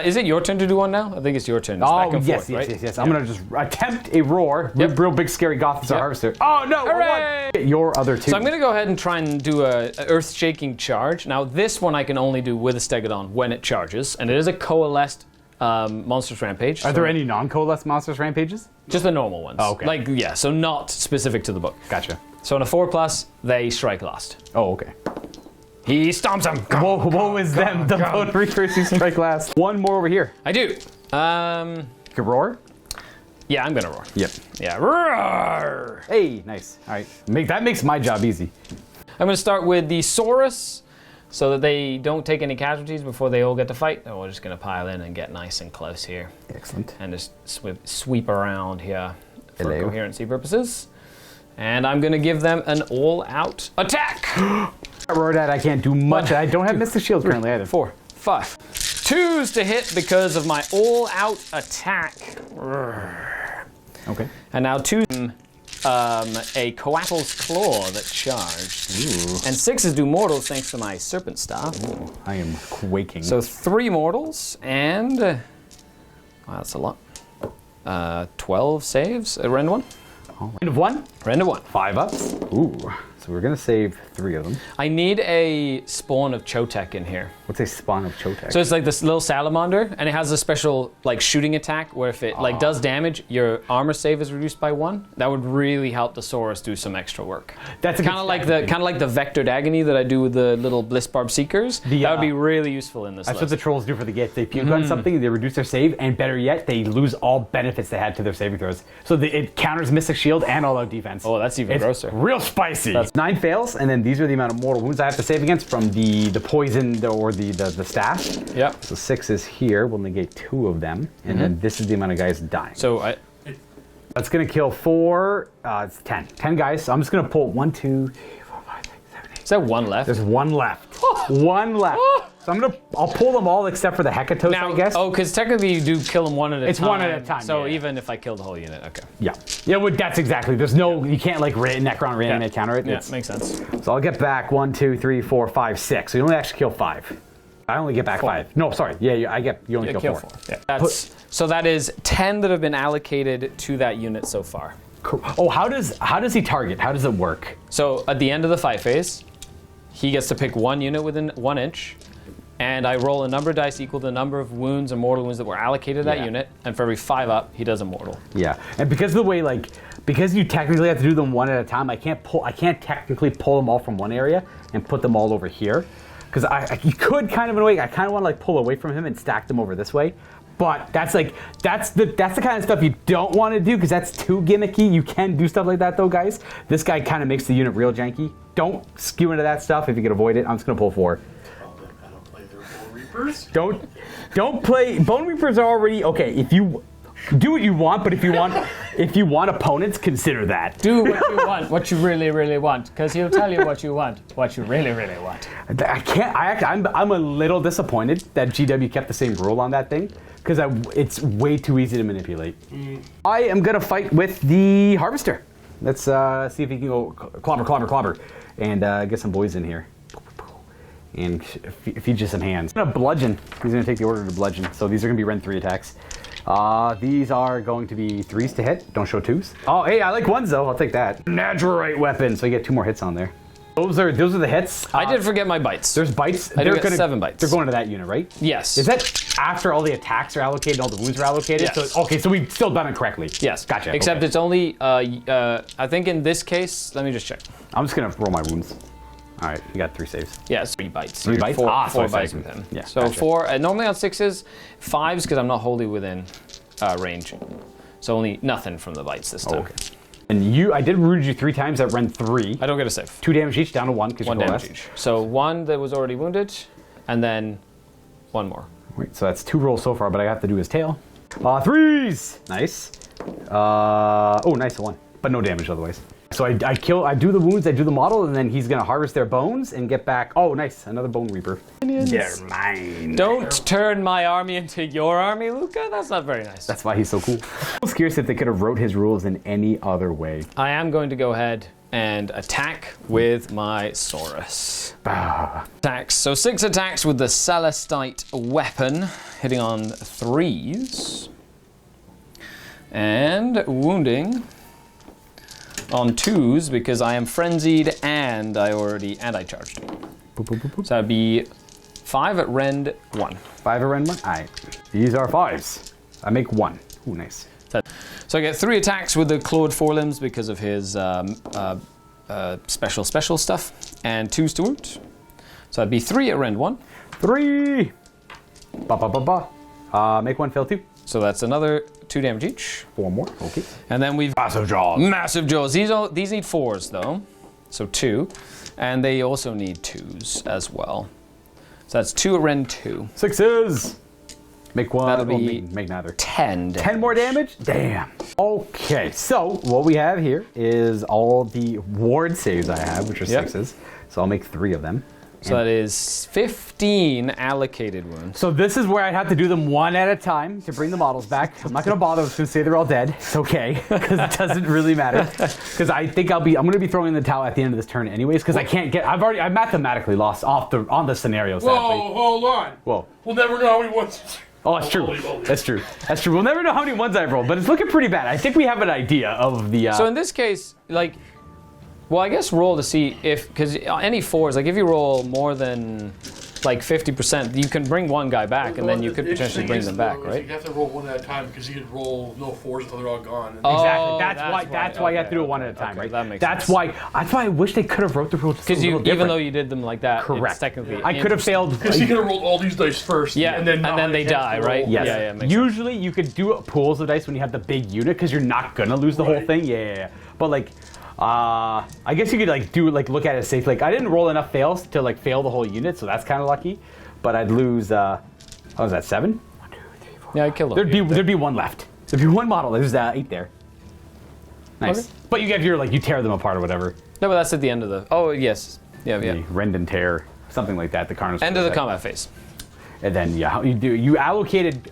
Is it your turn to do 1 now? I think it's your turn. It's back and yes, forth, yes, right? yes, yes. I'm gonna just attempt a roar. Yep. Real big, scary goth Yep. harvester. Oh no! Hooray! Get your other 2. So I'm going to go ahead and try and do a earth-shaking charge. Now this one I can only do with a Stegodon when it charges, and it is a coalesced Monsters Rampage. Are there any non-coalesced monsters rampages? Just the normal ones. Oh, okay. Like, yeah, so not specific to the book. Gotcha. So on a 4+, they strike last. Oh, okay. He stomps him. Woe is them, the Bone Reapers who strike last. 1 more over here. I do. You can roar? Yeah, I'm going to roar. Yep. Yeah, roar! Hey, nice. All right. That makes my job easy. I'm going to start with the Saurus, so that they don't take any casualties before they all get to fight. And we're just going to pile in and get nice and close here. Excellent. And just sweep around here for Hello. coherency purposes. And I'm going to give them an all-out attack. I roared at. I can't do much. I don't have Mystic Shield currently either. 4, 5. 2s to hit because of my all-out attack. Okay. And now 2, a Coattle's Claw that charged. Ooh. And 6s do mortals thanks to my Serpent Staff. I am quaking. So 3 mortals and... wow, that's a lot. 12 saves. Rend 1. End of 1. Rend 1. 5 ups. Ooh. So we're gonna save 3 of them. I need a spawn of Chotek in here. What's a spawn of Chotek? So it's like this little salamander, and it has a special like shooting attack where if it like does damage, your armor save is reduced by 1. That would really help the Saurus do some extra work. That's kind of like the vectored agony that I do with the little Blissbarb Seekers. That would be really useful in this That's list. what the trolls do for the gift. They puke on something, they reduce their save, and better yet, they lose all benefits they had to their saving throws. So it counters Mystic Shield and all-out defense. Oh, that's even grosser. Real spicy. That's 9 fails, and then these are the amount of mortal wounds I have to save against from the poison or the staff. Yep. So 6 is here. We'll negate 2 of them, and then this is the amount of guys dying. So That's gonna kill 4. It's 10. 10 guys. So I'm just gonna pull 1, 2, 3, 4, 5, 6, 7, 8. is that 1 left? There's 1 left. 1 left. So I'll pull them all except for the Hecatos, Now, I guess. oh, because technically you do kill them 1 at a time. It's 1 at a time, So yeah. even if I kill the whole unit, okay. Yeah. Yeah, well, that's exactly. There's no, you can't like Necron reanimate counter it. Yeah, It's- makes sense. So I'll get back 1, 2, 3, 4, 5, 6. So you only actually kill 5. I only get back 5. No, sorry. Yeah, you only kill 4. Yeah. So that is 10 that have been allocated to that unit so far. Cool. Oh, how does he target? How does it work? So at the end of the fight phase, he gets to pick 1 unit within 1 inch, and I roll a number of dice equal to the number of wounds or mortal wounds that were allocated to that Yeah. unit, and for every 5 up, he does a mortal. Yeah, and because of the way because you technically have to do them 1 at a time, I can't technically pull them all from one area and put them all over here, because you could kind of in a way. I kind of want to pull away from him and stack them over this way. But that's the kind of stuff you don't want to do because that's too gimmicky. You can do stuff like that though, guys. This guy kind of makes the unit real janky. Don't skew into that stuff if you can avoid it. I'm just gonna pull 4. I don't play their Bone Reapers. Don't play. Bone Reapers are already okay. If you Do what you want, but if you want opponents, consider that. Do what you want, what you really, really want, because he'll tell you what you want, what you really, really want. I can't. I'm a little disappointed that GW kept the same rule on that thing because it's way too easy to manipulate. I am gonna fight with the Harvester. Let's see if he can go clobber, and get some boys in here. And feed you some hands. I'm gonna bludgeon. He's gonna take the order to bludgeon. So these are gonna be Rend 3 attacks. These are going to be 3s to hit. Don't show 2s. Oh, hey, I like 1s though. I'll take that. Naturite weapon. So you get 2 more hits on there. Those are the hits. I did forget my bites. There's bites. I do get 7 bites. They're going to that unit, right? Yes. Is that after all the attacks are allocated, all the wounds are allocated? Yes. So, okay, so we've still done it correctly. Yes. Gotcha. Except okay. it's only, I think in this case, let me just check. I'm just gonna roll my wounds. All right, you got 3 saves. Yes, 3 bites. 3 bites? Four So I bites saved with him. him. Yeah, So gotcha. 4, normally on 6s, 5s because I'm not wholly within range. So only nothing from the bites this time. Okay. And I did wound you 3 times at Rend 3. I don't get a save. 2 damage each, down to 1 because 1 damage each. So 1 that was already wounded, and then 1 more. Wait, so that's 2 rolls so far, but I have to do his tail. 3s! Nice. Oh, nice, a 1. But no damage otherwise. So I do the wounds, I do the model, and then he's gonna harvest their bones and get back. Oh, nice, another Bone Reaper. They're mine. Don't turn my army into your army, Luka. That's not very nice. That's why he's so cool. I was curious if they could have wrote his rules in any other way. I am going to go ahead and attack with my Saurus. Attacks. So 6 attacks with the Celestite weapon, hitting on 3s. And wounding on 2s because I am frenzied and I charged. So that'd be 5 at Rend 1. 5 around 1? Alright. These are 5s. I make 1. Ooh, nice. So I get 3 attacks with the clawed forelimbs because of his special stuff, and 2s to wound. So that'd be 3 at Rend 1. 3! Make 1 fail 2. So that's another 2 damage each. 4 more, okay. And then we've Massive jaws. massive jaws. These need 4s though, so 2, and they also need 2s as well. So that's 2 at Rend 2. 6s! Make 1. That'll oh, be make neither. 10. 10 more damage? Damn. Okay, so what we have here is all the ward saves I have, which are Yep. 6s. So I'll make 3 of them. So that is 15 allocated wounds. So this is where I have to do them one at a time to bring the models back. I'm not gonna bother. I was gonna say they're all dead. It's okay, because it doesn't really matter. Because I think I'm gonna be throwing in the towel at the end of this turn anyways, because I can't get, I've mathematically lost on the scenario, sadly. Whoa, hold on. Whoa. We'll never know how many ones. Oh, that's true. That's true. That's true. We'll never know how many ones I've rolled, but it's looking pretty bad. I think we have an idea of the. So in this case, like, well, I guess roll to see if, because any 4s, like if you roll more than like 50%, you can bring one guy back, and then you could potentially bring them back, right? You have to roll 1 at a time because you could roll no 4s until they're all gone. Oh, Exactly. that's That's why. why you have to do it Okay, one at a time, okay, right? that makes That's sense. why I wish they could have wrote the rules just a Because little even different. though you did them like that, Correct. it's technically I could have failed. Because you could have rolled all these dice first. Yeah, and then they die, right? Yes. Yeah, makes sense. Usually you could do pools of dice when you have the big unit because you're not gonna lose the whole Right. thing. Yeah. But like, I guess you could look at it safe. Like I didn't roll enough fails to like fail the whole unit, so that's kind of lucky. But I'd lose. What was that? 7? Yeah, I killed them. There'd be 1 left. There'd be 1 model. There's 8 there. Nice. Okay. But you have you tear them apart or whatever. No, but that's at the end of the. Oh yes, yeah. The rend and tear, something like that. The Carnage. End of the combat phase. And then you allocated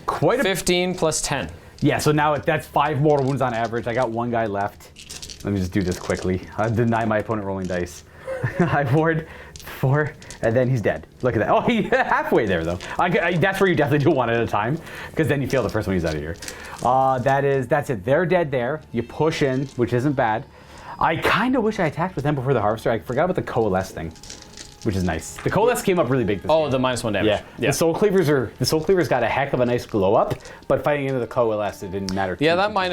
quite a 15 plus 10. Yeah, so now that's 5 mortal wounds on average. I got 1 guy left. Let me just do this quickly. I deny my opponent rolling dice. I ward 4, and then he's dead. Look at that. Oh, he's halfway there, though. That's where you definitely do 1 at a time, because then you fail the first one, he's out of here. That's it. They're dead there. You push in, which isn't bad. I kind of wish I attacked with them before the Harvester. I forgot about the Coalesce thing, which is nice. The Coalesce came up really big this Oh, game. the -1 damage. Yeah. The Soul Cleavers got a heck of a nice glow up, but fighting into the Coalesce, it didn't matter. Yeah, too that much.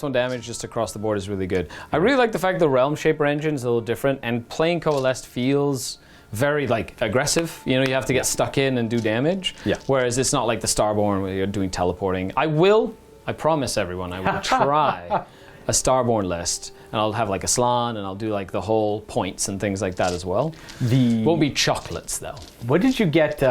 -1 damage just across the board is really good. I really like the fact the Realm Shaper engine is a little different, and playing Coalesced feels very like aggressive. You know, you have to get stuck in and do damage. Yeah. Whereas it's not like the Starborn where you're doing teleporting. I promise everyone, I will try a Starborn list, and I'll have like a Slan, and I'll do like the whole points and things like that as well. Won't be chocolates though. What did you get?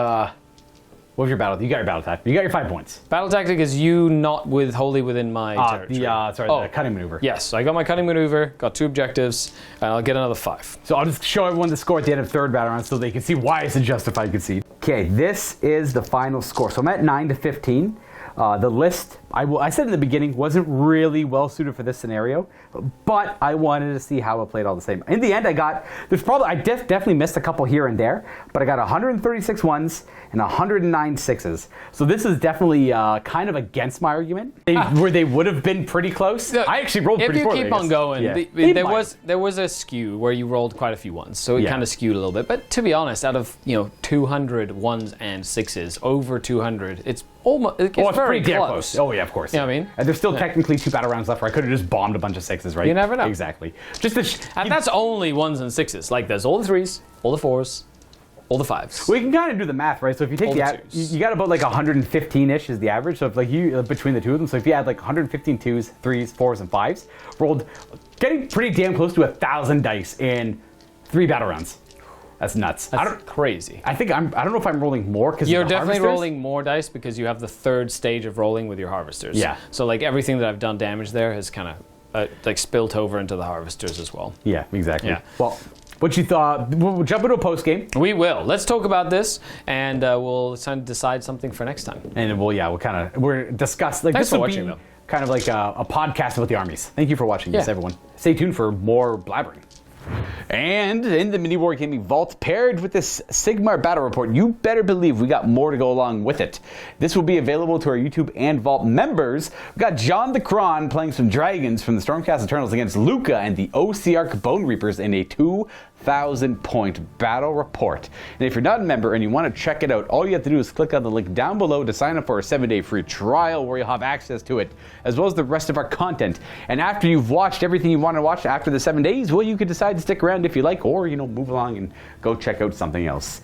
What was your battle? You got your battle tactic. You got your 5 points. Battle tactic is you not wholly within my territory. The cutting maneuver. Yes, so I got my cutting maneuver, got 2 objectives, and I'll get another 5. So I'll just show everyone the score at the end of third battle round so they can see why it's a justified concede. Okay, this is the final score. So I'm at 9-15. The list, I said in the beginning, wasn't really well suited for this scenario, but I wanted to see how it played all the same. In the end, I definitely missed a couple here and there, but I got 136 ones and 109 sixes. So this is definitely kind of against my argument, where they would have been pretty close. I actually rolled pretty poorly. If you keep on going, there was a skew where you rolled quite a few ones, so it kind of skewed a little bit. But to be honest, out of 200 ones and sixes, over 200, it's almost it's very pretty damn close. Oh yeah, of course. You know what I mean? And there's still technically 2 battle rounds left where I could have just bombed a bunch of sixes, right? You never know. Exactly. And that's only ones and sixes. Like there's all the 3s, all the 4s, all the 5s. We can kind of do the math, right? So if you take you got about like 115-ish is the average. So if like you between the two of them, so if you add like 115 2s, 3s, 4s, and 5s, rolled getting pretty damn close to 1,000 dice in 3 battle rounds. That's nuts. That's crazy. I don't know if I'm rolling more because you're definitely rolling more dice because you have the 3rd stage of rolling with your harvesters. Yeah. So like everything that I've done damage there has kind of like spilt over into the harvesters as well. Yeah, exactly. Yeah. Well, what you thought? We'll jump into a post game. We will. Let's talk about this, and we'll decide something for next time. And we'll discuss. Like, Thanks this for will watching, be though. kind of like a podcast about the armies. Thank you for watching this, everyone. Stay tuned for more blabbering. And in the MiniWarGaming Vault, paired with this Sigmar battle report, you better believe we got more to go along with it. This will be available to our YouTube and Vault members. We got John the Cron playing some dragons from the Stormcast Eternals against Luka and the Ossiarch Bonereapers in a 2,000-point battle report. And if you're not a member and you want to check it out, all you have to do is click on the link down below to sign up for a 7-day free trial where you'll have access to it, as well as the rest of our content. And after you've watched everything you want to watch after the 7 days, well, you can decide to stick around if you like, or, move along and go check out something else.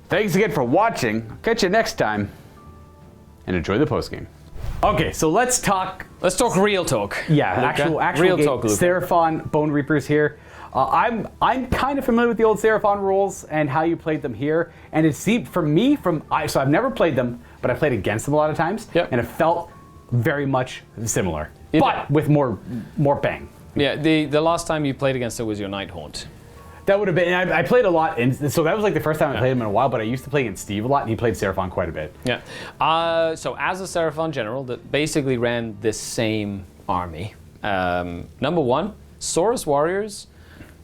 Thanks again for watching. Catch you next time, and enjoy the postgame. Okay, so let's talk real talk. Yeah, Luka. actual real game. talk, Luka. Seraphon Bonereapers here. I'm kind of familiar with the old Seraphon rules and how you played them here, and it seemed so I've never played them, but I played against them a lot of times, and it felt very much similar, but with more bang. Yeah, the last time you played against it was your Night Haunt. That would have been. I played a lot, so that was like the first time I played him in a while. But I used to play against Steve a lot, and he played Seraphon quite a bit. Yeah. So as a Seraphon general, that basically ran this same army. Number one, Saurus warriors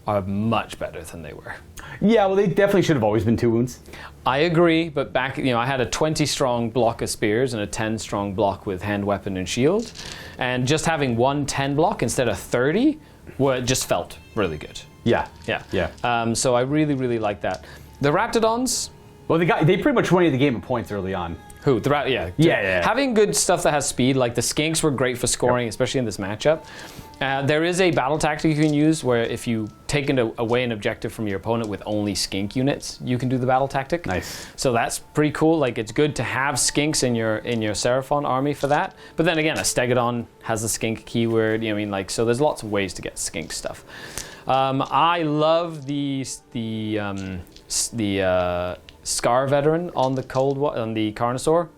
are much better than they were. Yeah, well, they definitely should have always been 2 wounds. I agree, but back, I had a 20-strong block of spears and a 10-strong block with hand, weapon, and shield, and just having 1 10 block instead of 30, just felt really good. Yeah. So I really, really like that. The Raptidons. Well, they pretty much won the game of points early on. Who? Yeah. Having good stuff that has speed, like the Skinks were great for scoring, especially in this matchup. There is a battle tactic you can use where if you take away an objective from your opponent with only Skink units, you can do the battle tactic. Nice. So that's pretty cool. Like, it's good to have Skinks in your Seraphon army for that. But then again, a Stegodon has a Skink keyword. So there's lots of ways to get Skink stuff. I love the Scar Veteran on the Carnosaur.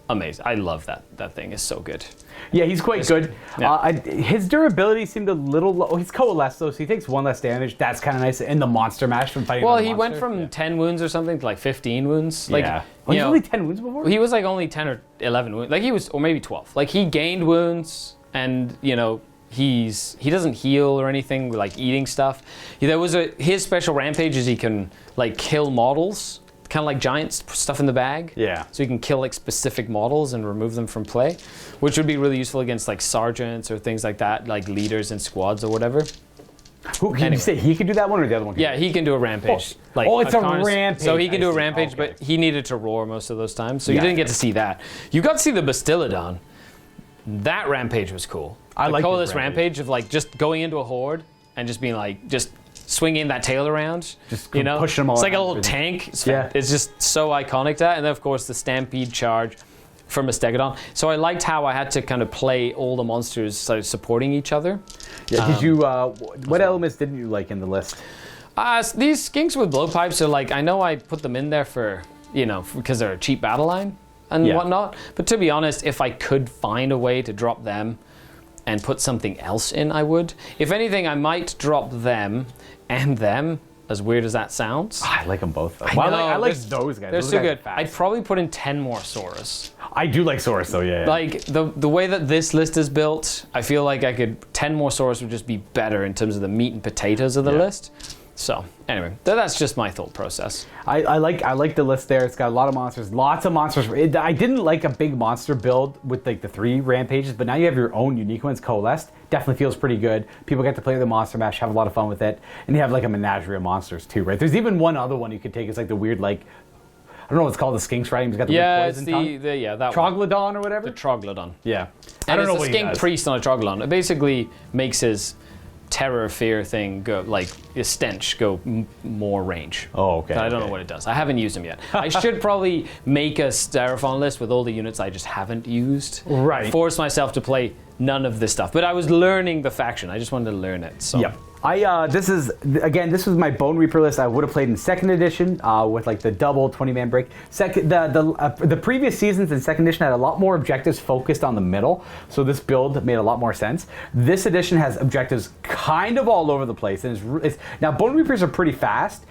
Amazing. I love that thing. It's so good. Yeah, he's quite good. Yeah. His durability seemed a little low. He's coalesced, though, so he takes 1 less damage. That's kind of nice in the monster mash from fighting Well, another he monster. went from 10 wounds or something to like 15 wounds. Like, yeah. He was only 10 wounds before? He was like only 10 or 11 wounds. Like, he was, or maybe 12. Like, he gained wounds, and, he doesn't heal or anything, like eating stuff. His special rampage is he can, like, kill models. Kind of like giant stuff in the bag. Yeah. So you can kill like specific models and remove them from play, which would be really useful against like sergeants or things like that, like leaders in squads or whatever. Can you say he can do that one or the other one? Yeah, he can do a rampage. It's a rampage. So he can do a rampage, but he needed to roar most of those times, so you didn't get to see that. You got to see the Bastillodon. That rampage was cool. I like this rampage of like just going into a horde and just being like swinging that tail around, pushing them all. It's like a around. little tank. Yeah. It's just so iconic that, and then of course the Stampede charge from a Stegodon. So I liked how I had to kind of play all the monsters supporting each other. Yeah. Did you? What elements didn't you like in the list? These Skinks with blowpipes are like, I know I put them in there for you know, because they're a cheap battle line and whatnot. But to be honest, if I could find a way to drop them and put something else in, I would. If anything, I might drop them and them, as weird as that sounds. I like them both, though. I like those guys. They're Those so guys are good. fast. I'd probably put in 10 more Saurus. I do like Saurus, though, yeah. Like, the way that this list is built, I feel like 10 more Saurus would just be better in terms of the meat and potatoes of the list. So, anyway, that's just my thought process. I like the list there. It's got a lot of monsters, lots of monsters. I didn't like a big monster build with like the 3 rampages, but now you have your own unique ones coalesced. Definitely feels pretty good. People get to play the monster mash, have a lot of fun with it, and you have like a menagerie of monsters too, right? There's even one other one you could take. It's like the weird like, I don't know what it's called, the skinks, right? He's got the weird poison tongue. that Troglodon or whatever. The Troglodon. Yeah. And I don't know it's what a he skink does. priest on a Troglodon. It basically makes his terror fear thing go, like his stench go more range. Oh, okay. But I don't know what it does. I haven't used him yet. I should probably make a Seraphon list with all the units I just haven't used. Right. Force myself to play none of this stuff. But I was learning the faction. I just wanted to learn it. So. Yep. This was my Bone Reaper list. I would have played in 2nd edition with like the double 20-man break. The previous seasons in 2nd edition had a lot more objectives focused on the middle, so this build made a lot more sense. This edition has objectives kind of all over the place, and now Bone Reapers are pretty fast,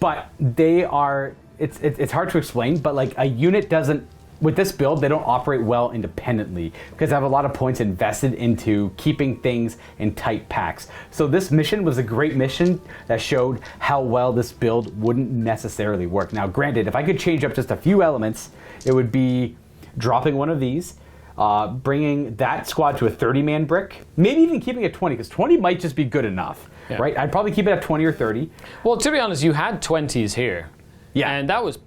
but they are. It's hard to explain, but like a unit doesn't. With this build, they don't operate well independently because I have a lot of points invested into keeping things in tight packs. So this mission was a great mission that showed how well this build wouldn't necessarily work. Now, granted, if I could change up just a few elements, it would be dropping one of these, bringing that squad to a 30-man brick, maybe even keeping it 20, because 20 might just be good enough, right? I'd probably keep it at 20 or 30. Well, to be honest, you had 20s here. Yeah. And that was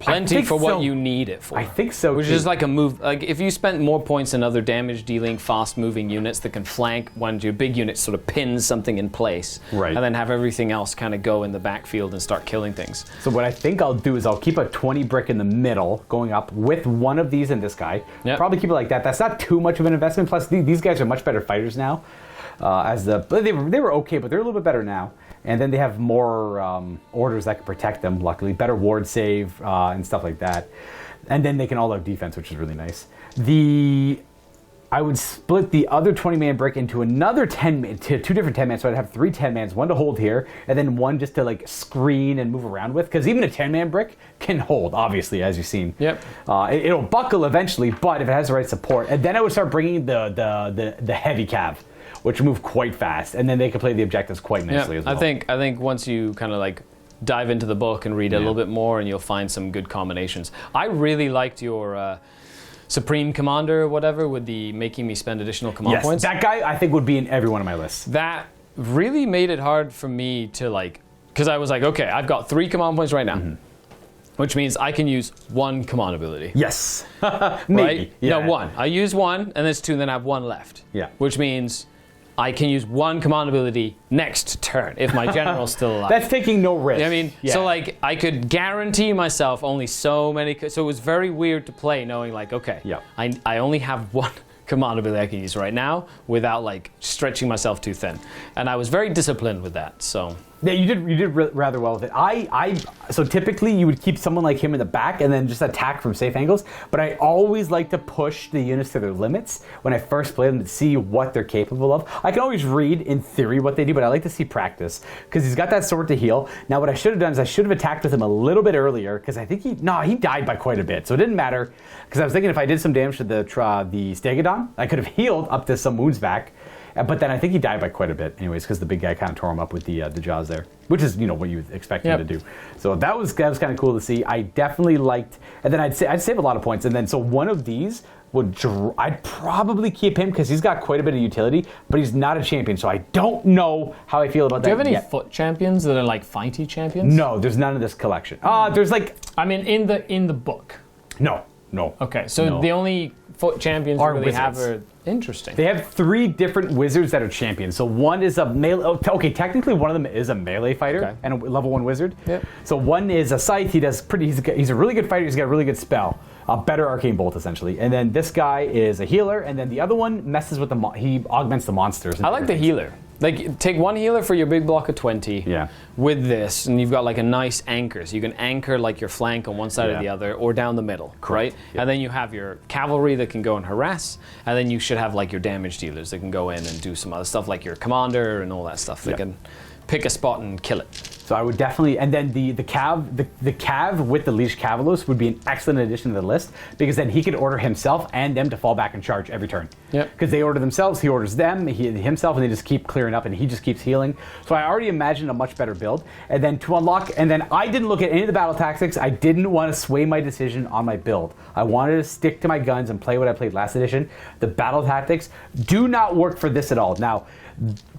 plenty for what you need it for. I think so, Which too. is like a move. Like if you spent more points in other damage-dealing, fast-moving units that can flank when your big unit sort of pins something in place, right, and then have everything else kind of go in the backfield and start killing things. So what I think I'll do is I'll keep a 20 brick in the middle, going up with one of these and this guy. Yep. Probably keep it like that. That's not too much of an investment. Plus, these guys are much better fighters now. They were okay, but they're a little bit better now. And then they have more orders that can protect them, luckily. Better ward save and stuff like that. And then they can all out defense, which is really nice. I would split the other 20-man brick into another 10-man, two different 10-man. So I'd have 3 10-mans, one to hold here, and then one just to like screen and move around with. Because even a 10-man brick can hold, obviously, as you've seen. Yep. It'll buckle eventually, but if it has the right support. And then I would start bringing the heavy cav, which move quite fast, and then they can play the objectives quite nicely as well. I think once you kind of like dive into the book and read it a little bit more, and you'll find some good combinations. I really liked your Supreme Commander or whatever with the making me spend additional command points. That guy I think would be in every one of my lists. That really made it hard for me to like, because I was like, okay, I've got 3 command points right now. Which means I can use 1 command ability. Yes. Maybe. Right? Yeah. No, 1. I use 1, and there's 2, and then I have 1 left. Yeah. Which means I can use 1 command ability next turn if my general's still alive. That's taking no risk. I mean, so like I could guarantee myself only so many. So it was very weird to play, knowing like, okay, I only have 1 command ability I can use right now without like stretching myself too thin, and I was very disciplined with that. So. Yeah, you did rather well with it. So typically you would keep someone like him in the back and then just attack from safe angles, but I always like to push the units to their limits when I first play them to see what they're capable of. I can always read in theory what they do, but I like to see practice because he's got that sword to heal. Now what I should have done is I should have attacked with him a little bit earlier because I think he died by quite a bit, so it didn't matter because I was thinking if I did some damage to the Stegodon, I could have healed up to some wounds back. But then I think he died by quite a bit, anyways, because the big guy kind of tore him up with the jaws there, which is what you would expect him to do. So that was kind of cool to see. I definitely liked, and then I'd save a lot of points, and then so one of these I'd probably keep him because he's got quite a bit of utility, but he's not a champion, so I don't know how I feel about that. Do you have any yet. foot champions that are like fighty champions? No, there's none of this collection. There's like, I mean, in the book. No. Okay, so the only foot champions Are we really have wizards. are interesting. They have 3 different wizards that are champions. So one is a melee. Okay, technically one of them is a melee fighter and a level 1 wizard. Yep. So one is a scythe. He's a really good fighter. He's got a really good spell. A better arcane bolt essentially. And then this guy is a healer. And then the other one messes with he augments the monsters. I like the healer. Like, take one healer for your big block of 20 Yeah. with this, and you've got like a nice anchor. So you can anchor like your flank on one side Yeah. or the other, or down the middle, right? Yeah. And then you have your cavalry that can go and harass, and then you should have like your damage dealers that can go in and do some other stuff, like your commander and all that stuff. They Yeah. can pick a spot and kill it. So I would definitely, and then the Cav with the Leash Cavalos would be an excellent addition to the list, because then he could order himself and them to fall back and charge every turn. Yep. Because they order themselves, he orders them, himself, and they just keep clearing up, and he just keeps healing. So I already imagine a much better build. And then to unlock, and then I didn't look at any of the battle tactics. I didn't want to sway my decision on my build. I wanted to stick to my guns and play what I played last edition. The battle tactics do not work for this at all. Now,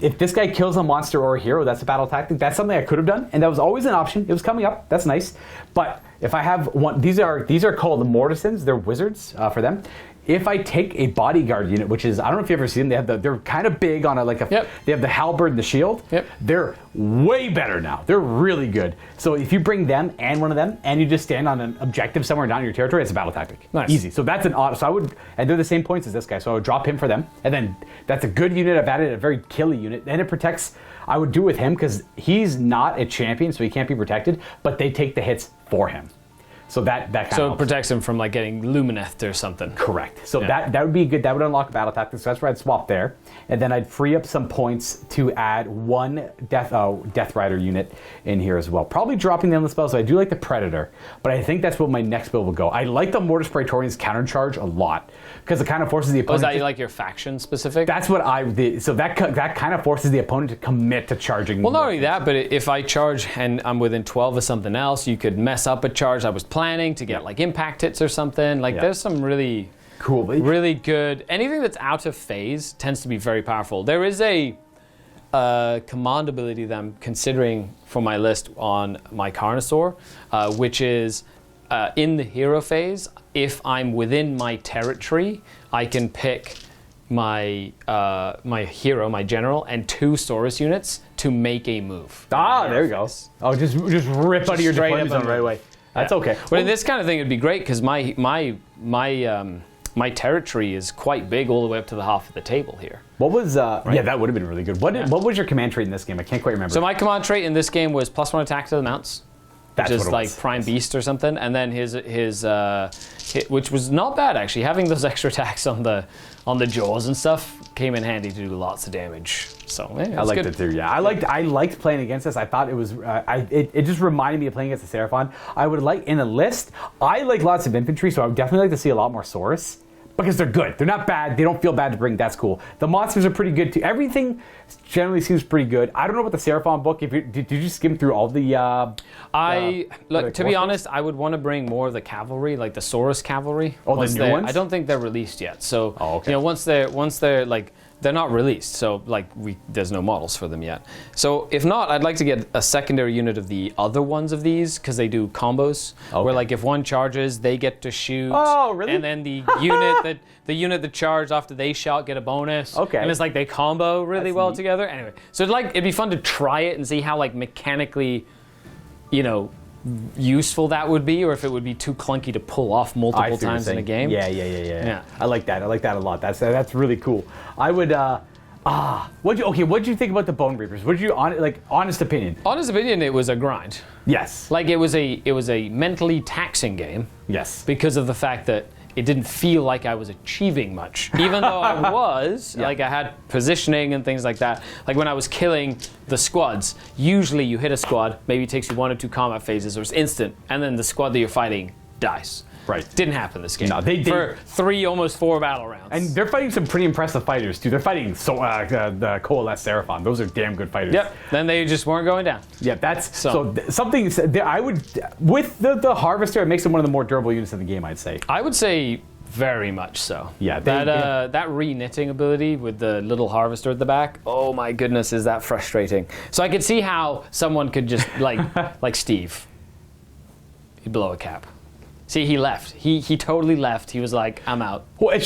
if this guy kills a monster or a hero, that's a battle tactic. That's something I could have done, and that was always an option. It was coming up. That's nice. But if I have one, these are called the Mortisans. They're wizards for them. If I take a bodyguard unit, which is, I don't know if you've ever seen them, they're kind of big on Yep. they have the halberd and the shield. Yep. They're way better now. They're really good. So if you bring them and one of them, and you just stand on an objective somewhere down in your territory, it's a battle tactic. Nice. Easy. So that's an auto. So I would, and they're the same points as this guy. So I would drop him for them, and then that's a good unit. I've added a very killy unit, and it protects. I would do with him because he's not a champion, so he can't be protected. But they take the hits for him. So that kind So of it protects him from like getting luminethed or something. Correct. So Yeah. that would be good. That would unlock battle tactics. So that's where I'd swap there, and then I'd free up some points to add one Death Rider unit in here as well. Probably dropping the endless spell. So I do like the Predator, but I think that's what my next build will go. I like the Mortis Praetorian's countercharge a lot because it kind of forces the Oh, is opponent. that like your faction specific? That's what so that kind of forces the opponent to commit to charging. Well, not more. only that, but if I charge and I'm within 12 of something else, you could mess up a charge I was planning to get like impact hits or something. Like Yeah. there's some really Cool. really good. Anything that's out of phase tends to be very powerful. There is a command ability that I'm considering for my list on my Carnosaur, which is in the hero phase. If I'm within my territory, I can pick my my hero, my general, and 2 Saurus units to make a move. There you go. Oh, just rip out of your straight deployment up zone right away. That's Yeah. okay. But in this kind of thing, it'd be great because my territory is quite big, all the way up to the half of the table here. What was? Yeah, that would have been really good. What was your command trait in this game? I can't quite remember. So my command trait in this game was +1 attack to the mounts, That's which is what it like was. Prime Beast or something, and then his which was not bad actually. Having those extra attacks on the jaws and stuff came in handy to do lots of damage. So yeah, I liked it too. Yeah, I liked playing against this. I thought it was. It just reminded me of playing against the Seraphon. I would like in a list. I like lots of infantry, so I would definitely like to see a lot more Saurus because they're good. They're not bad. They don't feel bad to bring. That's cool. The monsters are pretty good too. Everything generally seems pretty good. I don't know about the Seraphon book. Did you skim through all the? Look, to be honest, I would want to bring more of the cavalry, like the Saurus cavalry. Oh, the once new they're- ones? I don't think they're released yet. So Oh, okay. once they're like. They're not released, so like there's no models for them yet. So if not, I'd like to get a secondary unit of the other ones of these because they do combos. Okay. Where like if one charges, they get to shoot. Oh, really? And then the unit that charged after they shot get a bonus. Okay. And it's like they combo really That's well neat. together. Anyway, so it'd be fun to try it and see how like mechanically, useful that would be, or if it would be too clunky to pull off I see multiple what you're times in a saying. game. Yeah. I like that. I like that a lot. That's really cool. I would. What'd you think about the Bone Reapers? Honest opinion? Honest opinion, it was a grind. Yes. Like it was a mentally taxing game Yes. because of the fact that it didn't feel like I was achieving much, even though I was. Yeah. Like I had positioning and things like that. Like when I was killing the squads, usually you hit a squad, maybe it takes you 1 or 2 combat phases, or it's instant, and then the squad that you're fighting dies. Right. Didn't happen this game. No, they did. For 3, almost 4 battle rounds. And they're fighting some pretty impressive fighters too. They're fighting the Coalesced Seraphon. Those are damn good fighters. Yep. Then they just weren't going down. Yeah, that's So- something. I would with the Harvester. It makes them one of the more durable units in the game. I'd say. I would say very much so. Yeah, that re-knitting ability with the little harvester at the back. Oh my goodness, is that frustrating? So I could see how someone could just like Steve. He'd blow a cap. See, he left. He totally left. He was like, I'm out. Well, it's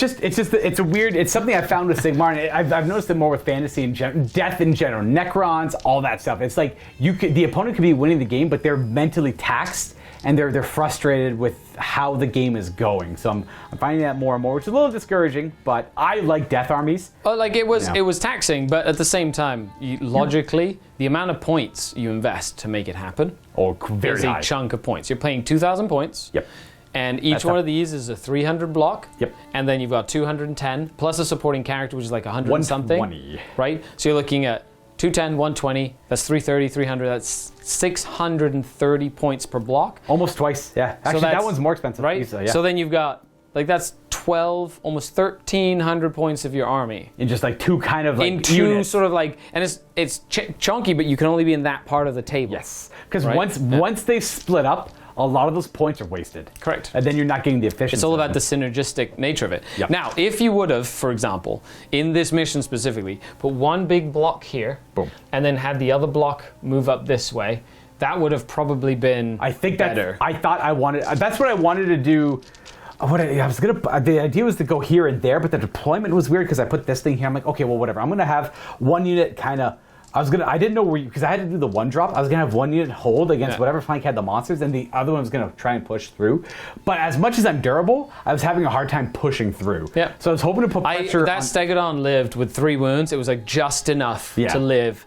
something I found with Sigmar, and I've noticed it more with fantasy and death in general, Necrons, all that stuff. It's like the opponent could be winning the game, but they're mentally taxed, and they're frustrated with how the game is going. So I'm finding that more and more, which is a little discouraging. But I like death armies. Oh, like it was taxing, but at the same time, logically, the amount of points you invest to make it happen Very is high. a chunk of points. You're paying 2,000 points. Yep. And each one of these is a 300 block. Yep. And then you've got 210 plus a supporting character, which is like 100 and something. 120. Right? So you're looking at 210, 120. That's 330, 300. That's 630 points per block. Almost twice. Yeah. Actually, that one's more expensive. Right? So, yeah. So then you've got, like, that's 12, almost 1,300 points of your army. in just like two kind of like In two units. sort of like, and it's chunky, but you can only be in that part of the table. Yes. Because Right? once they split up, a lot of those points are wasted. Correct. And then you're not getting the efficiency. It's all about the synergistic nature of it. Yep. Now, if you would have, for example, in this mission specifically, put one big block here, Boom. and then had the other block move up this way, that would have probably been I think better. I thought I wanted. That's what I wanted to do. I was gonna. The idea was to go here and there, but the deployment was weird because I put this thing here. I'm like, okay, well, whatever. I'm gonna have one unit kind of. I didn't know where because I had to do the one drop. I was gonna have one unit hold against whatever flank had the monsters, and the other one was gonna try and push through. But as much as I'm durable, I was having a hard time pushing through. Yeah. So I was hoping to put pressure. That Stegodon lived with 3 wounds. It was like just enough Yeah. to live,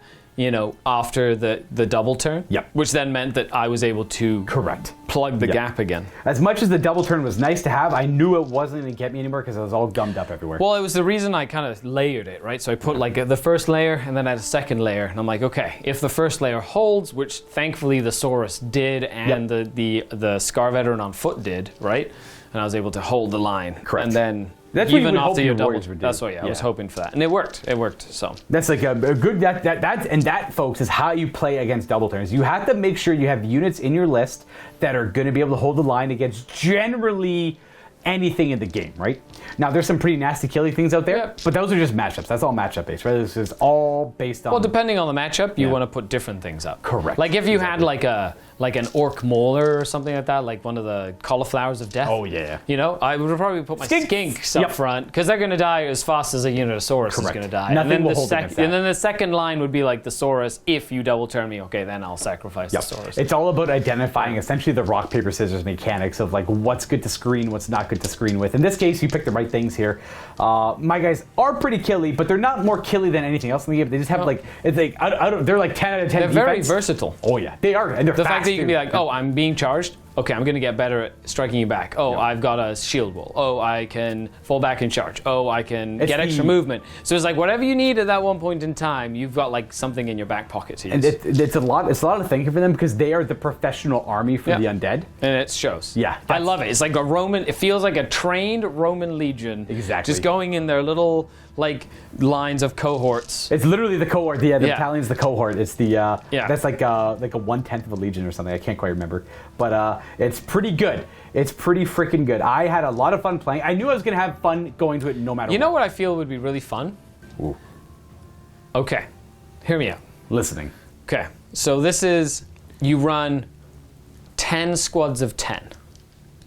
after the double turn. Yep. Which then meant that I was able to Correct. plug the Yep. gap again. As much as the double turn was nice to have, I knew it wasn't going to get me anywhere because I was all gummed up everywhere. Well, it was the reason I kind of layered it, right? So I put like the first layer and then I had a second layer. And I'm like, okay, if the first layer holds, which thankfully the Saurus did and the Scar Veteran on foot did, right? And I was able to hold the line. Correct. And then That's what you even would hope after your your double, warriors would do. that's what I was Yeah. hoping for that. And it worked. It worked. So That's like a good that folks is how you play against double turns. You have to make sure you have units in your list that are going to be able to hold the line against generally anything in the game, right? Now there's some pretty nasty killing things out there, Yep. but those are just matchups. That's all matchup based, right? This is all based on. well, depending on the matchup, you Yeah. want to put different things up. Correct. Like if you had like an orc mauler or something like that, like one of the cauliflowers of death. Oh, yeah. I would probably put my skinks Yep. up front because they're going to die as fast as a unit of Saurus is Correct. going to die. Nothing and then will the hold against that. and then the second line would be like the Saurus. If you double turn me, okay, then I'll sacrifice Yep. the Saurus. It's all about identifying essentially the rock paper scissors mechanics of like what's good to screen, what's not good to screen with. In this case, you picked the right things here. My guys are pretty killy, but they're not more killy than anything else in the game. They just have they're like 10 out of 10 They're very defense. versatile. Oh yeah, they are, and they're The fast, fact that you can too. be like, oh, I'm being charged. Okay, I'm going to get better at striking you back. Oh, I've got a shield wall. Oh, I can fall back and charge. Oh, I can It's get extra the- movement. So it's like whatever you need at that one point in time, you've got like something in your back pocket to use. And it's a lot of thinking for them because they are the professional army for Yeah. the undead. And it shows. Yeah, I love it. It's like it feels like a trained Roman legion. Exactly. Just going in their little like lines of cohorts. It's literally the cohort. The Yeah. battalion's the cohort. It's the Yeah. that's like a 1/10 of a legion or something. I can't quite remember, but it's pretty good. It's pretty freaking good. I had a lot of fun playing. I knew I was gonna have fun going to it no matter. You know what I feel would be really fun? Ooh. Okay, hear me out. Listening. Okay, so this is, you run 10 squads of 10.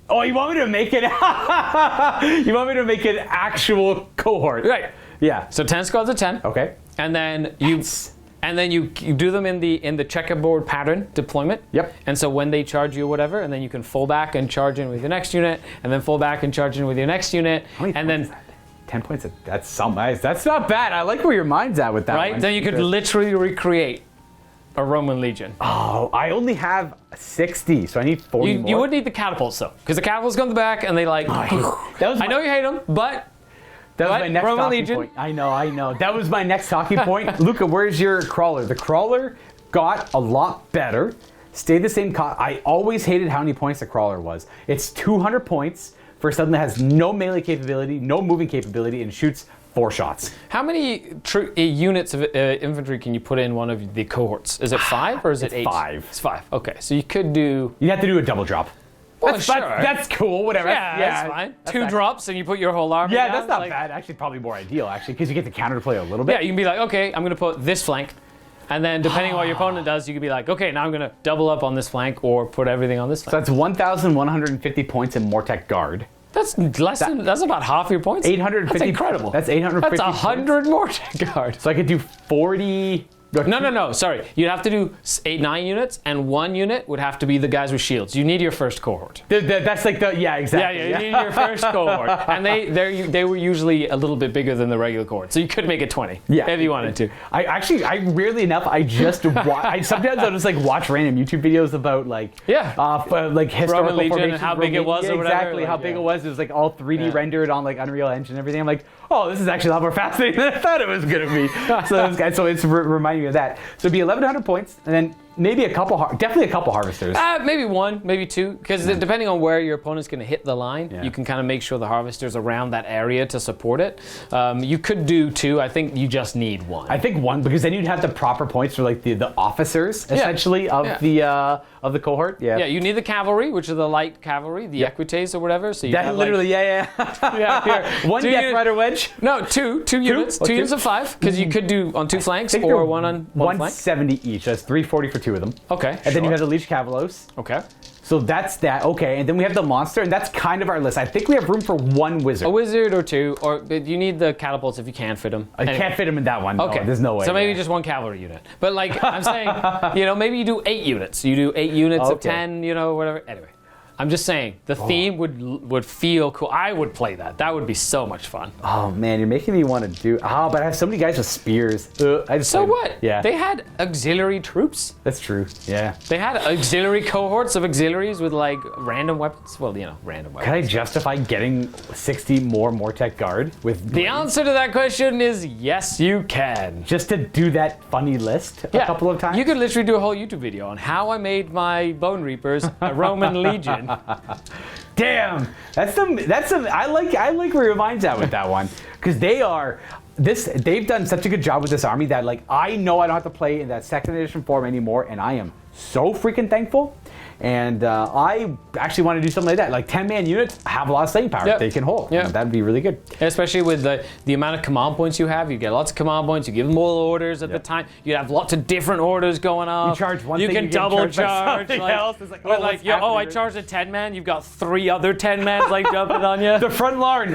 Oh, you want me to make it? You want me to make an actual cohort? Right. Yeah. So 10 squads of 10. Okay. And then you do them in the checkerboard pattern deployment. Yep. And so when they charge you or whatever, and then you can fall back and charge in with your next unit, and then fall back and charge in with your next unit, How many and points is then that? 10 points. That's some nice. That's not bad. I like where your mind's at with that right, one. then you could literally recreate a Roman legion. Oh, I only have 60, so I need 40 more. You would need the catapults though, because the catapults go in the back and they like. That was I know you hate them, but That was What? my next Roman talking Legion? point. I know. That was my next talking point. Luka, where's your crawler? The crawler got a lot better. Stayed the same cost. I always hated how many points the crawler was. It's 200 points for something that has no melee capability, no moving capability, and shoots 4 shots. how many units of infantry can you put in one of the cohorts? Is it 5 or is it 8? 5. It's 5. Okay, so you could do. You have to do a double drop. Well, that's, sure. that's cool. Whatever. Yeah, that's fine. that's 2 not- drops and you put your whole army Yeah, down, that's not like- bad. Actually, probably more ideal. Actually, because you get to counterplay a little bit. Yeah, you can be like, okay, I'm going to put this flank. And then depending on what your opponent does, you could be like, okay, now I'm going to double up on this flank or put everything on this So flank. that's 1,150 points in Mortec Guard. That's less than, that's about half your points. 850. That's incredible. That's 850. That's 100 more tech guard. So I could do 40. No. Sorry. You'd have to do 9 units, and 1 unit would have to be the guys with shields. You need your first cohort. That's like the exactly. Yeah, you need your first cohort, and they were usually a little bit bigger than the regular cohort, so you could make it 20. Yeah. If you wanted to. I weirdly enough, I just sometimes I'll just like watch random YouTube videos about like like historical Legion formations, and how big it was or whatever. Exactly how big it was. It was like all 3D rendered on like Unreal Engine and everything. I'm like, oh, this is actually a lot more fascinating than I thought it was gonna be. So it's reminding me of that. So it'd be 1,100 points, and then maybe definitely a couple harvesters. Maybe 1, maybe 2, because depending on where your opponent's going to hit the line, you can kind of make sure the harvester's around that area to support it. You could do 2. I think you just need 1. I think 1, because then you'd have the proper points for like the officers essentially of the cohort. Yeah. Yeah, you need the cavalry, which are the light cavalry, the equites or whatever. So you that have literally, here. 1 2 Death Rider wedge. No, 2 units. 2 units of 5, because you could do on 2 flanks or 1 on 1 flank. 170 each. That's 340 for 2 of them. Okay. And then you have the Leech Cavalos. Okay. So that's that. Okay, and then we have the monster, and that's kind of our list. I think we have room for 1 wizard. A wizard or 2, but you need the catapults if you can fit them. I can't fit them in that one. Okay. No, there's no way. So maybe just 1 cavalry unit. But like I'm saying, maybe you do 8 units. You do 8 units of 10, whatever. Anyway. I'm just saying, the theme would feel cool. I would play that. That would be so much fun. Oh man, you're making me want to do. But I have so many guys with spears. So what? Yeah. They had auxiliary troops. That's true. Yeah. They had auxiliary cohorts of auxiliaries with like random weapons. Well, random weapons. Can I justify getting 60 more Mortek Guard with? The answer to that question is yes, you can. Just to do that funny list a couple of times. You could literally do a whole YouTube video on how I made my Bone Reapers a Roman legion. Damn, I like where your mind's at with that one, because they've done such a good job with this army that like I know I don't have to play in that 2nd edition form anymore, and I am so freaking thankful. And I actually want to do something like that. Like 10-man units have a lot of staying power they can hold. Yeah. That'd be really good. Especially with the amount of command points you have. You get lots of command points. You give them all orders at the time. You have lots of different orders going on. You charge one you thing, can you get double charged by charge. something else. It's like, I charged a 10-man. You've got 3 other 10-mans like jumping on you. The front line,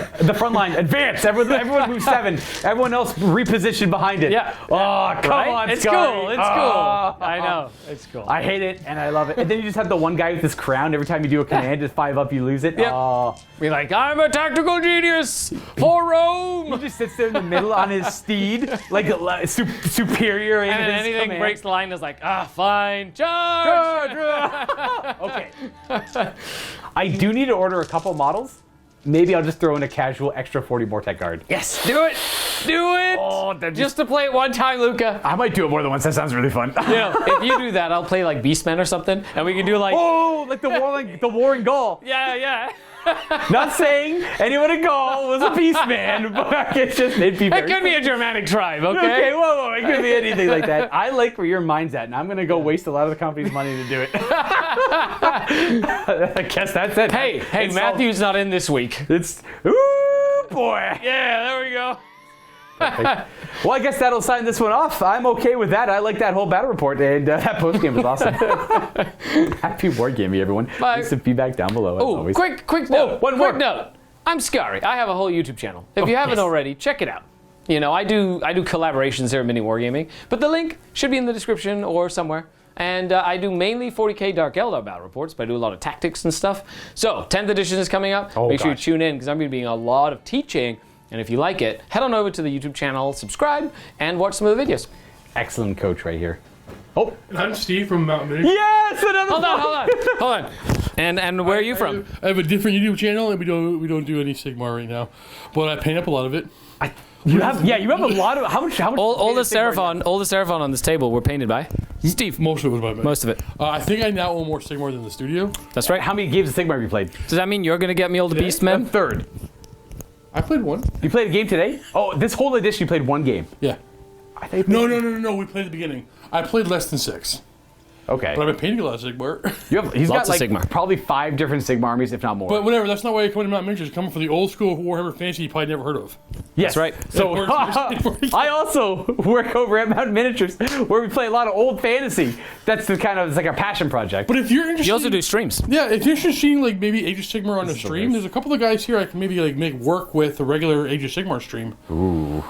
advance. Everyone moves 7. Everyone else reposition behind it. Yeah. Oh, come on, It's Skari. cool. It's cool. I know. It's cool. I hate it and I love it. And then you just have the one guy with this crown. Every time you do a command, just 5 up, you lose it. Yep. Oh. Be like, I'm a tactical genius for Rome. He just sits there in the middle on his steed, like superior in And then his anything command. breaks the line is like, fine, charge. Okay. I do need to order a couple models. Maybe I'll just throw in a casual extra 40 Mortek Guard. Yes, do it. Do it. Oh, just to play it one time, Luka. I might do it more than once. That sounds really fun. If you do that, I'll play like Beastmen or something, and we can do like. Oh, like the war in Gaul. Yeah. Not saying anyone in Gaul was a beastman, but it's just it'd be very It could be a Germanic tribe, okay? Okay, whoa, it could be anything like that. I like where your mind's at, and I'm gonna go waste a lot of the company's money to do it. I guess that's it. Hey, It's Matthew's not in this week. It's ooh boy. Yeah, there we go. Well, I guess that'll sign this one off. I'm okay with that. I like that whole battle report, and that post game was awesome. Happy wargaming, everyone. Bye. Leave some feedback down below. As Oh, always. quick note. one more. Quick note. I'm Skari. I have a whole YouTube channel. If you haven't already, check it out. I do collaborations here at MiniWarGaming, but the link should be in the description or somewhere. And I do mainly 40k Dark Eldar battle reports, but I do a lot of tactics and stuff. So 10th edition is coming up. Make sure you tune in because I'm going to be doing a lot of teaching. And if you like it, head on over to the YouTube channel, subscribe, and watch some of the videos. Excellent coach right here. Oh, And I'm Steve from Mountain Mini. yes! Another Hold on. And where are you from? I have a different YouTube channel, and we don't do any Sigmar right now, but I paint up a lot of it. You have a lot of how much All the Seraphon on this table were painted by Steve. Most of it was by me. Most of it. I think I now own more Sigmar than the studio. That's right. How many games of Sigmar have you played? Does that mean you're going to get me all the Beastmen? Third. I played one. You played a game today? Oh, this whole edition you played one game. Yeah. I think No. We played at the beginning. I played less than 6. Okay. But I've been painting a lot of Sigmar. He's Lots got of like Sigmar. probably 5 different Sigmar armies, if not more. But whatever, that's not why I come into Mountain Miniatures. Coming for the old school Warhammer Fantasy you probably never heard of. yes, That's right. So I also work over at Mountain Miniatures, where we play a lot of old fantasy. That's it's like our passion project. But if you're interested, You also do streams. yeah, if you're interested in seeing like maybe Age of Sigmar on a stream, there's a couple of guys here I can maybe like make work with a regular Age of Sigmar stream. Ooh.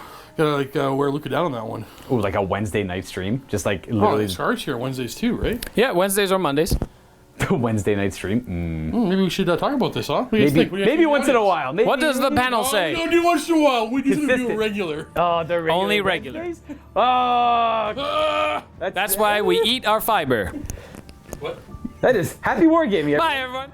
Gotta wear Luka down on that one. Ooh, like a Wednesday night stream, just like Oh, literally Scar's here Wednesdays too, right? Yeah, Wednesdays or Mondays. the Wednesday night stream. Maybe we should talk about this, huh? What do you guys think? What do you guys Maybe think once in a about while. Maybe, What does the panel it? We say? don't do once in a while. We just do Consistent. it regular. Oh, they're regular Only regular. Wednesdays? Oh, Ah! That's why we eat our fiber. What? that is happy wargaming. Bye, everyone.